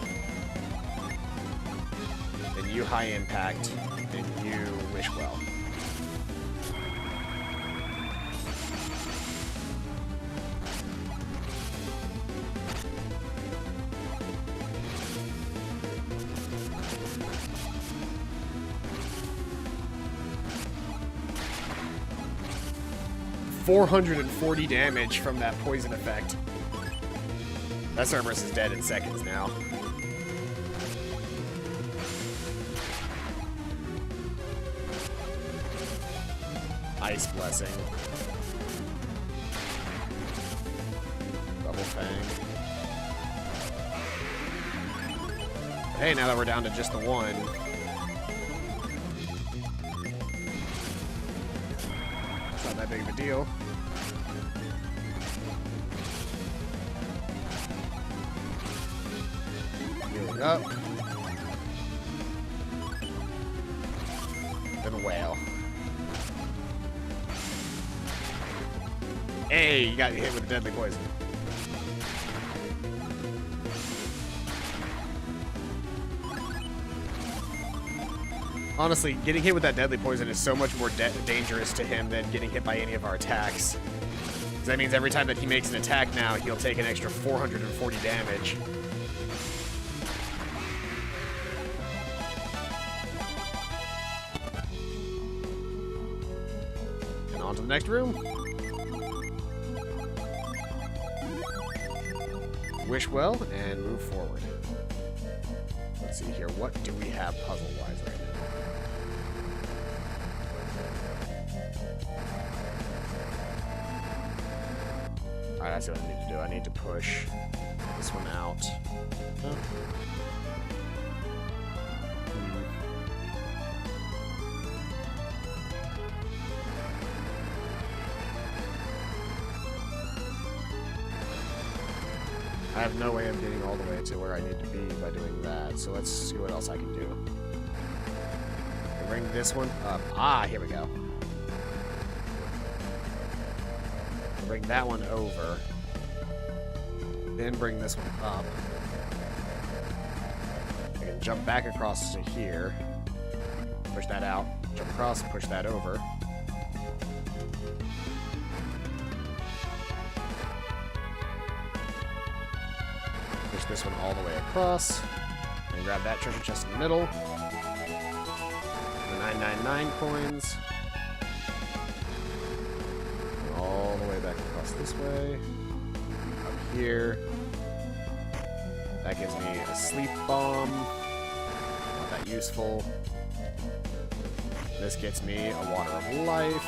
And you high impact, and you wish well. $440 damage from that poison effect. That Cerberus is dead in seconds now. Ice Blessing. Double Fang. Hey, now that we're down to just the one. It's not that big of a deal. Healing up. Then Whale. Hey, you got hit with deadly poison. Honestly, getting hit with that deadly poison is so much more dangerous to him than getting hit by any of our attacks. Because that means every time that he makes an attack now, he'll take an extra 440 damage. And on to the next room. Wish well and move forward. Let's see here. What do we have puzzle-wise right now? Alright, I see what I need to do. I need to push this one out. Oh. I have no way of getting all the way to where I need to be by doing that, so let's see what else I can do. Bring this one up. Ah, here we go. Bring that one over. Then bring this one up. I can jump back across to here. Push that out. Jump across, push that over. Push this one all the way across. And grab that treasure chest in the middle. The 999 coins. All the way back across this way. Up here. That gives me a sleep bomb. Not that useful. This gets me a water of life.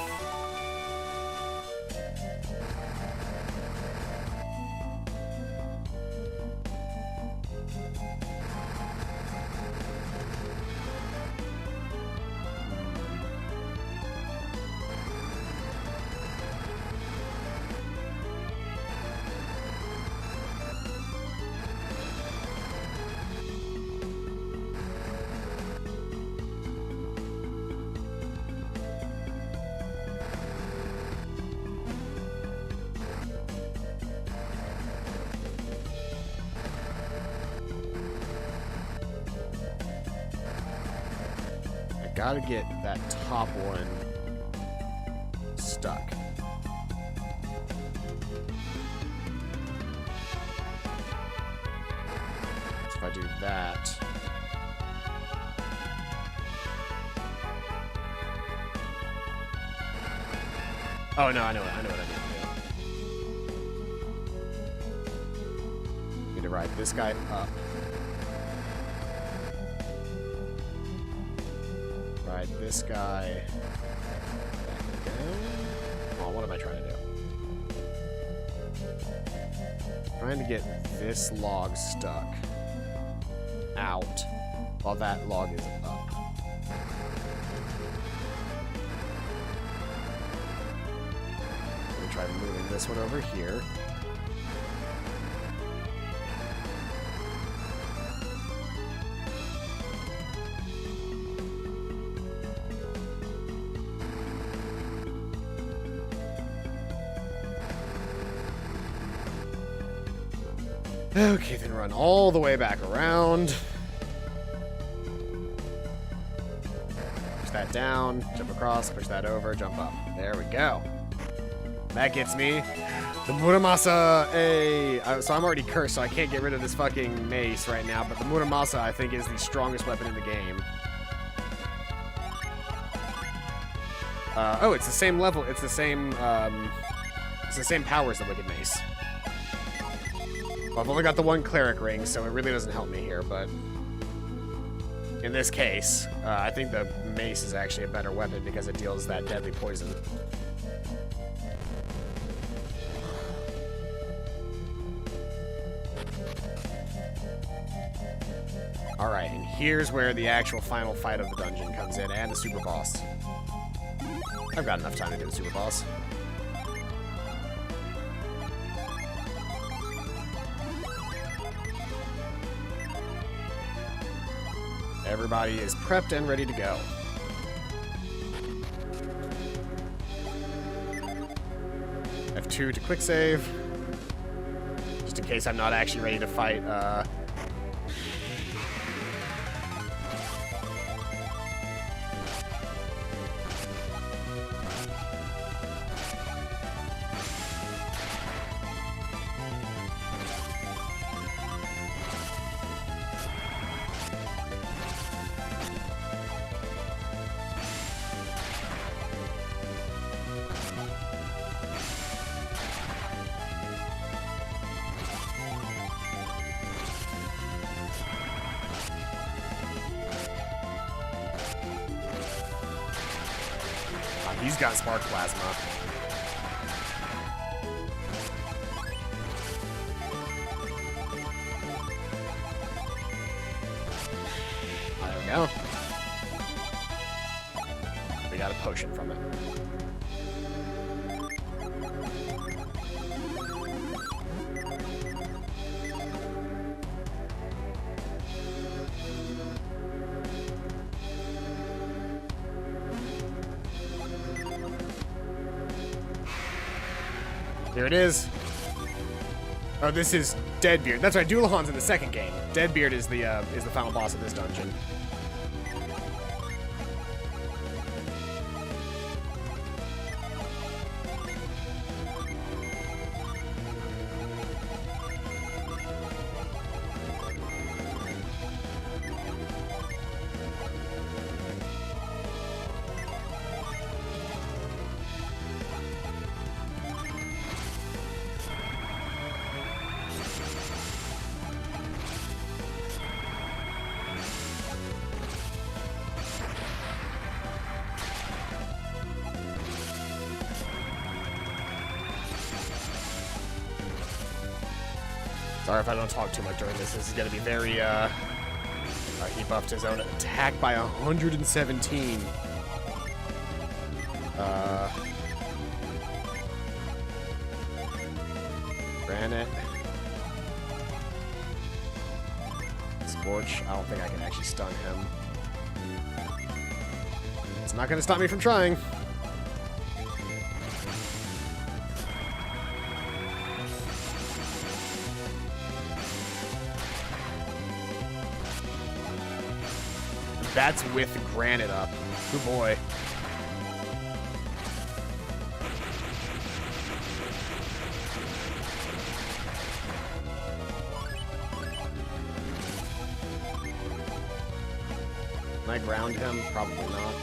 Gotta get that top one stuck. So if I do that, oh no, I know what I need to do. Need to ride this guy up. Ride this guy back down. Oh, what am I trying to do? Trying to get this log stuck out while that log is up. I'm gonna try moving this one over here. Okay, then run all the way back around. Push that down, jump across, push that over, jump up. There we go. That gets me the Muramasa. Hey, so I'm already cursed, so I can't get rid of this fucking mace right now, but the Muramasa, I think, is the strongest weapon in the game. Oh, it's the same level. It's the same power as the Wicked Mace. Well, I've only got the one Cleric Ring, so it really doesn't help me here, but in this case. I think the mace is actually a better weapon because it deals that deadly poison. Alright, and here's where the actual final fight of the dungeon comes in, and the super boss. I've got enough time to do the super boss. Everybody is prepped and ready to go. F2 to quick save. Just in case I'm not actually ready to fight, he's got spark plasma. There we go. We got a potion from it. Here it is. Oh, this is Deadbeard. That's right, Doulahan's in the second game. Deadbeard is the final boss of this dungeon. Sorry if I don't talk too much during this. This is going to be very, he buffed his own attack by 117. Granite. Scorch. I don't think I can actually stun him. It's not going to stop me from trying. That's with granite up. Oh boy. Can I ground him? Probably not.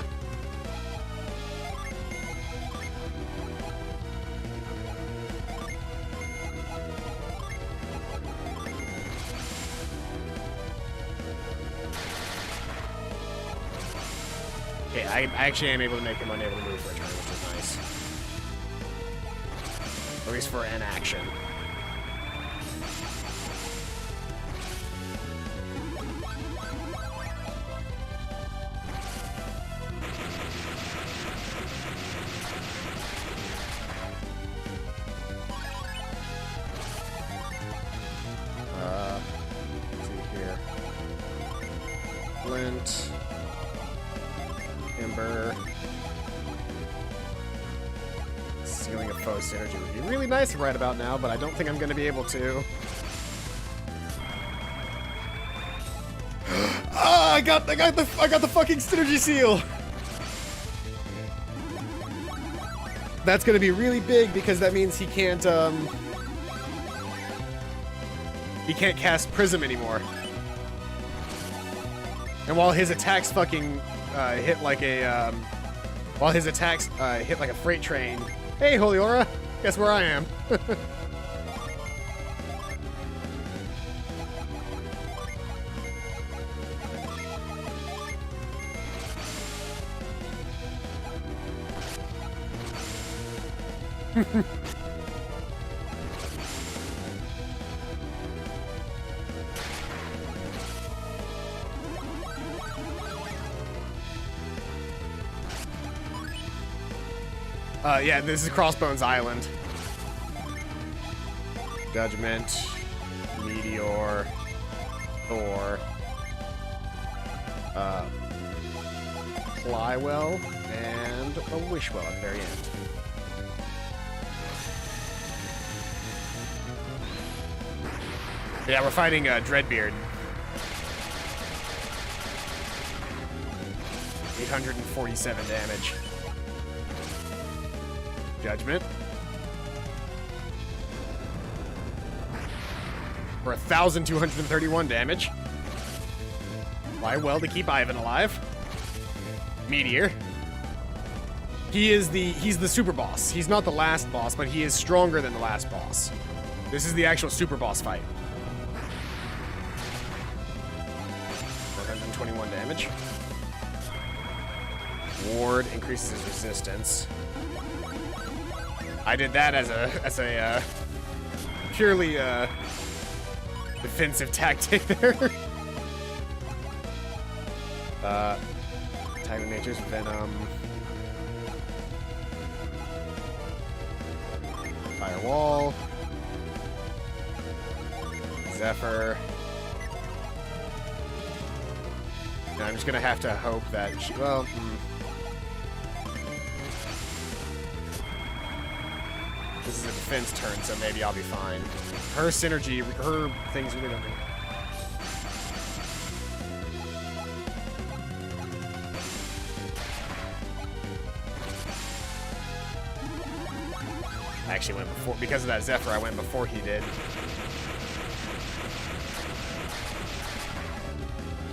Okay, I actually am able to make him unable to move for a turn, which is nice. At least for an action. Let's see here. Flint. Ember. Sealing of foe synergy would be really nice right about now, but I don't think I'm going to be able to. Ah, I got the fucking synergy seal. That's going to be really big because that means he can't cast Prism anymore. And while his attacks fucking hit like a freight train. Hey, Holy Aura, guess where I am? Yeah, this is Crossbones Island. Judgment, Meteor, Thor, Plywell, and a Wishwell at the very end. Yeah, we're fighting Dreadbeard. 847 damage. Judgment. For 1,231 damage. Why? Well, to keep Ivan alive. Meteor. He's the super boss. He's not the last boss, but he is stronger than the last boss. This is the actual super boss fight. 121 damage. Ward increases his resistance. I did that as a purely defensive tactic there. Tiger Nature's Venom. Firewall. Zephyr. Now I'm just gonna have to hope that she, well, this is a defense turn, so maybe I'll be fine. Her synergy, her things really don't. I actually went before, because of that Zephyr, I went before he did.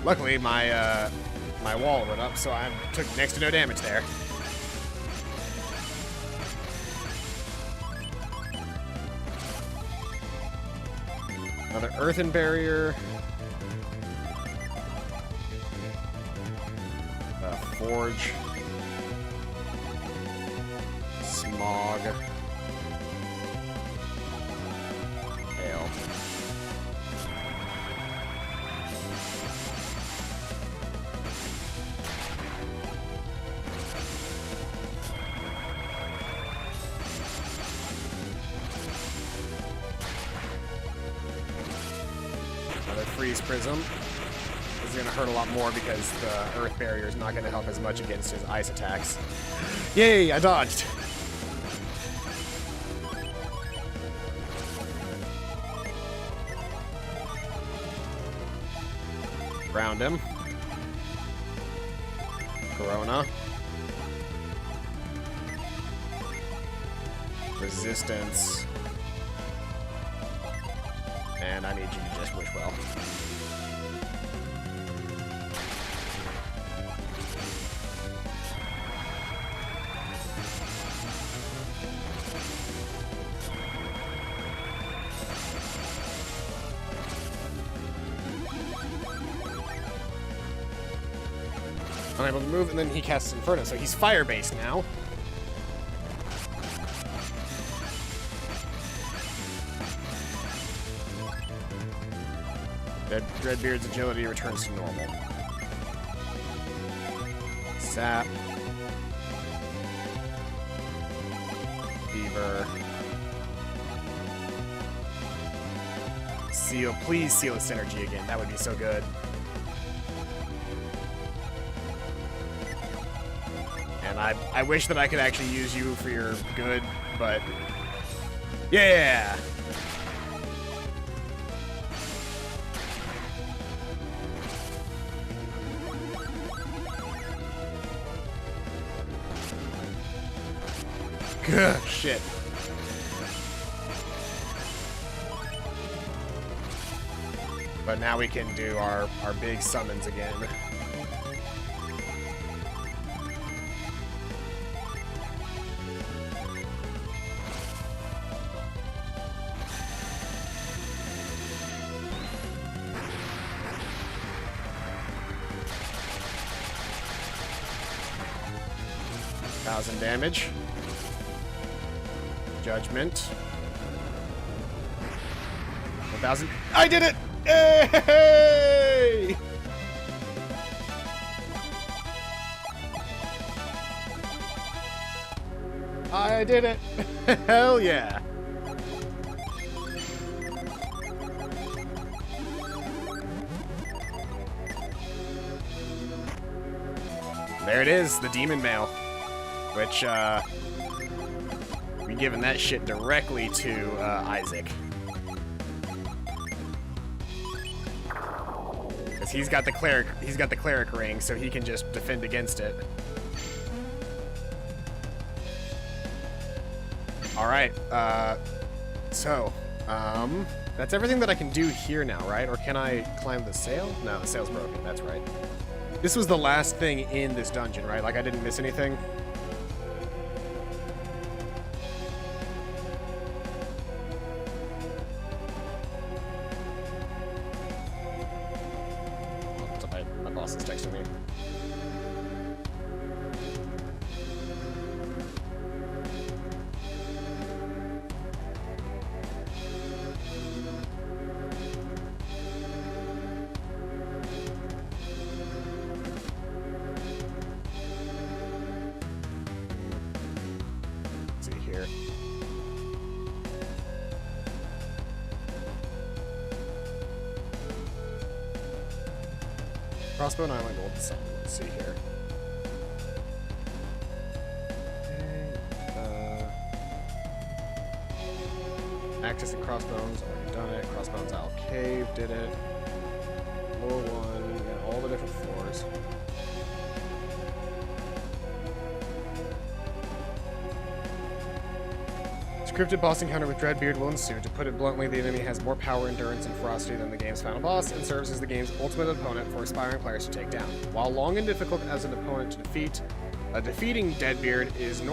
Luckily, my my wall went up, so I took next to no damage there. Another earthen barrier. Forge. Smog. Hail. Another freeze prism. This is going to hurt a lot more because the earth barrier is not going to help as much against his ice attacks. Yay, I dodged. Ground him. Corona. Resistance. And I need you to just wish well. Unable to move, and then he casts Inferno, so he's fire-based now. Dreadbeard's agility returns to normal. Sap. Fever. Seal. Please seal the synergy again. That would be so good. And I wish that I could actually use you for your good, but yeah. Good shit. But now we can do our big summons again. Damage. Judgment. 1,000. I did it! Hey! I did it! Hell yeah! There it is, the demon mail, which we giving that shit directly to Isaac. Cause he's got the cleric ring, so he can just defend against it. All right, so that's everything that I can do here now, right? Or can I climb the sail? No, the sail's broken. That's right. This was the last thing in this dungeon, right? Like I didn't miss anything. My boss is texting me. Here. Crossbones Aisle, Golden Sun. Let's see here. Okay, accessing Crossbones, already done it. Crossbones Aisle Cave, did it. Floor 1, yeah, all the different floors. Scripted boss encounter with Dreadbeard will ensue. To put it bluntly, the enemy has more power, endurance, and ferocity than the game's final boss, and serves as the game's ultimate opponent for aspiring players to take down. While long and difficult as an opponent to defeat, defeating Deadbeard is in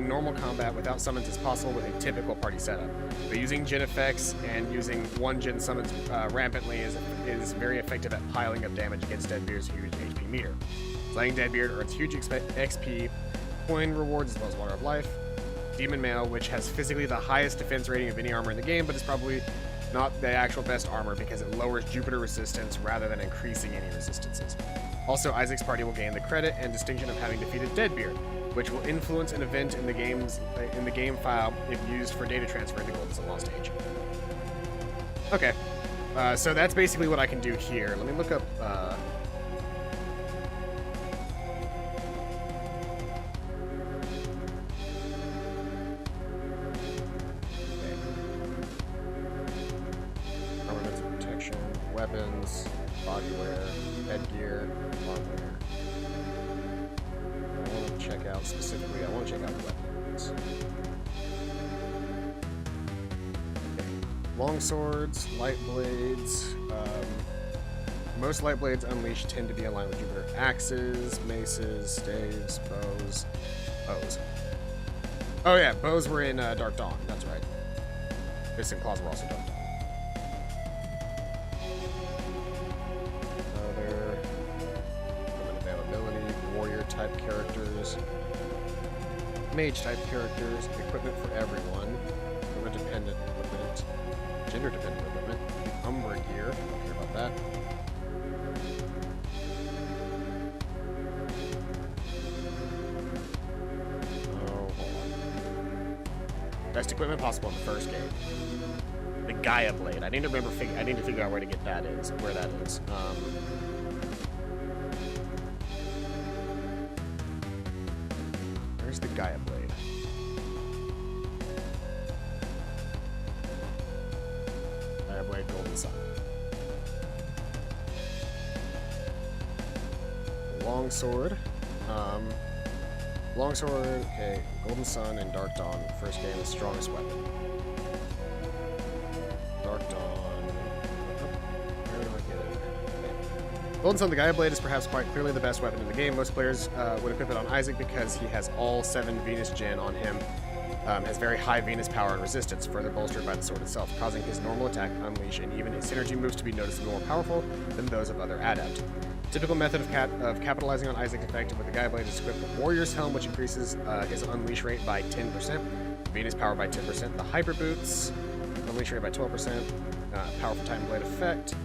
normal combat without summons is possible with a typical party setup. But using gen effects and using one gen summons rampantly is very effective at piling up damage against Deadbeard's huge HP meter. Slaying Deadbeard earns huge XP, coin rewards, as well as Water of Life. Demon Mail, which has physically the highest defense rating of any armor in the game, but is probably not the actual best armor because it lowers Jupiter resistance rather than increasing any resistances. Also, Isaac's party will gain the credit and distinction of having defeated Deadbeard, which will influence an event in the game file if used for data transfer to Golden Lost Age. Okay, so that's basically what I can do here. Let me look up. Weapons, bodywear, headgear, armor. I want to check out specifically, I want to check out weapons. Okay. Long swords, light blades. Most light blades unleashed tend to be aligned with Jupiter. Axes, maces, staves, bows. Oh yeah, bows were in Dark Dawn, that's right. Fists and claws were also Dark Dawn. Type characters, mage type characters, equipment for everyone, equipment dependent equipment, gender dependent equipment, Umbra gear, don't care about that. Oh, hold on. Best equipment possible in the first game. The Gaia Blade. I need to figure out where that is. Where's the Gaia Blade? Gaia Blade, Golden Sun. Longsword. Longsword, okay. Golden Sun and Dark Dawn. First game, the strongest weapon. Dark Dawn. Where do I get it? Okay. Golden Sun, the Gaia Blade is perhaps quite clearly the best weapon in the game. Most players would equip it on Isaac because he has all 7 Venus gen on him. Has very high Venus power and resistance, further bolstered by the sword itself, causing his normal attack, unleash, and even his synergy moves to be noticeably more powerful than those of other adepts. Typical method of capitalizing on Isaac's effect with the Gaia Blade is equipped with Warrior's Helm, which increases his unleash rate by 10%. Venus power by 10%. The Hyper Boots, unleash rate by 12%. Powerful Titan Blade effect.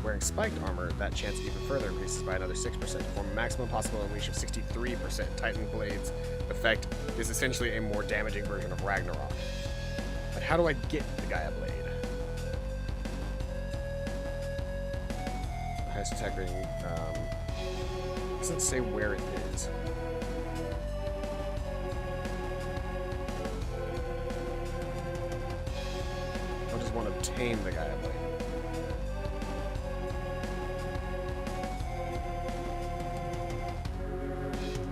Wearing spiked armor, that chance even further increases by another 6%. For a maximum possible unleash of 63%. Titan Blade's effect is essentially a more damaging version of Ragnarok. But how do I get the Gaia Blade? Highest attack rating, doesn't say where it is. I'll just want to obtain the Gaia Blade.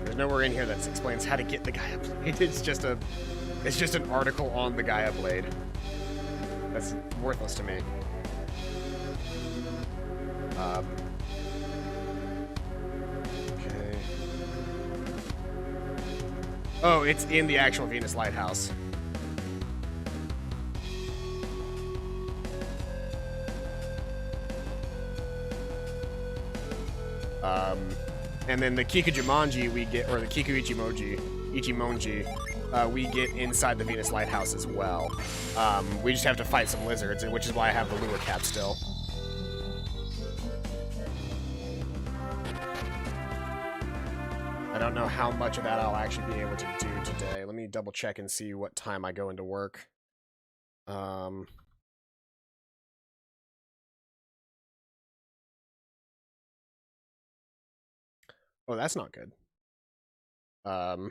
There's nowhere in here that explains how to get the Gaia Blade. It's just an article on the Gaia Blade. That's worthless to me. Okay. Oh, it's in the actual Venus Lighthouse. And then the Kikujumonji we get, or the Kiku Ichimonji, we get inside the Venus Lighthouse as well. We just have to fight some lizards, which is why I have the lure cap still. I don't know how much of that I'll actually be able to do today. Let me double check and see what time I go into work. Oh, that's not good. The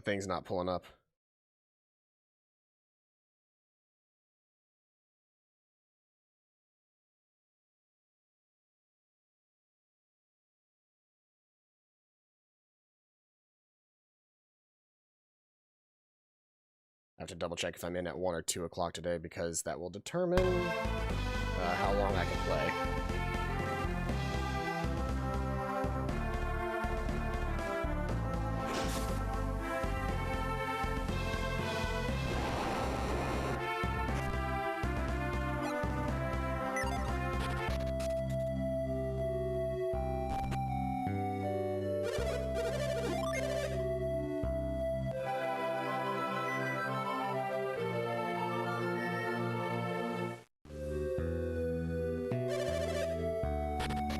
thing's not pulling up. I have to double check if I'm in at 1 or 2 o'clock today, because that will determine how long I can play.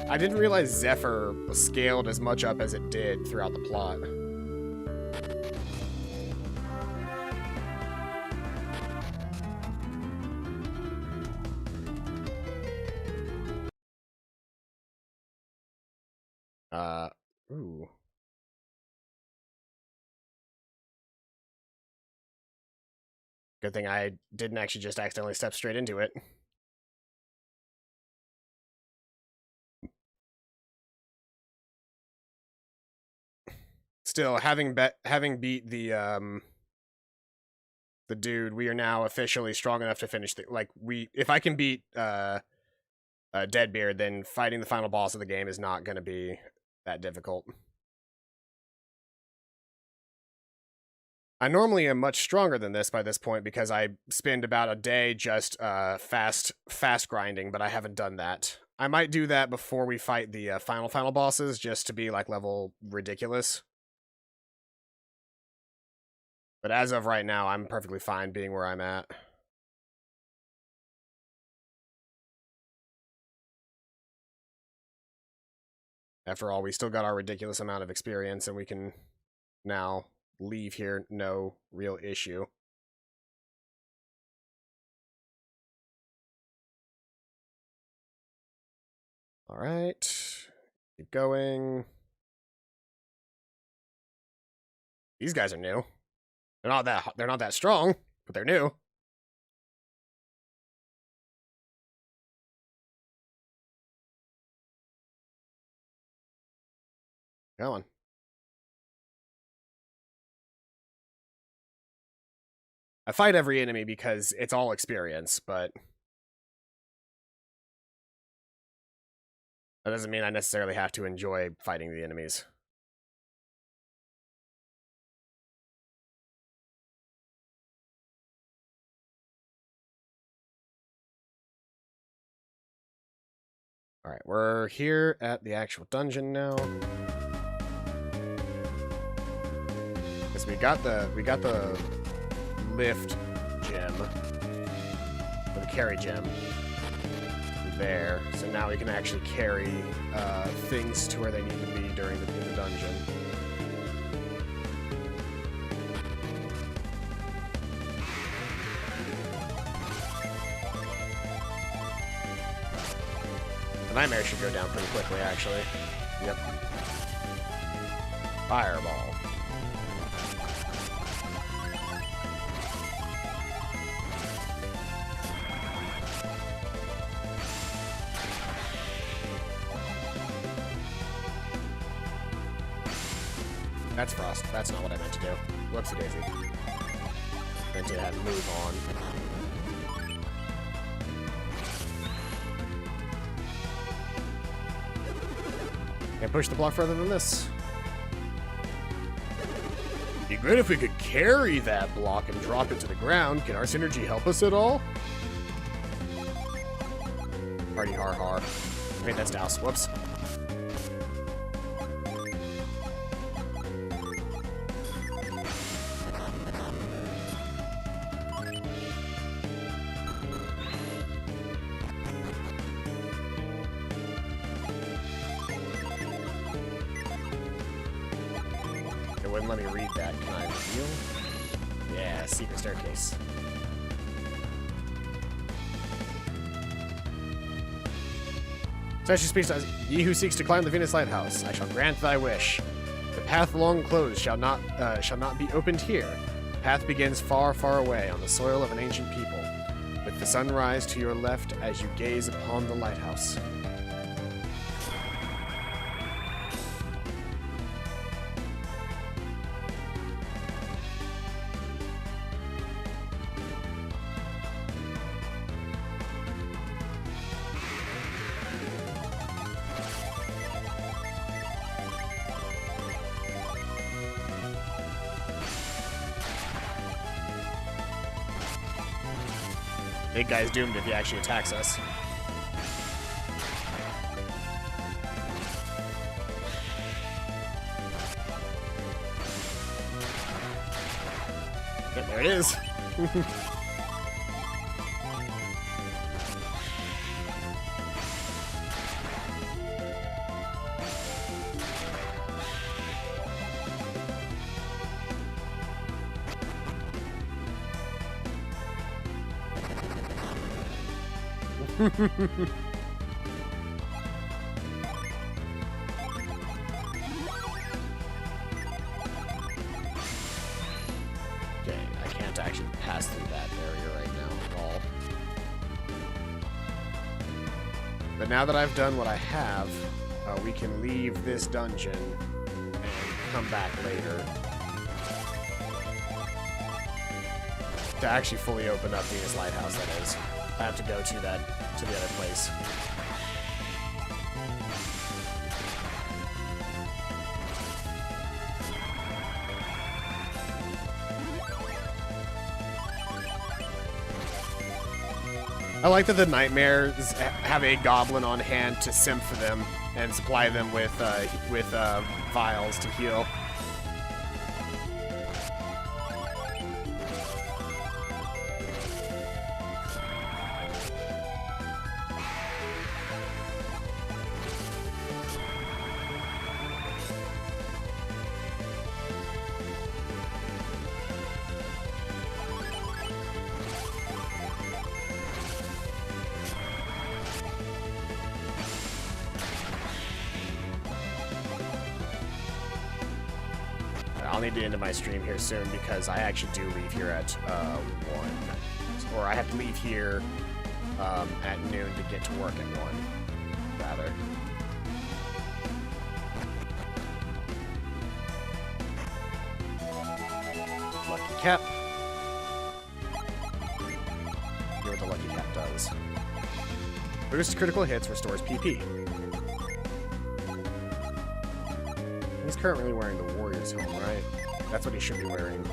I didn't realize Zephyr scaled as much up as it did throughout the plot. Ooh. Good thing I didn't actually just accidentally step straight into it. Still, having beat the dude, we are now officially strong enough to finish the, if I can beat Deadbeard, then fighting the final boss of the game is not going to be that difficult. I normally am much stronger than this by this point, because I spend about a day just fast grinding, but I haven't done that. I might do that before we fight the final bosses, just to be like level ridiculous. But as of right now, I'm perfectly fine being where I'm at. After all, we still got our ridiculous amount of experience, and we can now leave here no real issue. All right. Keep going. These guys are new. They're not that strong, but they're new. Come on. I fight every enemy because it's all experience, but that doesn't mean I necessarily have to enjoy fighting the enemies. Alright, we're here at the actual dungeon now. So we got the lift gem, or the carry gem there. So now we can actually carry things to where they need to be in the dungeon. The nightmare should go down pretty quickly, actually. Yep. Fireball. That's Frost. That's not what I meant to do. Whoopsie daisy. Meant to have move on. Can't push the block further than this. Be great if we could carry that block and drop it to the ground. Can our synergy help us at all? Party har har. Wait, that's Douse. Whoops. Wouldn't let me read that. Can I reveal? Yeah, secret staircase. Statue speaks as ye who seeks to climb the Venus Lighthouse. I shall grant thy wish. The path long closed shall not be opened here. The path begins far, far away on the soil of an ancient people, with the sunrise to your left as you gaze upon the lighthouse. Big guy's doomed if he actually attacks us. Yep, there it is. Okay, I can't actually pass through that barrier right now at all. But now that I've done what I have, we can leave this dungeon and come back later to actually fully open up Venus Lighthouse, that is. I have to go to the other place. I like that the nightmares have a goblin on hand to simp for them and supply them with vials to heal. I'll need to end my stream here soon because I actually do leave here at 1. Or I have to leave here at noon to get to work at 1, rather. Lucky Cap. Hear what the Lucky Cap does. Boosts critical hits, restores PP. He's currently wearing the Warrior's Helm, right? That's what he should be wearing.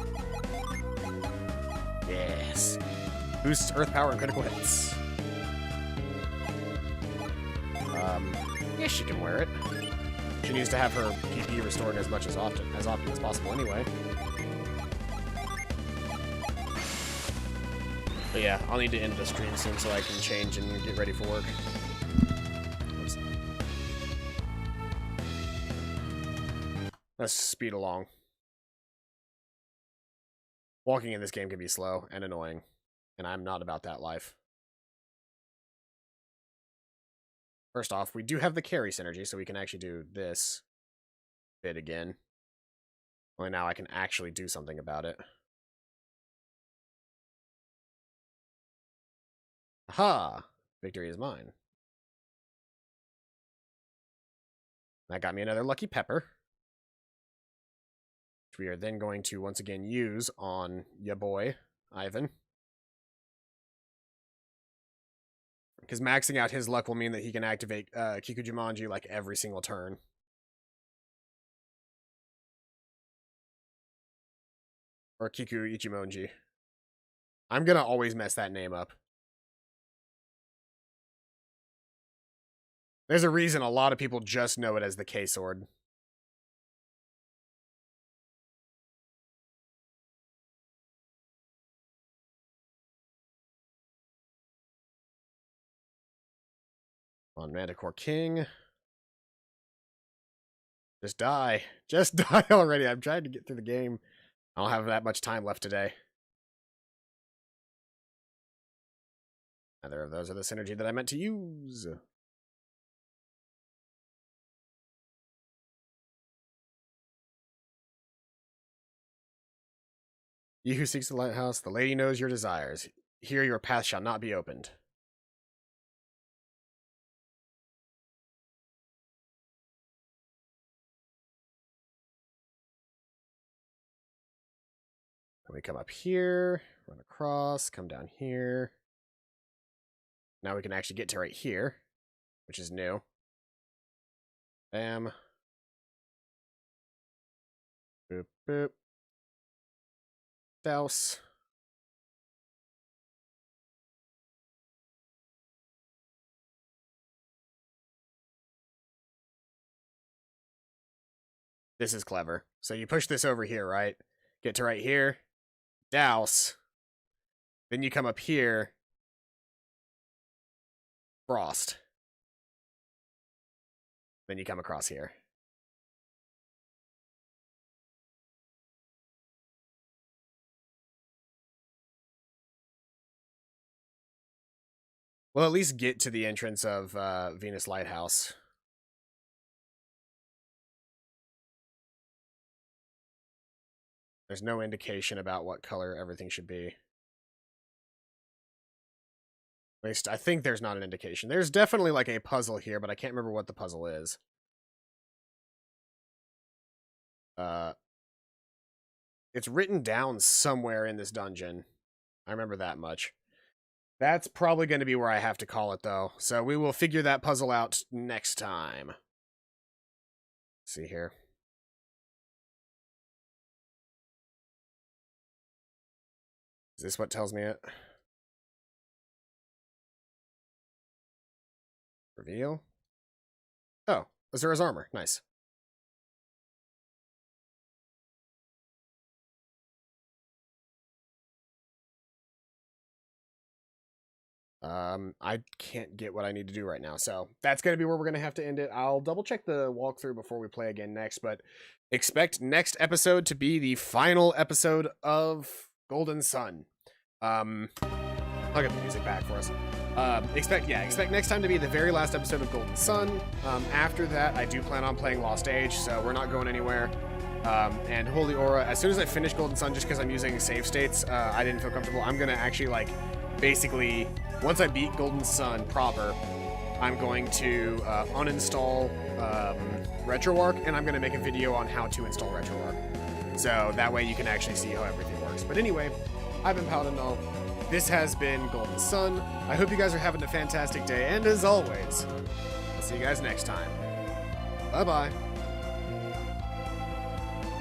Yes. Boosts Earth Power and critical hits. Yeah, she can wear it. She needs to have her PP restored as often as possible anyway. But yeah, I'll need to end the stream soon so I can change and get ready for work. Oops. Let's speed along. Walking in this game can be slow and annoying, and I'm not about that life. First off, we do have the carry synergy, so we can actually do this bit again. Only now I can actually do something about it. Aha! Victory is mine. That got me another lucky pepper, which we are then going to once again use on ya boy, Ivan. Because maxing out his luck will mean that he can activate Kikujumanji like every single turn. Or Kiku Ichimonji. I'm gonna always mess that name up. There's a reason a lot of people just know it as the K-Sword. On Manticore King. Just die. Just die already. I'm trying to get through the game. I don't have that much time left today. Neither of those are the synergy that I meant to use. You who seeks the lighthouse, the lady knows your desires. Here your path shall not be opened. And we come up here, run across, come down here. Now we can actually get to right here, which is new. Bam. Boop, boop. Douse. This is clever. So you push this over here, right? Get to right here. Douse. Then you come up here. Frost. Then you come across here. We'll at least get to the entrance of Venus Lighthouse. There's no indication about what color everything should be. At least, I think there's not an indication. There's definitely like a puzzle here, but I can't remember what the puzzle is. It's written down somewhere in this dungeon. I remember that much. That's probably going to be where I have to call it, though. So we will figure that puzzle out next time. Let's see here. Is this what tells me it? Reveal. Oh, Azura's armor. Nice. I can't get what I need to do right now, so that's going to be where we're going to have to end it. I'll double check the walkthrough before we play again next, but expect next episode to be the final episode of Golden Sun. I'll get the music back for us. Expect next time to be the very last episode of Golden Sun. After that, I do plan on playing Lost Age, so we're not going anywhere. And Holy Aura, as soon as I finish Golden Sun, just because I'm using save states, I didn't feel comfortable. I'm going to actually, like, basically, once I beat Golden Sun proper, I'm going to uninstall RetroArch, and I'm going to make a video on how to install RetroArch. So that way you can actually see how everything works. But anyway, I've been Paladin. This has been Golden Sun. I hope you guys are having a fantastic day, and as always, I'll see you guys next time. Bye-bye.